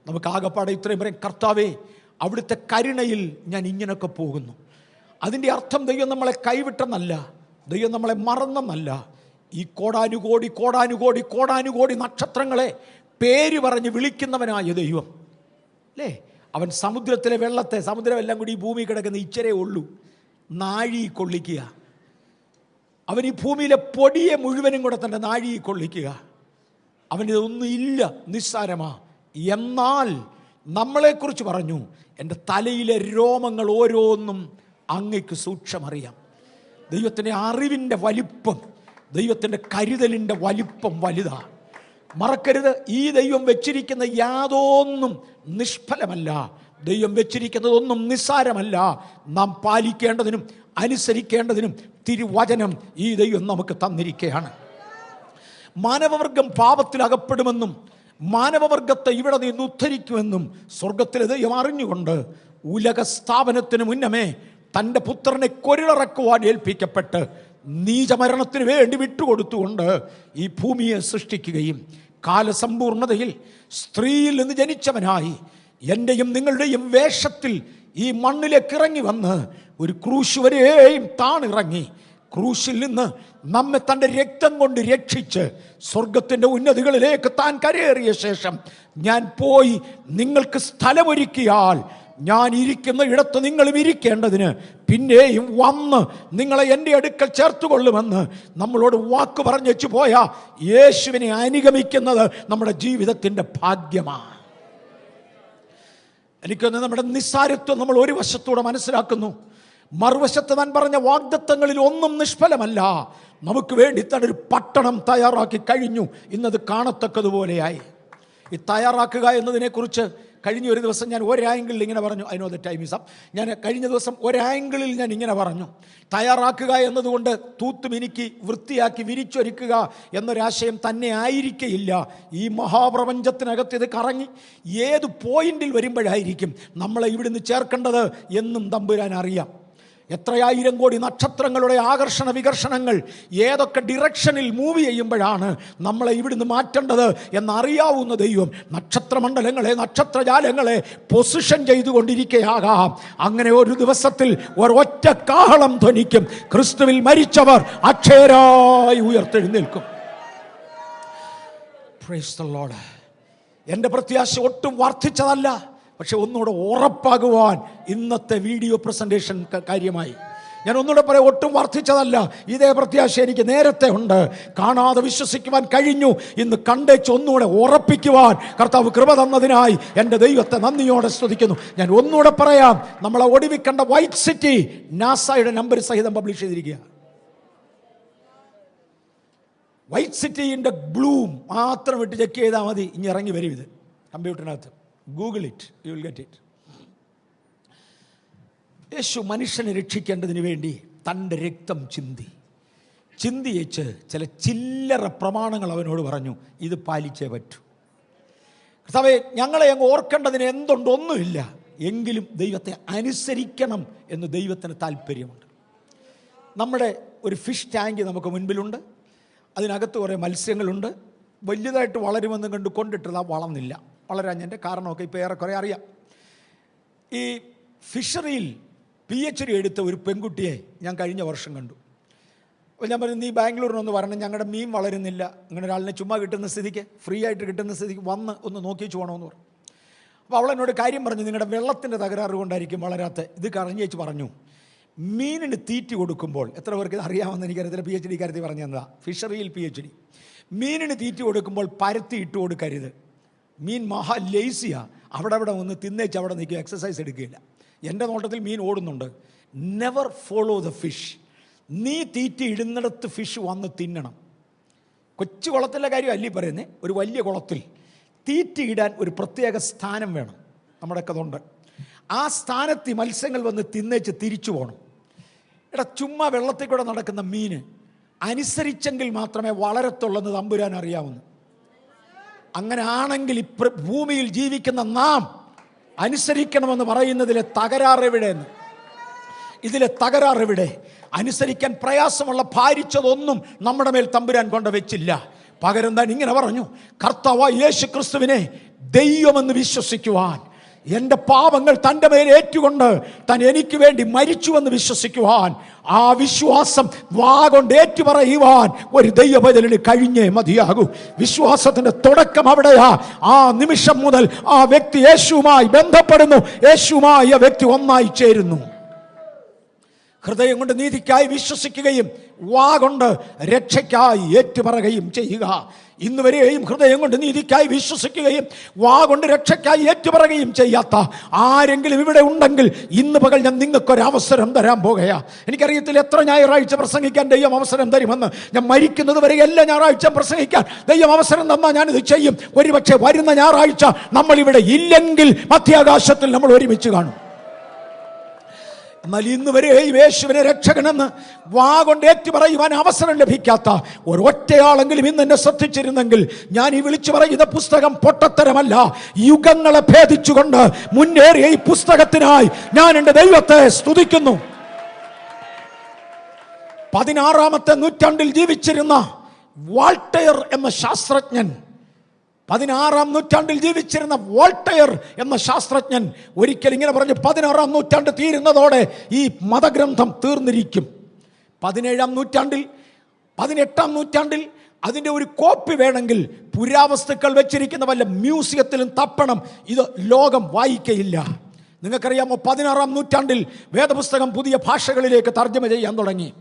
നമുക്ക് ആകെപ്പാടെ ഇത്രയും പറയും, കർത്താവേ അവിടുത്തെ കരുണയിൽ ഞാൻ ഇങ്ങനെയൊക്കെ പോകുന്നു. അതിൻ്റെ അർത്ഥം ദൈവം നമ്മളെ കൈവിട്ടെന്നല്ല, ദൈവം നമ്മളെ മറന്നെന്നല്ല. ഈ കോടാനുകോടി കോടാനുകോടി കോടാനുകോടി നക്ഷത്രങ്ങളെ പേര് പറഞ്ഞ് വിളിക്കുന്നവനായ ദൈവം അല്ലേ? അവൻ സമുദ്രത്തിലെ വെള്ളത്തെ, സമുദ്രമെല്ലാം കൂടി ഈ ഭൂമി കിടക്കുന്ന ഇച്ചിരേ ഉള്ളൂ, നാഴി കൊള്ളിക്കുക. അവൻ ഈ ഭൂമിയിലെ പൊടിയെ മുഴുവനും കൂടെ തന്നെ നാഴി കൊള്ളിക്കുക. അവനിതൊന്നും ഇല്ല, നിസ്സാരമാ. എന്നാൽ നമ്മളെക്കുറിച്ച് പറഞ്ഞു, എൻ്റെ തലയിലെ രോമങ്ങൾ ഓരോന്നും അങ്ങയ്ക്ക് സൂക്ഷ്മറിയാം. ദൈവത്തിൻ്റെ അറിവിൻ്റെ വലിപ്പം, ദൈവത്തിൻ്റെ കരുതലിൻ്റെ വലിപ്പം വലുതാണ്. മറക്കരുത്, ഈ ദൈവം വെച്ചിരിക്കുന്ന യാതൊന്നും നിഷ്ഫലമല്ല. ദൈവം വെച്ചിരിക്കുന്നതൊന്നും നിസ്സാരമല്ല. നാം പാലിക്കേണ്ടതിനും അനുസരിക്കേണ്ടതിനും തിരുവചനം ഈ ദൈവം നമുക്ക് തന്നിരിക്കുകയാണ്. മാനവവർഗം പാപത്തിൽ അകപ്പെടുമെന്നും മാനവവർഗത്തെ ഇവിടെ നിന്ന് ഉദ്ധരിക്കുമെന്നും സ്വർഗത്തിലെ ദൈവം അറിഞ്ഞുകൊണ്ട് ഉലക സ്ഥാപനത്തിന് മുന്നമേ തൻ്റെ പുത്രനെ കൊരിളിറക്കുവാൻ ഏൽപ്പിക്കപ്പെട്ട് നീചമരണത്തിന് വേണ്ടി വിട്ടുകൊടുത്തുകൊണ്ട് ഈ ഭൂമിയെ സൃഷ്ടിക്കുകയും കാലസമ്പൂർണതയിൽ സ്ത്രീയിൽ നിന്ന് ജനിച്ചവനായി എൻ്റെയും നിങ്ങളുടെയും വേഷത്തിൽ ഈ മണ്ണിലേക്ക് ഇറങ്ങി വന്ന് ഒരു ക്രൂശ് വരെയും താണിറങ്ങി ക്രൂശിൽ നിന്ന് നമ്മെ തൻ്റെ രക്തം കൊണ്ട് രക്ഷിച്ച് സ്വർഗത്തിൻ്റെ ഉന്നതികളിലേക്ക് താൻ കരയേറിയ ശേഷം, ഞാൻ പോയി നിങ്ങൾക്ക് സ്ഥലമൊരുക്കിയാൽ ഞാൻ ഇരിക്കുന്ന ഇടത്ത് നിങ്ങളും ഇരിക്കേണ്ടതിന് പിന്നെയും വന്ന് നിങ്ങളെ എൻ്റെ അടുക്കൽ ചേർത്തുകൊള്ളുമെന്ന് നമ്മളോട് വാക്ക് പറഞ്ഞു പോയ യേശുവിനെ അനുഗമിക്കുന്നത് നമ്മുടെ ജീവിതത്തിൻ്റെ ഭാഗ്യമാണ്. എനിക്കൊന്ന് നമ്മുടെ നിസ്സാരത്വം നമ്മൾ ഒരു വശത്തൂടെ മനസ്സിലാക്കുന്നു. മറുവശത്ത് താൻ പറഞ്ഞ വാഗ്ദത്തങ്ങളിൽ ഒന്നും നിഷ്ഫലമല്ല. നമുക്ക് വേണ്ടി താൻ ഒരു പട്ടണം തയ്യാറാക്കി കഴിഞ്ഞു. ഇന്നത് കാണത്തക്കതുപോലെയായി. ഈ തയ്യാറാക്കുക എന്നതിനെക്കുറിച്ച് കഴിഞ്ഞ ഒരു ദിവസം ഞാൻ ഒരാംഗിളിൽ ഇങ്ങനെ പറഞ്ഞു. I know the time is up. ഞാൻ കഴിഞ്ഞ ദിവസം ഒരാംഗിളിൽ ഞാൻ ഇങ്ങനെ പറഞ്ഞു, തയ്യാറാക്കുക എന്നതുകൊണ്ട് തൂത്തുമിനുക്കി വൃത്തിയാക്കി വിരിച്ചൊരുക്കുക എന്നൊരാശയം തന്നെ ആയിരിക്കയില്ല. ഈ മഹാപ്രപഞ്ചത്തിനകത്ത് ഇത് കറങ്ങി ഏത് പോയിന്റിൽ വരുമ്പോഴായിരിക്കും നമ്മളെ ഇവിടുന്ന് ചേർക്കേണ്ടത് എന്നും തമ്പുരാൻ അറിയാം. എത്രയായിരം കോടി നക്ഷത്രങ്ങളുടെ ആകർഷണ വികർഷണങ്ങൾ ഏതൊക്കെ ഡിറക്ഷനിൽ മൂവ് ചെയ്യുമ്പോഴാണ് നമ്മളെ ഇവിടുന്ന് മാറ്റേണ്ടത് എന്നറിയാവുന്ന ദൈവം നക്ഷത്രമണ്ഡലങ്ങളെ, നക്ഷത്രജാലങ്ങളെ പൊസിഷൻ ചെയ്തുകൊണ്ടിരിക്കുകയാകാം. അങ്ങനെ ഒരു ദിവസത്തിൽ ഒരൊറ്റ കാഹളം ധ്വനിക്കും. ക്രിസ്തുവിൽ മരിച്ചവർ അക്ഷയരായി ഉയർത്തെഴുന്നേൽക്കും. Praise the lord. എൻ്റെ പ്രത്യാശ ഒട്ടും വർദ്ധിച്ചതല്ല, പക്ഷെ ഒന്നുകൂടെ ഉറപ്പാകുവാൻ ഇന്നത്തെ വീഡിയോ പ്രസൻറ്റേഷൻ കാര്യമായി. ഞാൻ ഒന്നുകൂടെ പറയാം, ഒട്ടും വർദ്ധിച്ചതല്ല. ഇതേ പ്രത്യാശ എനിക്ക് നേരത്തെ ഉണ്ട്. കാണാതെ വിശ്വസിക്കുവാൻ കഴിഞ്ഞു. ഇന്ന് കണ്ടേച്ച് ഒന്നുകൂടെ ഉറപ്പിക്കുവാൻ കർത്താവ് കൃപ തന്നതിനായി എൻ്റെ ദൈവത്തെ നന്ദിയോടെ സ്തുതിക്കുന്നു. ഞാൻ ഒന്നുകൂടെ പറയാം, നമ്മളെ ഒടുവിക്കണ്ട വൈറ്റ് സിറ്റി നാസയുടെ നമ്പർ സഹിതം പബ്ലിഷ് ചെയ്തിരിക്കുക. വൈറ്റ് സിറ്റിൻ്റെ ബ്ലൂം മാത്രം വിട്ട് ചെക്ക് ചെയ്താൽ മതി. ഇനി ഇറങ്ങി വരും ഇത് കമ്പ്യൂട്ടറിനകത്ത്. Google it, you will get it. യേശു മനുഷ്യനെ രക്ഷിക്കേണ്ടതിന് വേണ്ടി തൻ്റെ രക്തം ചിന്തിയേച്ച് ചില ചില്ലറ പ്രമാണങ്ങൾ അവനോട് പറഞ്ഞു, ഇത് പാലിച്ചേ പറ്റൂ. കർത്താവേ, ഞങ്ങളെ അങ്ങ് ഓർക്കേണ്ടതിന് എന്തുണ്ട്? ഒന്നുമില്ല. എങ്കിലും ദൈവത്തെ അനുസരിക്കണം എന്ന് ദൈവത്തിന് താല്പര്യമുണ്ട്. നമ്മുടെ ഒരു ഫിഷ് ടാങ്ക് നമുക്ക് മുൻപിലുണ്ട്. അതിനകത്ത് കുറേ മത്സ്യങ്ങളുണ്ട്. വലിയതായിട്ട് വളരുമെന്ന് കണ്ട് കൊണ്ടിട്ടത് വളർന്നില്ല. വളരാഞ്ഞതിൻ്റെ കാരണമൊക്കെ ഇപ്പോൾ ഏറെക്കുറെ അറിയാം. ഈ ഫിഷറിയിൽ PhD എടുത്ത ഒരു പെൺകുട്ടിയെ ഞാൻ കഴിഞ്ഞ വർഷം കണ്ടു. അപ്പോൾ ഞാൻ പറഞ്ഞു, നീ ബാംഗ്ലൂരിനൊന്ന് വരണം, ഞങ്ങളുടെ മീൻ വളരുന്നില്ല. അങ്ങനെ ഒരാളിനെ ചുമ്മാ കിട്ടുന്ന സ്ഥിതിക്ക്, ഫ്രീ ആയിട്ട് കിട്ടുന്ന സ്ഥിതിക്ക് വന്ന് ഒന്ന് നോക്കിച്ചു പോകണമെന്ന് പറഞ്ഞു. അപ്പോൾ അവൾ എന്നോട് കാര്യം പറഞ്ഞു, നിങ്ങളുടെ വെള്ളത്തിൻ്റെ തകരാറ് കൊണ്ടായിരിക്കും വളരാത്ത. ഇത് കറങ്ങി വെച്ച് പറഞ്ഞു, മീനിന് തീറ്റി കൊടുക്കുമ്പോൾ, എത്ര പേർക്ക് ഇത് അറിയാമെന്ന് എനിക്കറിയത്തില്ല, PhD കാര്യത്തിൽ പറഞ്ഞു തന്നതാ, ഫിഷറിയിൽ PhD. മീനിന് തീറ്റി കൊടുക്കുമ്പോൾ പരത്തി ഇട്ട് കൊടുക്കരുത്. മീൻ മഹാ ലേസിയാണ്. അവിടെ ഒന്ന് തിന്നേച്ച് അവിടെ നിൽക്കുക, എക്സസൈസ് എടുക്കുകയില്ല. എൻ്റെ നോട്ടത്തിൽ മീൻ ഓടുന്നുണ്ട്. Never follow the fish. നീ തീറ്റി ഇടുന്നിടത്ത് ഫിഷ് വന്ന് തിന്നണം. കൊച്ചു കുളത്തിലെ കാര്യം അല്ലി പറയുന്നത്. ഒരു വലിയ കുളത്തിൽ തീറ്റി ഇടാൻ ഒരു പ്രത്യേക സ്ഥാനം വേണം. നമ്മുടെയൊക്കെ അതുണ്ട്. ആ സ്ഥാനത്ത് മത്സ്യങ്ങൾ വന്ന് തിന്നേച്ച് തിരിച്ചു പോകണം. ചുമ്മാ വെള്ളത്തിൽ കൂടെ നടക്കുന്ന മീന് അനുസരിച്ചെങ്കിൽ മാത്രമേ വളരത്തുള്ളെന്ന് തമ്പുരാൻ അറിയാവുന്നു. അങ്ങനെ ആണെങ്കിൽ ഭൂമിയിൽ ജീവിക്കുന്ന നാം അനുസരിക്കണമെന്ന് പറയുന്നതിലെ തകരാറെവിടെയെന്ന്, ഇതിലെ തകരാറെവിടെ? അനുസരിക്കാൻ പ്രയാസമുള്ള ഭാരിച്ചതൊന്നും നമ്മുടെ മേൽ തമ്പുരാൻ കൊണ്ട് വെച്ചില്ല. പകരം താൻ ഇങ്ങനെ പറഞ്ഞു, കർത്താവായ യേശു ക്രിസ്തുവിനെ ദൈവമെന്ന് വിശ്വസിക്കുവാൻ, എൻ്റെ പാപങ്ങൾ തൻ്റെ മേൽ ഏറ്റുകൊണ്ട് താൻ എനിക്ക് വേണ്ടി മരിച്ചുവെന്ന് വിശ്വസിക്കുവാൻ, ആ വിശ്വാസം വാ കൊണ്ട് ഏറ്റുപറയുവാൻ ഒരു ദൈവപൈതലിന് കഴിഞ്ഞേ മതിയാകൂ. വിശ്വാസത്തിൻ്റെ തുടക്കം അവിടെയാ. ആ നിമിഷം മുതൽ ആ വ്യക്തി യേശുവുമായി ബന്ധപ്പെടുന്നു. യേശുവുമായി ആ വ്യക്തി ഒന്നായി ചേരുന്നു. ഹൃദയം കൊണ്ട് നീതിക്കായി വിശ്വസിക്കുകയും വാ കൊണ്ട് രക്ഷയ്ക്കായി ഏറ്റുപറയുകയും ചെയ്യുക. ഇന്ന് വരെയും ഹൃദയം കൊണ്ട് നീതിക്കായി വിശ്വസിക്കുകയും വാ കൊണ്ട് രക്ഷയ്ക്കായി ഏറ്റുപറയുകയും ചെയ്യാത്ത ആരെങ്കിലും ഇവിടെ ഉണ്ടെങ്കിൽ ഇന്ന് പകൽ ഞാൻ നിങ്ങൾക്കൊരവസരം തരാൻ പോകുകയാ. എനിക്കറിയത്തില്ല എത്ര ഞായറാഴ്ച പ്രസംഗിക്കാൻ ദൈവം അവസരം തരുമെന്ന്. ഞാൻ മരിക്കുന്നത് വരെ എല്ലാ ഞായറാഴ്ച പ്രസംഗിക്കാൻ ദൈവം അവസരം തന്നാൽ ഞാനിത് ചെയ്യും. ഒരുപക്ഷെ വരുന്ന ഞായറാഴ്ച നമ്മളിവിടെ ഇല്ലെങ്കിൽ മധ്യാകാശത്തിൽ നമ്മൾ ഒരുമിച്ച് കാണും. എന്നാൽ ഇന്ന് വരെയും യേശുവിനെ രക്ഷകനെന്ന് വാ കൊണ്ട് ഏറ്റുപറയുവാൻ അവസരം ലഭിക്കാത്ത ഒരൊറ്റയാളെങ്കിലും ഇന്ന് എന്നെ ശ്രദ്ധിച്ചിരുന്നെങ്കിൽ ഞാൻ ഈ വിളിച്ചു പറയുന്ന പുസ്തകം പൊട്ടത്തരമല്ല. യുഗങ്ങളെ ഭേദിച്ചുകൊണ്ട് മുന്നേറിയ ഈ പുസ്തകത്തിനായി ഞാൻ എൻ്റെ ദൈവത്തെ സ്തുതിക്കുന്നു. 16ാമത്തെ നൂറ്റാണ്ടിൽ ജീവിച്ചിരുന്ന വോൾട്ടയർ എന്ന ശാസ്ത്രജ്ഞൻ, 16ാം നൂറ്റാണ്ടിൽ ജീവിച്ചിരുന്ന വോൾട്ടയർ എന്ന ശാസ്ത്രജ്ഞൻ ഒരിക്കൽ ഇങ്ങനെ പറഞ്ഞു, 16ാം നൂറ്റാണ്ട് തീരുന്നതോടെ ഈ മതഗ്രന്ഥം തീർന്നിരിക്കും. 17ാം നൂറ്റാണ്ടിൽ 18ാം നൂറ്റാണ്ടിൽ അതിൻ്റെ ഒരു കോപ്പി വേണമെങ്കിൽ പുരാവസ്തുക്കൾ വെച്ചിരിക്കുന്ന വല്ല മ്യൂസിയത്തിലും തപ്പണം. ഇത് ലോകം വായിക്കയില്ല. നിങ്ങൾക്കറിയാമോ, 16ാം നൂറ്റാണ്ടിൽ വേദപുസ്തകം പുതിയ ഭാഷകളിലേക്ക് തർജ്ജമ ചെയ്യാൻ തുടങ്ങി.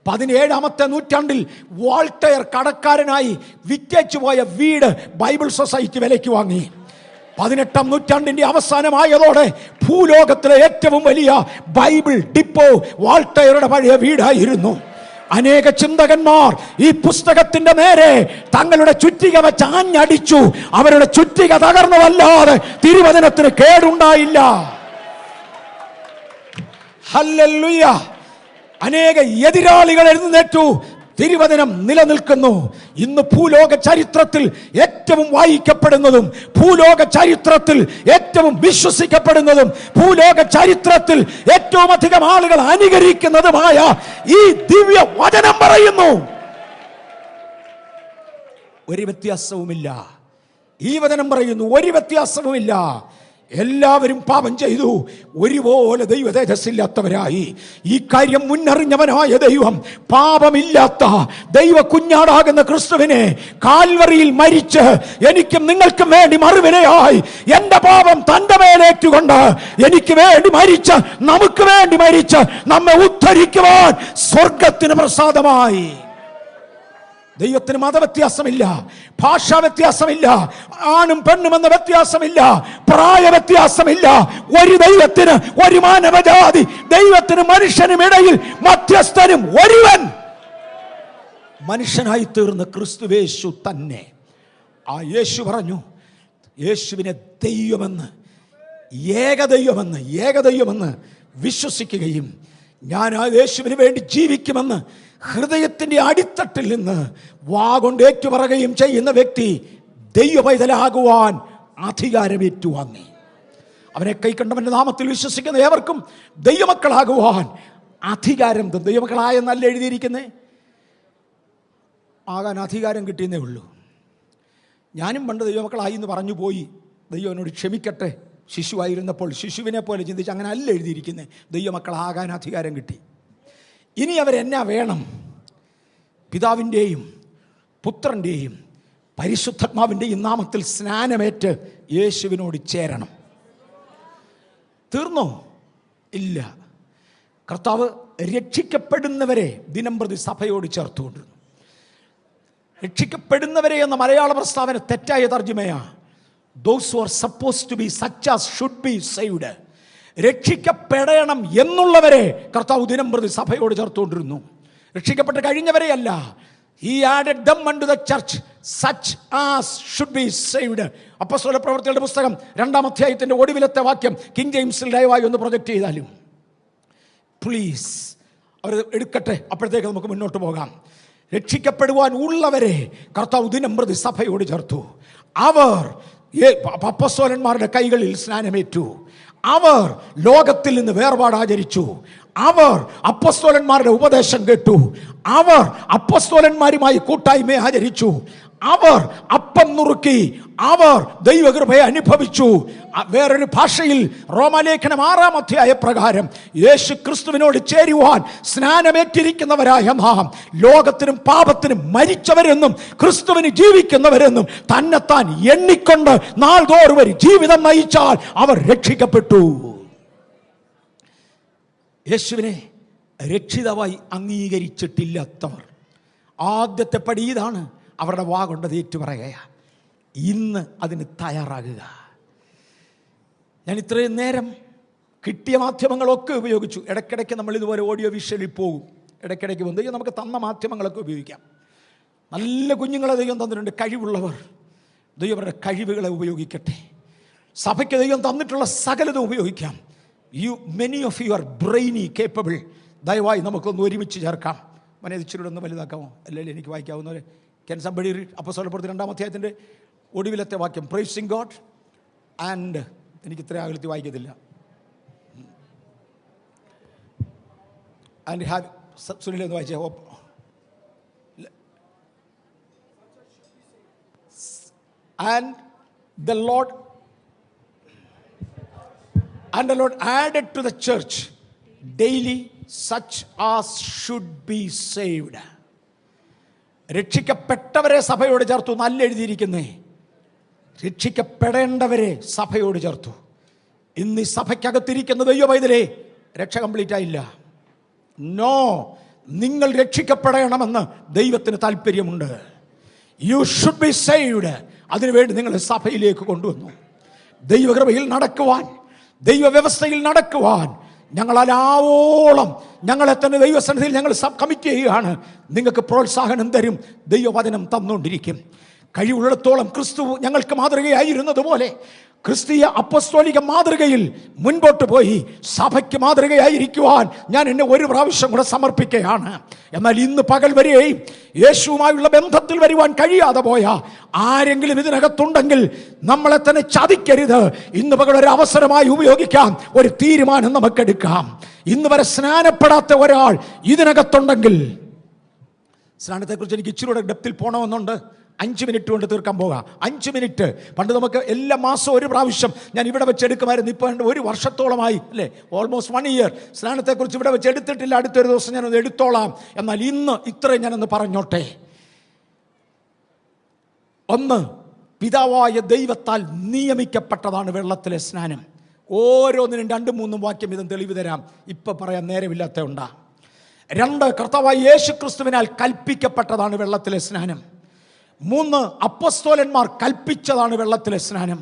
17ാമത്തെ നൂറ്റാണ്ടിൽ വോൾട്ടയർ കടക്കാരനായി വിറ്റേച്ചു പോയ വീട് ബൈബിൾ സൊസൈറ്റി വിലയ്ക്ക് വാങ്ങി. 18-ാം നൂറ്റാണ്ടിന്റെ അവസാനമായതോടെ ഭൂലോകത്തിലെ ഏറ്റവും വലിയ ബൈബിൾ ഡിപ്പോ വാൾട്ടയറുടെ പഴയ വീടായിരുന്നു. അനേക ചിന്തകന്മാർ ഈ പുസ്തകത്തിന്റെ നേരെ തങ്ങളുടെ ചുറ്റിക വെച്ച് ആഞ്ഞടിച്ചു. അവരുടെ ചുറ്റിക തകർന്നതല്ലാതെ തിരുവചനത്തിന് കേടുണ്ടായില്ല. ഹല്ലേലൂയ. അനേക എതിരാളികൾ എഴുന്നേറ്റു. തിരുവചനം നിലനിൽക്കുന്നു. ഇന്ന് ഭൂലോക ചരിത്രത്തിൽ ഏറ്റവും വായിക്കപ്പെടുന്നതും ഭൂലോക ചരിത്രത്തിൽ ഏറ്റവും വിശ്വസിക്കപ്പെടുന്നതും ഭൂലോക ചരിത്രത്തിൽ ഏറ്റവും അധികം ആളുകൾ അനുകരിക്കുന്നതുമായ ഈ ദിവ്യ വചനം പറയുന്നു, ഒരു വ്യത്യാസവുമില്ല. ഈ വചനം പറയുന്നു, ഒരു വ്യത്യാസവുമില്ല. എല്ലാവരും പാപം ചെയ്തു, ഒരുപോലെ ദൈവ തേജസ്സില്ലാത്തവരായി. ഈ കാര്യം മുന്നറിഞ്ഞവനായ ദൈവം പാപമില്ലാത്ത ദൈവ കുഞ്ഞാടാകുന്ന ക്രിസ്തുവിനെ കാൽവറിയിൽ മരിച്ച് എനിക്കും നിങ്ങൾക്കും വേണ്ടി മറുവിലയായി എന്റെ പാപം തന്റെ മേലേറ്റുകൊണ്ട് എനിക്ക് വേണ്ടി മരിച്ച് നമുക്ക് വേണ്ടി മരിച്ച് നമ്മെ ഉദ്ധരിക്കുവാൻ സ്വർഗത്തിന് പ്രസാദമായി. ദൈവത്തിന് മതവ്യത്യാസമില്ല, ഭാഷാ വ്യത്യാസമില്ല, ആണും പെണ്ണുമെന്ന വ്യത്യാസമില്ല, പ്രായ വ്യത്യാസമില്ല. ഒരു ദൈവത്തിന് ഒരു മാനവജാതി, ദൈവത്തിന് മനുഷ്യനും ഇടയിൽ മധ്യസ്ഥനും ഒരുവൻ, മനുഷ്യനായി തീർന്ന ക്രിസ്തുവേശു തന്നെ. ആ യേശു പറഞ്ഞു, യേശുവിനെ ദൈവമെന്ന്, ഏകദൈവമെന്ന് വിശ്വസിക്കുകയും ഞാൻ ആ യേശുവിന് വേണ്ടി ജീവിക്കുമെന്ന് ഹൃദയത്തിന്റെ അടിത്തട്ടിൽ നിന്ന് വാഗൊണ്ട് ഏറ്റുപറയുകയും ചെയ്യുന്ന വ്യക്തി ദൈവ പൈതലാകുവാൻ അധികാരം ഏറ്റുവാങ്ങി. അവനെ കൈക്കണ്ടവന്റെ നാമത്തിൽ വിശ്വസിക്കുന്ന ഏവർക്കും ദൈവമക്കളാകുവാൻ അധികാരം. ദൈവമക്കളായെന്നല്ല എഴുതിയിരിക്കുന്നേ, ആകാൻ അധികാരം കിട്ടിയെന്നേ ഉള്ളൂ. ഞാനും പണ്ട് ദൈവമക്കളായി എന്ന് പറഞ്ഞു പോയി. ദൈവം എന്നോട് ക്ഷമിക്കട്ടെ, ശിശുവായിരുന്നപ്പോൾ ശിശുവിനെ പോലെ ചിന്തിച്ച് അങ്ങനെ അല്ല എഴുതിയിരിക്കുന്നത്. ദൈവമക്കളാകാൻ അധികാരം കിട്ടി. ഇനി അവരെന്നാ വേണം? പിതാവിൻ്റെയും പുത്രൻ്റെയും പരിശുദ്ധാത്മാവിൻ്റെയും നാമത്തിൽ സ്നാനമേറ്റ് യേശുവിനോട് ചേരണം. തീർന്നോ? ഇല്ല. കർത്താവ് രക്ഷിക്കപ്പെടുന്നവരെ ദിനംപ്രതി സഭയോട് ചേർത്തുകൊണ്ടിരുന്നു. രക്ഷിക്കപ്പെടുന്നവരെ എന്ന മലയാള പ്രസ്താവന തെറ്റായ തർജ്ജമയാണ്. Those who are supposed to be such as should be saved. രക്ഷിക്കപ്പെടണം എന്നുള്ളവരെ കർത്താവ് ദിനം പ്രതി സഭയോട് ചേർത്തുകൊണ്ടിരുന്നു. രക്ഷിക്കപ്പെട്ട് കഴിഞ്ഞവരെയല്ല. He added them unto the church such as should be saved. അപ്പോസ്തല പ്രവൃത്തികളുടെ പുസ്തകം 2-ാം അധ്യായത്തിന്റെ ഒടുവിലത്തെ വാക്യം കിങ് ജെയിംസിൽ ദയവായി ഒന്ന് പ്രൊജക്റ്റ് ചെയ്താലും പ്ലീസ്. അവർ എടുക്കട്ടെ, അപ്പോഴത്തേക്ക് നമുക്ക് മുന്നോട്ട് പോകാം. രക്ഷിക്കപ്പെടുവാൻ ഉള്ളവരെ കർത്താവ് ദിനം പ്രതി സഭയോട് ചേർത്തു. അവർ അപ്പോസ്തലന്മാരുടെ കൈകളിൽ സ്നാനമേറ്റു. അവർ ലോകത്തിൽ നിന്ന് വേർപാട് ആചരിച്ചു. അവർ അപ്പോസ്തലന്മാരുടെ ഉപദേശം കേട്ടു. അവർ അപ്പോസ്തലന്മാരുമായി കൂട്ടായ്മ ആചരിച്ചു. അവർ അപ്പം നുറുക്കി. അവർ ദൈവകൃപയെ അനുഭവിച്ചു. വേറൊരു ഭാഷയിൽ റോമാലേഖനം 6-ാം അധ്യായ പ്രകാരം യേശു ക്രിസ്തുവിനോട് ചേരുവാൻ സ്നാനമേറ്റിരിക്കുന്നവരായ നാം ലോകത്തിനും പാപത്തിനും മരിച്ചവരെന്നും ക്രിസ്തുവിന് ജീവിക്കുന്നവരെന്നും തന്നെത്താൻ എണ്ണിക്കൊണ്ട് നാൾതോറും ഒരു ജീവിതം നയിച്ചാൽ അവർ രക്ഷിക്കപ്പെട്ടു. യേശുവിനെ രക്ഷിതാവായി അംഗീകരിച്ചിട്ടില്ലാത്തവർ ആദ്യത്തെ പടി ഇതാണ്. അവരുടെ വാഗൊണ്ടത് ഏറ്റുപറയുക. ഇന്ന് അതിന് തയ്യാറാകുക. ഞാൻ ഇത്രയും നേരം കിട്ടിയ മാധ്യമങ്ങളൊക്കെ ഉപയോഗിച്ചു. ഇടയ്ക്കിടയ്ക്ക് നമ്മൾ ഇതുപോലെ ഓഡിയോ വിഷ്വലിൽ പോകും. ഇടയ്ക്കിടയ്ക്ക് വന്ന് നമുക്ക് തന്ന മാധ്യമങ്ങളൊക്കെ ഉപയോഗിക്കാം. നല്ല കുഞ്ഞുങ്ങളെ ദൈവം തന്നിട്ടുണ്ട്, കഴിവുള്ളവർ. ദൈവം അവരുടെ കഴിവുകളെ ഉപയോഗിക്കട്ടെ. സഭയ്ക്ക് ദൈവം തന്നിട്ടുള്ള സകലതും ഉപയോഗിക്കാം. Many of you are brainy capable. ദയവായി നമുക്കൊന്ന് ഒരുമിച്ച് ചേർക്കാം. മനസ്സിലൂടെ ഒന്ന് വലുതാക്കാമോ? അല്ലെങ്കിൽ എനിക്ക് വായിക്കാവുന്നവരെ ക്യാൻ സംബഡി റീഡ് അപ്പോസ്തലപ്രവൃത്തി 2-ാം അധ്യായത്തിൻ്റെ ഒടുവിലത്തെ വാക്യം, പ്രൈസിങ് ഗോഡ് ആൻഡ്, എനിക്ക് ഇത്ര അകലത്തിൽ വായിക്കത്തില്ല, ആൻഡ് ഹാവ് സുനിലൊന്ന് വായിച്ചേ. And the Lord added to the church daily such as should be saved. രക്ഷിക്കപ്പെട്ടവരെ സഭയോട് ചേർത്തു. നല്ല എഴുതിയിരിക്കുന്നേ, രക്ഷിക്കപ്പെടേണ്ടവരെ സഭയോട് ചേർത്തു. ഇന്ന് ഈ സഭയ്ക്കകത്തിരിക്കുന്ന ദൈവ പൈതലേ, രക്ഷ കംപ്ലീറ്റ് ആയില്ല. നോ, നിങ്ങൾ രക്ഷിക്കപ്പെടണമെന്ന് ദൈവത്തിന് താല്പര്യമുണ്ട്. You should be saved. അതിനുവേണ്ടി നിങ്ങൾ സഭയിലേക്ക് കൊണ്ടുവന്നു. ദൈവകൃപയിൽ നടക്കുവാൻ, ദൈവവ്യവസ്ഥയിൽ നടക്കുവാൻ ഞങ്ങളാവോളം ഞങ്ങളെ തന്നെ ദൈവസന്നിധിയിൽ ഞങ്ങൾ കമ്മിറ്റ് ചെയ്യുകയാണ്. നിങ്ങൾക്ക് പ്രോത്സാഹനം തരും, ദൈവവചനം തന്നുകൊണ്ടിരിക്കും. കഴിവുള്ളിടത്തോളം ക്രിസ്തു ഞങ്ങൾക്ക് മാതൃകയായിരുന്നതുപോലെ ക്രിസ്തീയ അപ്പസ്തോലിക മാതൃകയിൽ മുൻപോട്ട് പോയി സഭയ്ക്ക് മാതൃകയായിരിക്കുവാൻ ഞാൻ എന്നെ ഒരു പ്രാവശ്യം കൂടെ സമർപ്പിക്കുകയാണ്. എന്നാൽ ഇന്ന് പകൽ വരെയും യേശുവുമായുള്ള ബന്ധത്തിൽ വരുവാൻ കഴിയാതെ പോയ ആരെങ്കിലും ഇതിനകത്തുണ്ടെങ്കിൽ നമ്മളെ തന്നെ ചതിക്കരുത്. ഇന്ന് പകൽ ഒരു അവസരമായി ഉപയോഗിക്കാം, ഒരു തീരുമാനം നമുക്കെടുക്കാം. ഇന്ന് വരെ സ്നാനപ്പെടാത്ത ഒരാൾ ഇതിനകത്തുണ്ടെങ്കിൽ, സ്നാനത്തെക്കുറിച്ച് എനിക്ക് ഇച്ചിരി കൂടെ ഡെപ്തിൽ പോകണമെന്നുണ്ട്. 5 മിനിറ്റ് കൊണ്ട് തീർക്കാൻ പോകാം. 5 മിനിറ്റ്. പണ്ട് നമുക്ക് എല്ലാ മാസവും ഒരു പ്രാവശ്യം ഞാൻ ഇവിടെ വെച്ച് എടുക്കുമായിരുന്നു. ഇപ്പോൾ 1 വർഷത്തോളമായി അല്ലേ, ഓൾമോസ്റ്റ് 1 ഇയർ സ്നാനത്തെക്കുറിച്ച് ഇവിടെ വെച്ച് എടുത്തിട്ടില്ല. അടുത്തൊരു ദിവസം ഞാനൊന്ന് എടുത്തോളാം. എന്നാൽ ഇന്ന് ഇത്രയും ഞാനൊന്ന് പറഞ്ഞോട്ടെ. ഒന്ന്, പിതാവായ ദൈവത്താൽ നിയമിക്കപ്പെട്ടതാണ് വെള്ളത്തിലെ സ്നാനം. ഓരോന്നിനും 2-3 വാക്യം വീതം തെളിവ് തരാം, ഇപ്പം പറയാൻ നേരമില്ലാത്ത ഉണ്ടാ. 2, കർത്താവായ യേശു ക്രിസ്തുവിനാൽ കൽപ്പിക്കപ്പെട്ടതാണ് വെള്ളത്തിലെ സ്നാനം. 3, അപ്പോസ്തലന്മാർ കൽപ്പിച്ചതാണ് വെള്ളത്തിലെ സ്നാനം.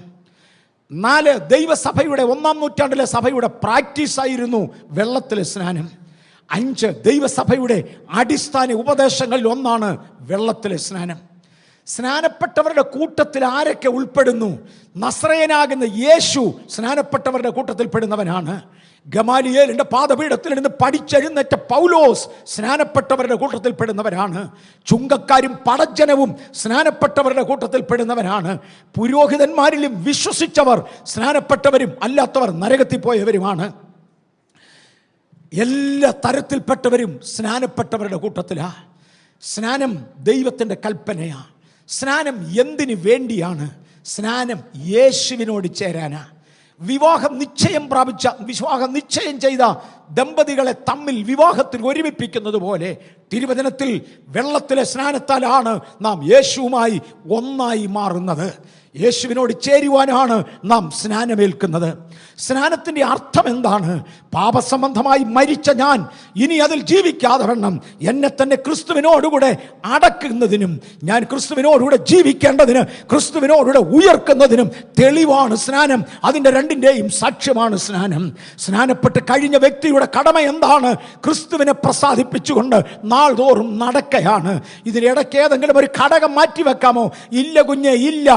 4, ദൈവസഭയുടെ 1-ാം നൂറ്റാണ്ടിലെ സഭയുടെ പ്രാക്ടീസ് ആയിരുന്നു വെള്ളത്തിലെ സ്നാനം. 5, ദൈവസഭയുടെ അടിസ്ഥാന ഉപദേശങ്ങളിൽ ഒന്നാണ് വെള്ളത്തിലെ സ്നാനം. സ്നാനപ്പെട്ടവരുടെ കൂട്ടത്തിൽ ആരൊക്കെ ഉൾപ്പെടുന്നു? നസ്രയനാകുന്ന യേശു സ്നാനപ്പെട്ടവരുടെ കൂട്ടത്തിൽ പെടുന്നവനാണ്. ഗമാലിയേലിന്റെ പാദപീഠത്തിൽ നിന്ന് പഠിച്ചെഴുന്നേറ്റ പൗലോസ് സ്നാനപ്പെട്ടവരുടെ കൂട്ടത്തിൽ പെടുന്നവരാണ്. ചുങ്കക്കാരും പടജ്ജനവും സ്നാനപ്പെട്ടവരുടെ കൂട്ടത്തിൽ പെടുന്നവരാണ്. പുരോഹിതന്മാരിലും വിശ്വസിച്ചവർ സ്നാനപ്പെട്ടവരും അല്ലാത്തവർ നരകത്തിൽ പോയവരുമാണ്. എല്ലാ തരത്തിൽപ്പെട്ടവരും സ്നാനപ്പെട്ടവരുടെ കൂട്ടത്തിലാ. സ്നാനം ദൈവത്തിൻ്റെ കൽപ്പനയാ. സ്നാനം എന്തിനു വേണ്ടിയാണ്? സ്നാനം യേശുവിനോട് ചേരാനാ. വിവാഹം നിശ്ചയം ചെയ്ത ദമ്പതികളെ തമ്മിൽ വിവാഹത്തിൽ ഒരുമിപ്പിക്കുന്നത് പോലെ തിരുവചനത്തിൽ വെള്ളത്തിലെ സ്നാനത്താലാണ് നാം യേശുവുമായി ഒന്നായി മാറുന്നത്. യേശുവിനോട് ചേരുവാനാണ് നാം സ്നാനമേൽക്കുന്നത്. സ്നാനത്തിൻ്റെ അർത്ഥം എന്താണ്? പാപസംബന്ധമായി മരിച്ച ഞാൻ ഇനി അതിൽ ജീവിക്കാതെ വണ്ണം എന്നെ തന്നെ ക്രിസ്തുവിനോടുകൂടെ അടക്കുന്നതിനും ഞാൻ ക്രിസ്തുവിനോടുകൂടെ ജീവിക്കേണ്ടതിന് ക്രിസ്തുവിനോടുകൂടെ ഉയർക്കുന്നതിനും തെളിവാണ് സ്നാനം. അതിൻ്റെ 2ൻ്റെയും സാക്ഷ്യമാണ് സ്നാനം. സ്നാനപ്പെട്ട് കഴിഞ്ഞ വ്യക്തിയുടെ കടമ എന്താണ്? ക്രിസ്തുവിനെ പ്രസാദിപ്പിച്ചുകൊണ്ട് നാൾതോറും നടക്കയാണ്. ഇതിനിടയ്ക്ക് ഏതെങ്കിലും ഒരു ഘടകം മാറ്റിവെക്കാമോ? ഇല്ല കുഞ്ഞെ, ഇല്ല.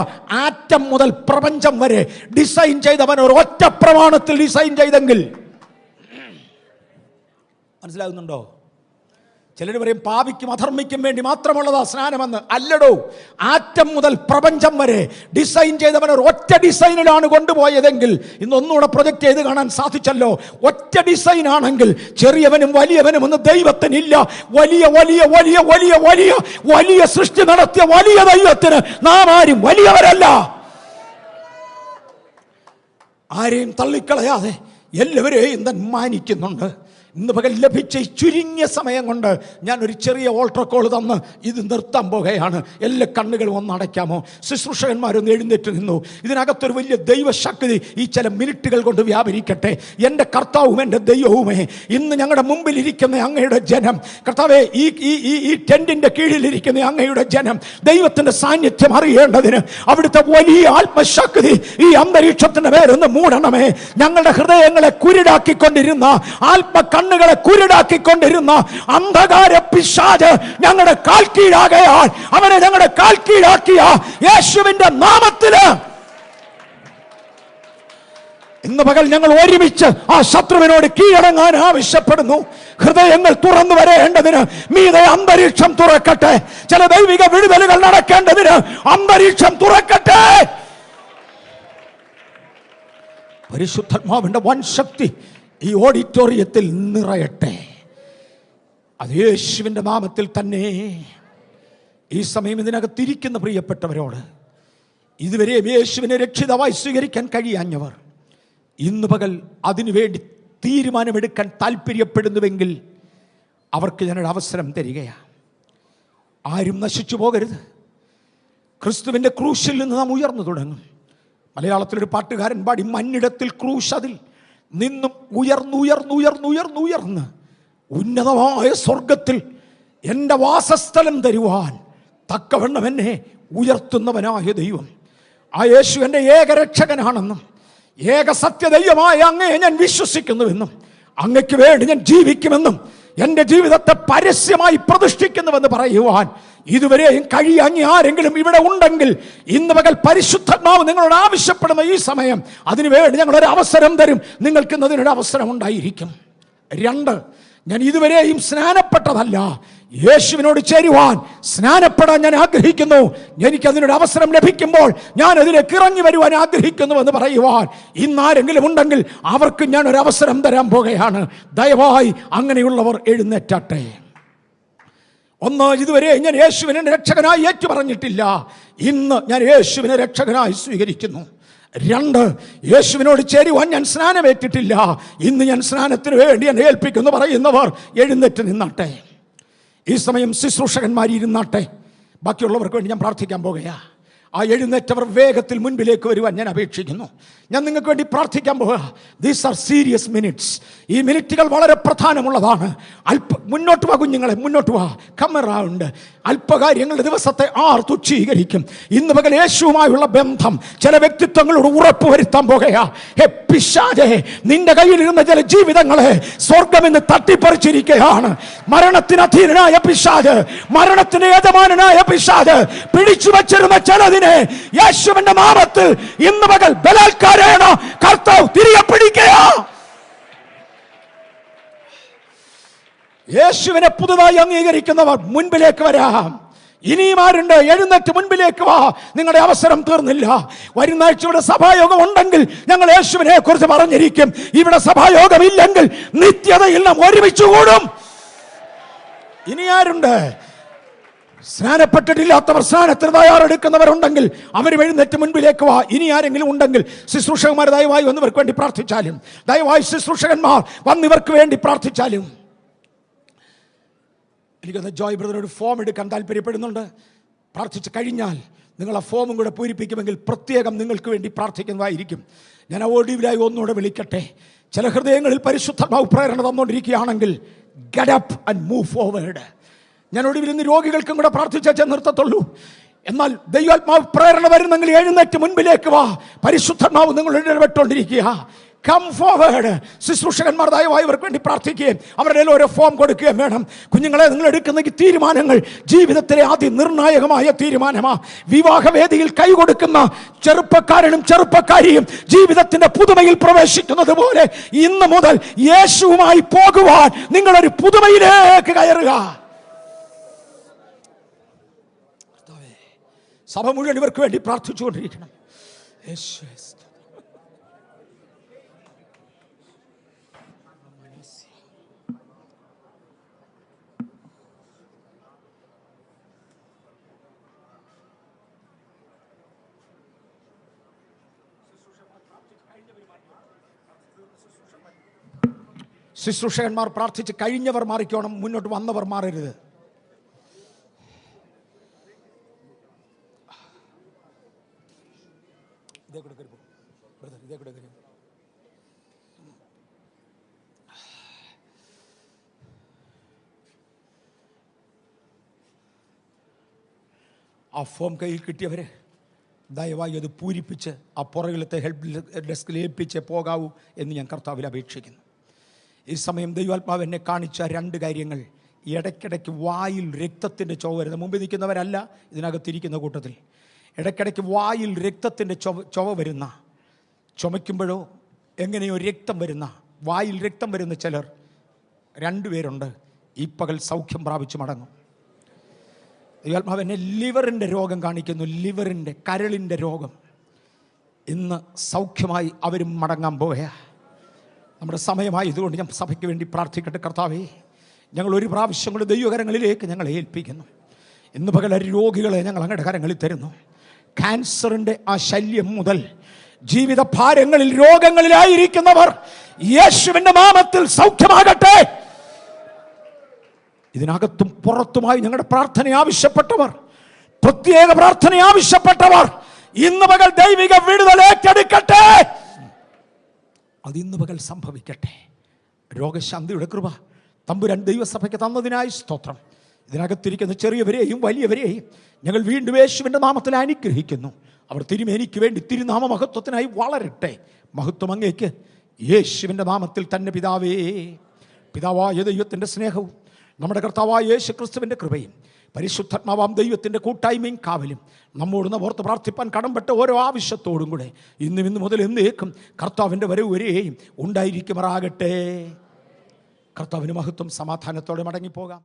ആറ്റം മുതൽ പ്രപഞ്ചം വരെ ഡിസൈൻ ചെയ്തവൻ ഒരു ഒറ്റ പ്രമാണത്തിൽ ഡിസൈൻ ചെയ്തെങ്കിൽ, മനസ്സിലാകുന്നുണ്ടോ? ചിലർ പറയും പാപിക്കും അധർമ്മിക്കും വേണ്ടി മാത്രമുള്ളതാ സ്നാനമെന്ന്. അല്ലടോ, ആറ്റം മുതൽ പ്രപഞ്ചം വരെ ഡിസൈൻ ചെയ്തവൻ ഒരു ഒറ്റ ഡിസൈനിലാണ് കൊണ്ടുപോയതെങ്കിൽ, ഇന്നൊന്നുകൂടെ പ്രൊജക്റ്റ് ചെയ്ത് കാണാൻ സാധിച്ചല്ലോ. ഒറ്റ ഡിസൈൻ ആണെങ്കിൽ ചെറിയവനും വലിയവനും ഒന്നും ദൈവത്തിനില്ല. വലിയ വലിയ വലിയ വലിയ വലിയ വലിയ സൃഷ്ടി നടത്തിയ വലിയ ദൈവത്തിന് നാം ആരും വലിയവരല്ല. ആരെയും തള്ളിക്കളയാതെ എല്ലാവരെയും താൻ മാനിക്കുന്നുണ്ട്. ഇന്ന് പകൽ ലഭിച്ച ഈ ചുരുങ്ങിയ സമയം കൊണ്ട് ഞാൻ ഒരു ചെറിയ ഓൾട്ടർ കോൾ തന്ന് ഇത് നിർത്താൻ പോകുകയാണ്. എല്ലാ കണ്ണുകളും ഒന്ന് അടയ്ക്കാമോ? ശുശ്രൂഷകന്മാരൊന്ന് എഴുന്നേറ്റ് നിന്നു. ഇതിനകത്തൊരു വലിയ ദൈവശക്തി ഈ ചില മിനിറ്റുകൾ കൊണ്ട് വ്യാപരിക്കട്ടെ. എൻ്റെ കർത്താവും എൻ്റെ ദൈവവുമേ, ഇന്ന് ഞങ്ങളുടെ മുമ്പിൽ ഇരിക്കുന്ന അങ്ങയുടെ ജനം, കർത്താവേ, ഈ ടെന്റിന്റെ കീഴിലിരിക്കുന്ന അങ്ങയുടെ ജനം ദൈവത്തിൻ്റെ സാന്നിധ്യം അറിയേണ്ടതിന് അവിടുത്തെ വലിയ ആത്മശക്തി ഈ അന്തരീക്ഷത്തിന്റെ പേരൊന്ന് മൂടണമേ. ഞങ്ങളുടെ ഹൃദയങ്ങളെ കുരുടാക്കിക്കൊണ്ടിരുന്ന കണ്ണുകളെ കുരുടാക്കിക്കൊണ്ടിരുന്ന അന്ധകാര പിശാച് ഞങ്ങളുടെ കാൽ കീഴാകയാൽ അവനെ ഞങ്ങളുടെ കാൽ കീഴാക്കിയ യേശുവിന്റെ നാമത്തില് ഇന്ന് പകൽ ഞങ്ങൾ ഒരുമിച്ച് ആ ശത്രുവിനോട് കീഴടങ്ങാൻ ആവശ്യപ്പെടുന്നു. ഹൃദയങ്ങൾ തുറന്നു വരേണ്ടതിന് മീതെ അന്തരീക്ഷം തുറക്കട്ടെ. ചില ദൈവിക വിടുതലുകൾ നടക്കേണ്ടതിന് അന്തരീക്ഷം തുറക്കട്ടെ. പരിശുദ്ധാത്മാവിന്റെ വൻ ശക്തി ഈ ഓഡിറ്റോറിയത്തിൽ നിറയട്ടെ. അത് യേശുവിൻ്റെ നാമത്തിൽ തന്നെ. ഈ സമയം ഇതിനകത്തിരിക്കുന്ന പ്രിയപ്പെട്ടവരോട്, ഇതുവരെയും യേശുവിനെ രക്ഷിതാവായി സ്വീകരിക്കാൻ കഴിയാഞ്ഞവർ ഇന്ന് പകൽ അതിനുവേണ്ടി തീരുമാനമെടുക്കാൻ താല്പര്യപ്പെടുന്നുവെങ്കിൽ അവർക്ക് ഞാനൊരു അവസരം തരികയാണ്. ആരും നശിച്ചു പോകരുത്. ക്രിസ്തുവിൻ്റെ ക്രൂശിൽ നിന്ന് നാം ഉയർന്നു തുടങ്ങും. മലയാളത്തിലൊരു പാട്ടുകാരൻ പാടി, മണ്ണിടത്തിൽ ക്രൂശ് അതിൽ നിന്നും ഉയർന്ന് ഉന്നതമായ സ്വർഗത്തിൽ എൻ്റെ വാസസ്ഥലം തരുവാൻ തക്കവണ്ണം എന്നെ ഉയർത്തുന്നവനായ ദൈവം. ആ യേശു എൻ്റെ ഏകരക്ഷകനാണെന്നും ഏക സത്യദൈവമായ അങ്ങയെ ഞാൻ വിശ്വസിക്കുന്നുവെന്നും അങ്ങയ്ക്ക് വേണ്ടി ഞാൻ ജീവിക്കുമെന്നും എൻ്റെ ജീവിതത്തെ പരസ്യമായി പ്രതിഷ്ഠിക്കുന്നുവെന്ന് പറയുവാൻ ഇതുവരെയും കഴിയാങ്ങി ആരെങ്കിലും ഇവിടെ ഉണ്ടെങ്കിൽ ഇന്ന് പകൽ പരിശുദ്ധാത്മാവ് നിങ്ങളോട് ആവശ്യപ്പെടുന്ന ഈ സമയം അതിനുവേണ്ടി ഞങ്ങളൊരു അവസരം തരും. നിങ്ങൾക്ക് ഇന്നതിനൊരു അവസരം ഉണ്ടായിരിക്കും. 2, ഞാൻ ഇതുവരെയും സ്നാനപ്പെട്ടതല്ല, യേശുവിനോട് ചേരുവാൻ സ്നാനപ്പെടാൻ ഞാൻ ആഗ്രഹിക്കുന്നു. എനിക്കതിനൊരു അവസരം ലഭിക്കുമ്പോൾ ഞാൻ അതിലേക്ക് ഇറങ്ങി വരുവാൻ ആഗ്രഹിക്കുന്നു എന്ന് പറയുവാൻ ഇന്നാരെങ്കിലും ഉണ്ടെങ്കിൽ അവർക്ക് ഞാൻ ഒരു അവസരം തരാൻ പോകുകയാണ്. ദയവായി അങ്ങനെയുള്ളവർ എഴുന്നേറ്റാട്ടെ. 1, ഇതുവരെ ഞാൻ യേശുവിനെ രക്ഷകനായി ഏറ്റു പറഞ്ഞിട്ടില്ല, ഇന്ന് ഞാൻ യേശുവിനെ രക്ഷകനായി സ്വീകരിക്കുന്നു. 2, യേശുവിനോട് ചേരുവാൻ ഞാൻ സ്നാനമേറ്റിട്ടില്ല, ഇന്ന് ഞാൻ സ്നാനത്തിന് വേണ്ടി എന്നെ ഏൽപ്പിക്കുന്നു പറയുന്നവർ എഴുന്നേറ്റ് നിന്നാട്ടെ. ഈ സമയം ശുശ്രൂഷകന്മാർ ഇരുന്നാട്ടെ. ബാക്കിയുള്ളവർക്ക് വേണ്ടി ഞാൻ പ്രാർത്ഥിക്കാൻ പോകുകയാ. ആ എഴുന്നേറ്റവർ വേഗത്തിൽ മുൻപിലേക്ക് വരുവാൻ ഞാൻ അപേക്ഷിക്കുന്നു. ഞാൻ നിങ്ങൾക്ക് വേണ്ടി പ്രാർത്ഥിക്കാൻ പോകുക. These are serious minutes. ഈ മിനിറ്റുകൾ വളരെ പ്രധാനമുള്ളതാണ്. മുന്നോട്ട് വാ കുഞ്ഞുങ്ങളെ, മുന്നോട്ട് വാ. കമറാവുണ്ട്. അല്പകാര്യങ്ങളുടെ ദിവസത്തെ ആർ തുച്ഛീകരിക്കും. ഇന്ന് പകൽ യേശുവുമായുള്ള ബന്ധം ചില വ്യക്തിത്വങ്ങളോട് ഉറപ്പ് വരുത്താൻ പോകുകയാ. ഹേ പിശാചേ, നിന്റെ കയ്യിലിരുന്ന ചില ജീവിതങ്ങളെ സ്വർഗമെന്ന് തട്ടിപ്പറിച്ചിരിക്കുകയാണ്. മരണത്തിന് അധീനനായ പിശാച്, മരണത്തിന് യജമാനനായ പിശാച് പിടിച്ചു വച്ചിരുന്ന ചിലതിനെ യേശുവിന്റെ നാമത്തിൽ ഇന്ന് പകൽ ബലാത്കാരേണ കർത്താവ് തിരികെ പിടിക്കുക. യേശുവിനെ പുതുതായി അംഗീകരിക്കുന്നവർ മുൻപിലേക്ക് വരാം. ഇനിയും ആരുണ്ട്? എഴുന്നേറ്റ് മുൻപിലേക്ക് വാ. നിങ്ങളുടെ അവസരം തീർന്നില്ല. വരുന്ന ആഴ്ച ഇവിടെ സഭായോഗം ഉണ്ടെങ്കിൽ ഞങ്ങൾ യേശുവിനെ കുറിച്ച് പറഞ്ഞിരിക്കും. ഇവിടെ സഭായോഗം ഇല്ലെങ്കിൽ നിത്യതയിൽ നാം ഒരുമിച്ച് കൂടും. ഇനി ആരുണ്ട്? സ്നാനപ്പെട്ടിട്ടില്ലാത്തവർ, സ്നാനത്തിന് തയ്യാറെടുക്കുന്നവരുണ്ടെങ്കിൽ അവർ എഴുന്നേറ്റ് മുൻപിലേക്ക് വാ. ഇനി ആരെങ്കിലും ഉണ്ടെങ്കിൽ ശുശ്രൂഷകന്മാർ ദയവായി വന്നിവർക്ക് വേണ്ടി പ്രാർത്ഥിച്ചാലും, ദയവായി ശുശ്രൂഷകന്മാർ വന്നിവർക്ക് വേണ്ടി പ്രാർത്ഥിച്ചാലും. എനിക്കൊന്ന് ജോയ് ബ്രദർ ഒരു ഫോം എടുക്കാൻ താല്പര്യപ്പെടുന്നുണ്ട്. പ്രാർത്ഥിച്ച് കഴിഞ്ഞാൽ നിങ്ങൾ ആ ഫോമും കൂടെ പൂരിപ്പിക്കുമെങ്കിൽ പ്രത്യേകം നിങ്ങൾക്ക് വേണ്ടി പ്രാർത്ഥിക്കുന്നതായിരിക്കും. ഞാൻ ആ ഒടുവിലായി ഒന്നുകൂടെ വിളിക്കട്ടെ. ചില ഹൃദയങ്ങളിൽ പരിശുദ്ധാത്മാവ് പ്രേരണ തന്നുകൊണ്ടിരിക്കുകയാണെങ്കിൽ get up and move forward. ഞാൻ ഒടുവിൽ ഇന്ന് രോഗികൾക്കും കൂടെ പ്രാർത്ഥിച്ചേ നിർത്തത്തുള്ളൂ. എന്നാൽ ദൈവാത്മാവ് പ്രേരണ വരുന്നെങ്കിൽ എഴുന്നേറ്റ് മുൻപിലേക്ക് വാ. പരിശുദ്ധാത്മാവ് നിങ്ങളുടെ ഇടപെട്ടുകൊണ്ടിരിക്കുക. Come forward. ശുശ്രൂഷകന്മാർ ദയവായി ഇവർക്ക് വേണ്ടി പ്രാർത്ഥിക്കുകയും അവരുടെ ഓരോ ഫോം കൊടുക്കുകയും വേണം. കുഞ്ഞുങ്ങളെ, നിങ്ങൾ എടുക്കുന്ന ഈ തീരുമാനങ്ങൾ ജീവിതത്തിലെ ആദ്യ നിർണായകമായ തീരുമാനമാണ്. വിവാഹവേദിയിൽ കൈകൊടുക്കുന്ന ചെറുപ്പക്കാരനും ചെറുപ്പക്കാരിയും ജീവിതത്തിന്റെ പുതുമയിൽ പ്രവേശിക്കുന്നത് പോലെ ഇന്ന് മുതൽ യേശുവുമായി പോകുവാൻ നിങ്ങളൊരു പുതുമയിലേക്ക് കയറുക. സഭ മുഴുവൻ ഇവർക്ക് വേണ്ടി പ്രാർത്ഥിച്ചുകൊണ്ടിരിക്കണം. ശുശ്രൂഷകന്മാർ പ്രാർത്ഥിച്ച് കഴിഞ്ഞവർ മാറിക്കോണം, മുന്നോട്ട് വന്നവർ മാറരുത്. ആ ഫോം കയ്യിൽ കിട്ടിയവരെ ദയവായി അത് പൂരിപ്പിച്ച് ആ പുറകിലത്തെ ഹെൽപ്പ് ഡെസ്കിൽ ഏൽപ്പിച്ച് പോകാവൂ എന്ന് ഞാൻ കർത്താവിൽ അപേക്ഷിക്കുന്നു. ഈ സമയം ദൈവാത്മാവ് എന്നെ കാണിച്ച 2 കാര്യങ്ങൾ. ഇടയ്ക്കിടയ്ക്ക് വായിൽ രക്തത്തിൻ്റെ ചുവ വരുന്നത്, മുമ്പിൽ നിൽക്കുന്നവരല്ല, ഇതിനകത്തിരിക്കുന്ന കൂട്ടത്തിൽ ഇടയ്ക്കിടയ്ക്ക് വായിൽ രക്തത്തിൻ്റെ ചുവ വരുന്ന, ചുമയ്ക്കുമ്പോഴോ എങ്ങനെയോ രക്തം വരുന്ന, വായിൽ രക്തം വരുന്ന ചിലർ 2 പേരുണ്ട്. ഈ പകൽ സൗഖ്യം പ്രാപിച്ച് മടങ്ങും. ദൈവാത്മാവ് എന്നെ ലിവറിൻ്റെ രോഗം കാണിക്കുന്നു. ലിവറിൻ്റെ, കരളിൻ്റെ രോഗം ഇന്ന് സൗഖ്യമായി അവരും മടങ്ങാൻ പോവുക. നമ്മുടെ സമയമായി ഇതുകൊണ്ട് ഞാൻ സഭയ്ക്ക് വേണ്ടി പ്രാർത്ഥിക്കട്ടെ. കർത്താവേ, ഞങ്ങൾ ഒരു പ്രാവശ്യം കൂടി ദൈവകരങ്ങളിലേക്ക് ഞങ്ങളെ ഏൽപ്പിക്കുന്നു. ഇന്ന് പകൽ രോഗികളെ ഞങ്ങൾ അങ്ങയുടെ കരങ്ങളിൽ തരുന്നു. ക്യാൻസറിൻ്റെ ആ ശല്യം മുതൽ ജീവിത ഭാരങ്ങളിൽ രോഗങ്ങളിലായിരിക്കുന്നവർ യേശുവിൻ്റെ നാമത്തിൽ സൗഖ്യമാകട്ടെ. ഇതിനകത്തും പുറത്തുമായി ഞങ്ങളുടെ പ്രാർത്ഥന ആവശ്യപ്പെട്ടവർ, പ്രത്യേക പ്രാർത്ഥന ആവശ്യപ്പെട്ടവർ ഇന്ന് പകൽ ദൈവിക വിടുതൽ ഏറ്റെടുക്കട്ടെ. അത് ഇന്ന് പകൽ സംഭവിക്കട്ടെ. രോഗശാന്തിയുടെ കൃപ തമ്പുരാൻ ദൈവസഭയ്ക്ക് തന്നതിനായി സ്തോത്രം. ഇതിനകത്തിരിക്കുന്ന ചെറിയവരെയും വലിയവരെയും ഞങ്ങൾ വീണ്ടും യേശുവിൻ്റെ നാമത്തിൽ അനുഗ്രഹിക്കുന്നു. അവർ തിരുമേനിക്ക് വേണ്ടി തിരുനാമ മഹത്വത്തിനായി വളരട്ടെ. മഹത്വം അങ്ങേക്ക്, യേശുവിൻ്റെ നാമത്തിൽ തന്നെ പിതാവേ. പിതാവായ ദൈവത്തിൻ്റെ സ്നേഹവും നമ്മുടെ കർത്താവായ യേശു ക്രിസ്തുവിൻ്റെ കൃപയും പരിശുദ്ധാത്മാവാം ദൈവത്തിൻ്റെ കൂട്ടായ്മയും കാവലും നമ്മോട് ഓർത്ത് പ്രാർത്ഥിപ്പാൻ കടംപെട്ട ഓരോ ആവശ്യത്തോടും കൂടെ ഇന്ന് മുതൽ എന്നേക്കും കർത്താവിൻ്റെ വരവ് വരെയും ഉണ്ടായിരിക്കുമാറാകട്ടെ. കർത്താവിന് മഹത്വം. സമാധാനത്തോടെ മടങ്ങിപ്പോകാം.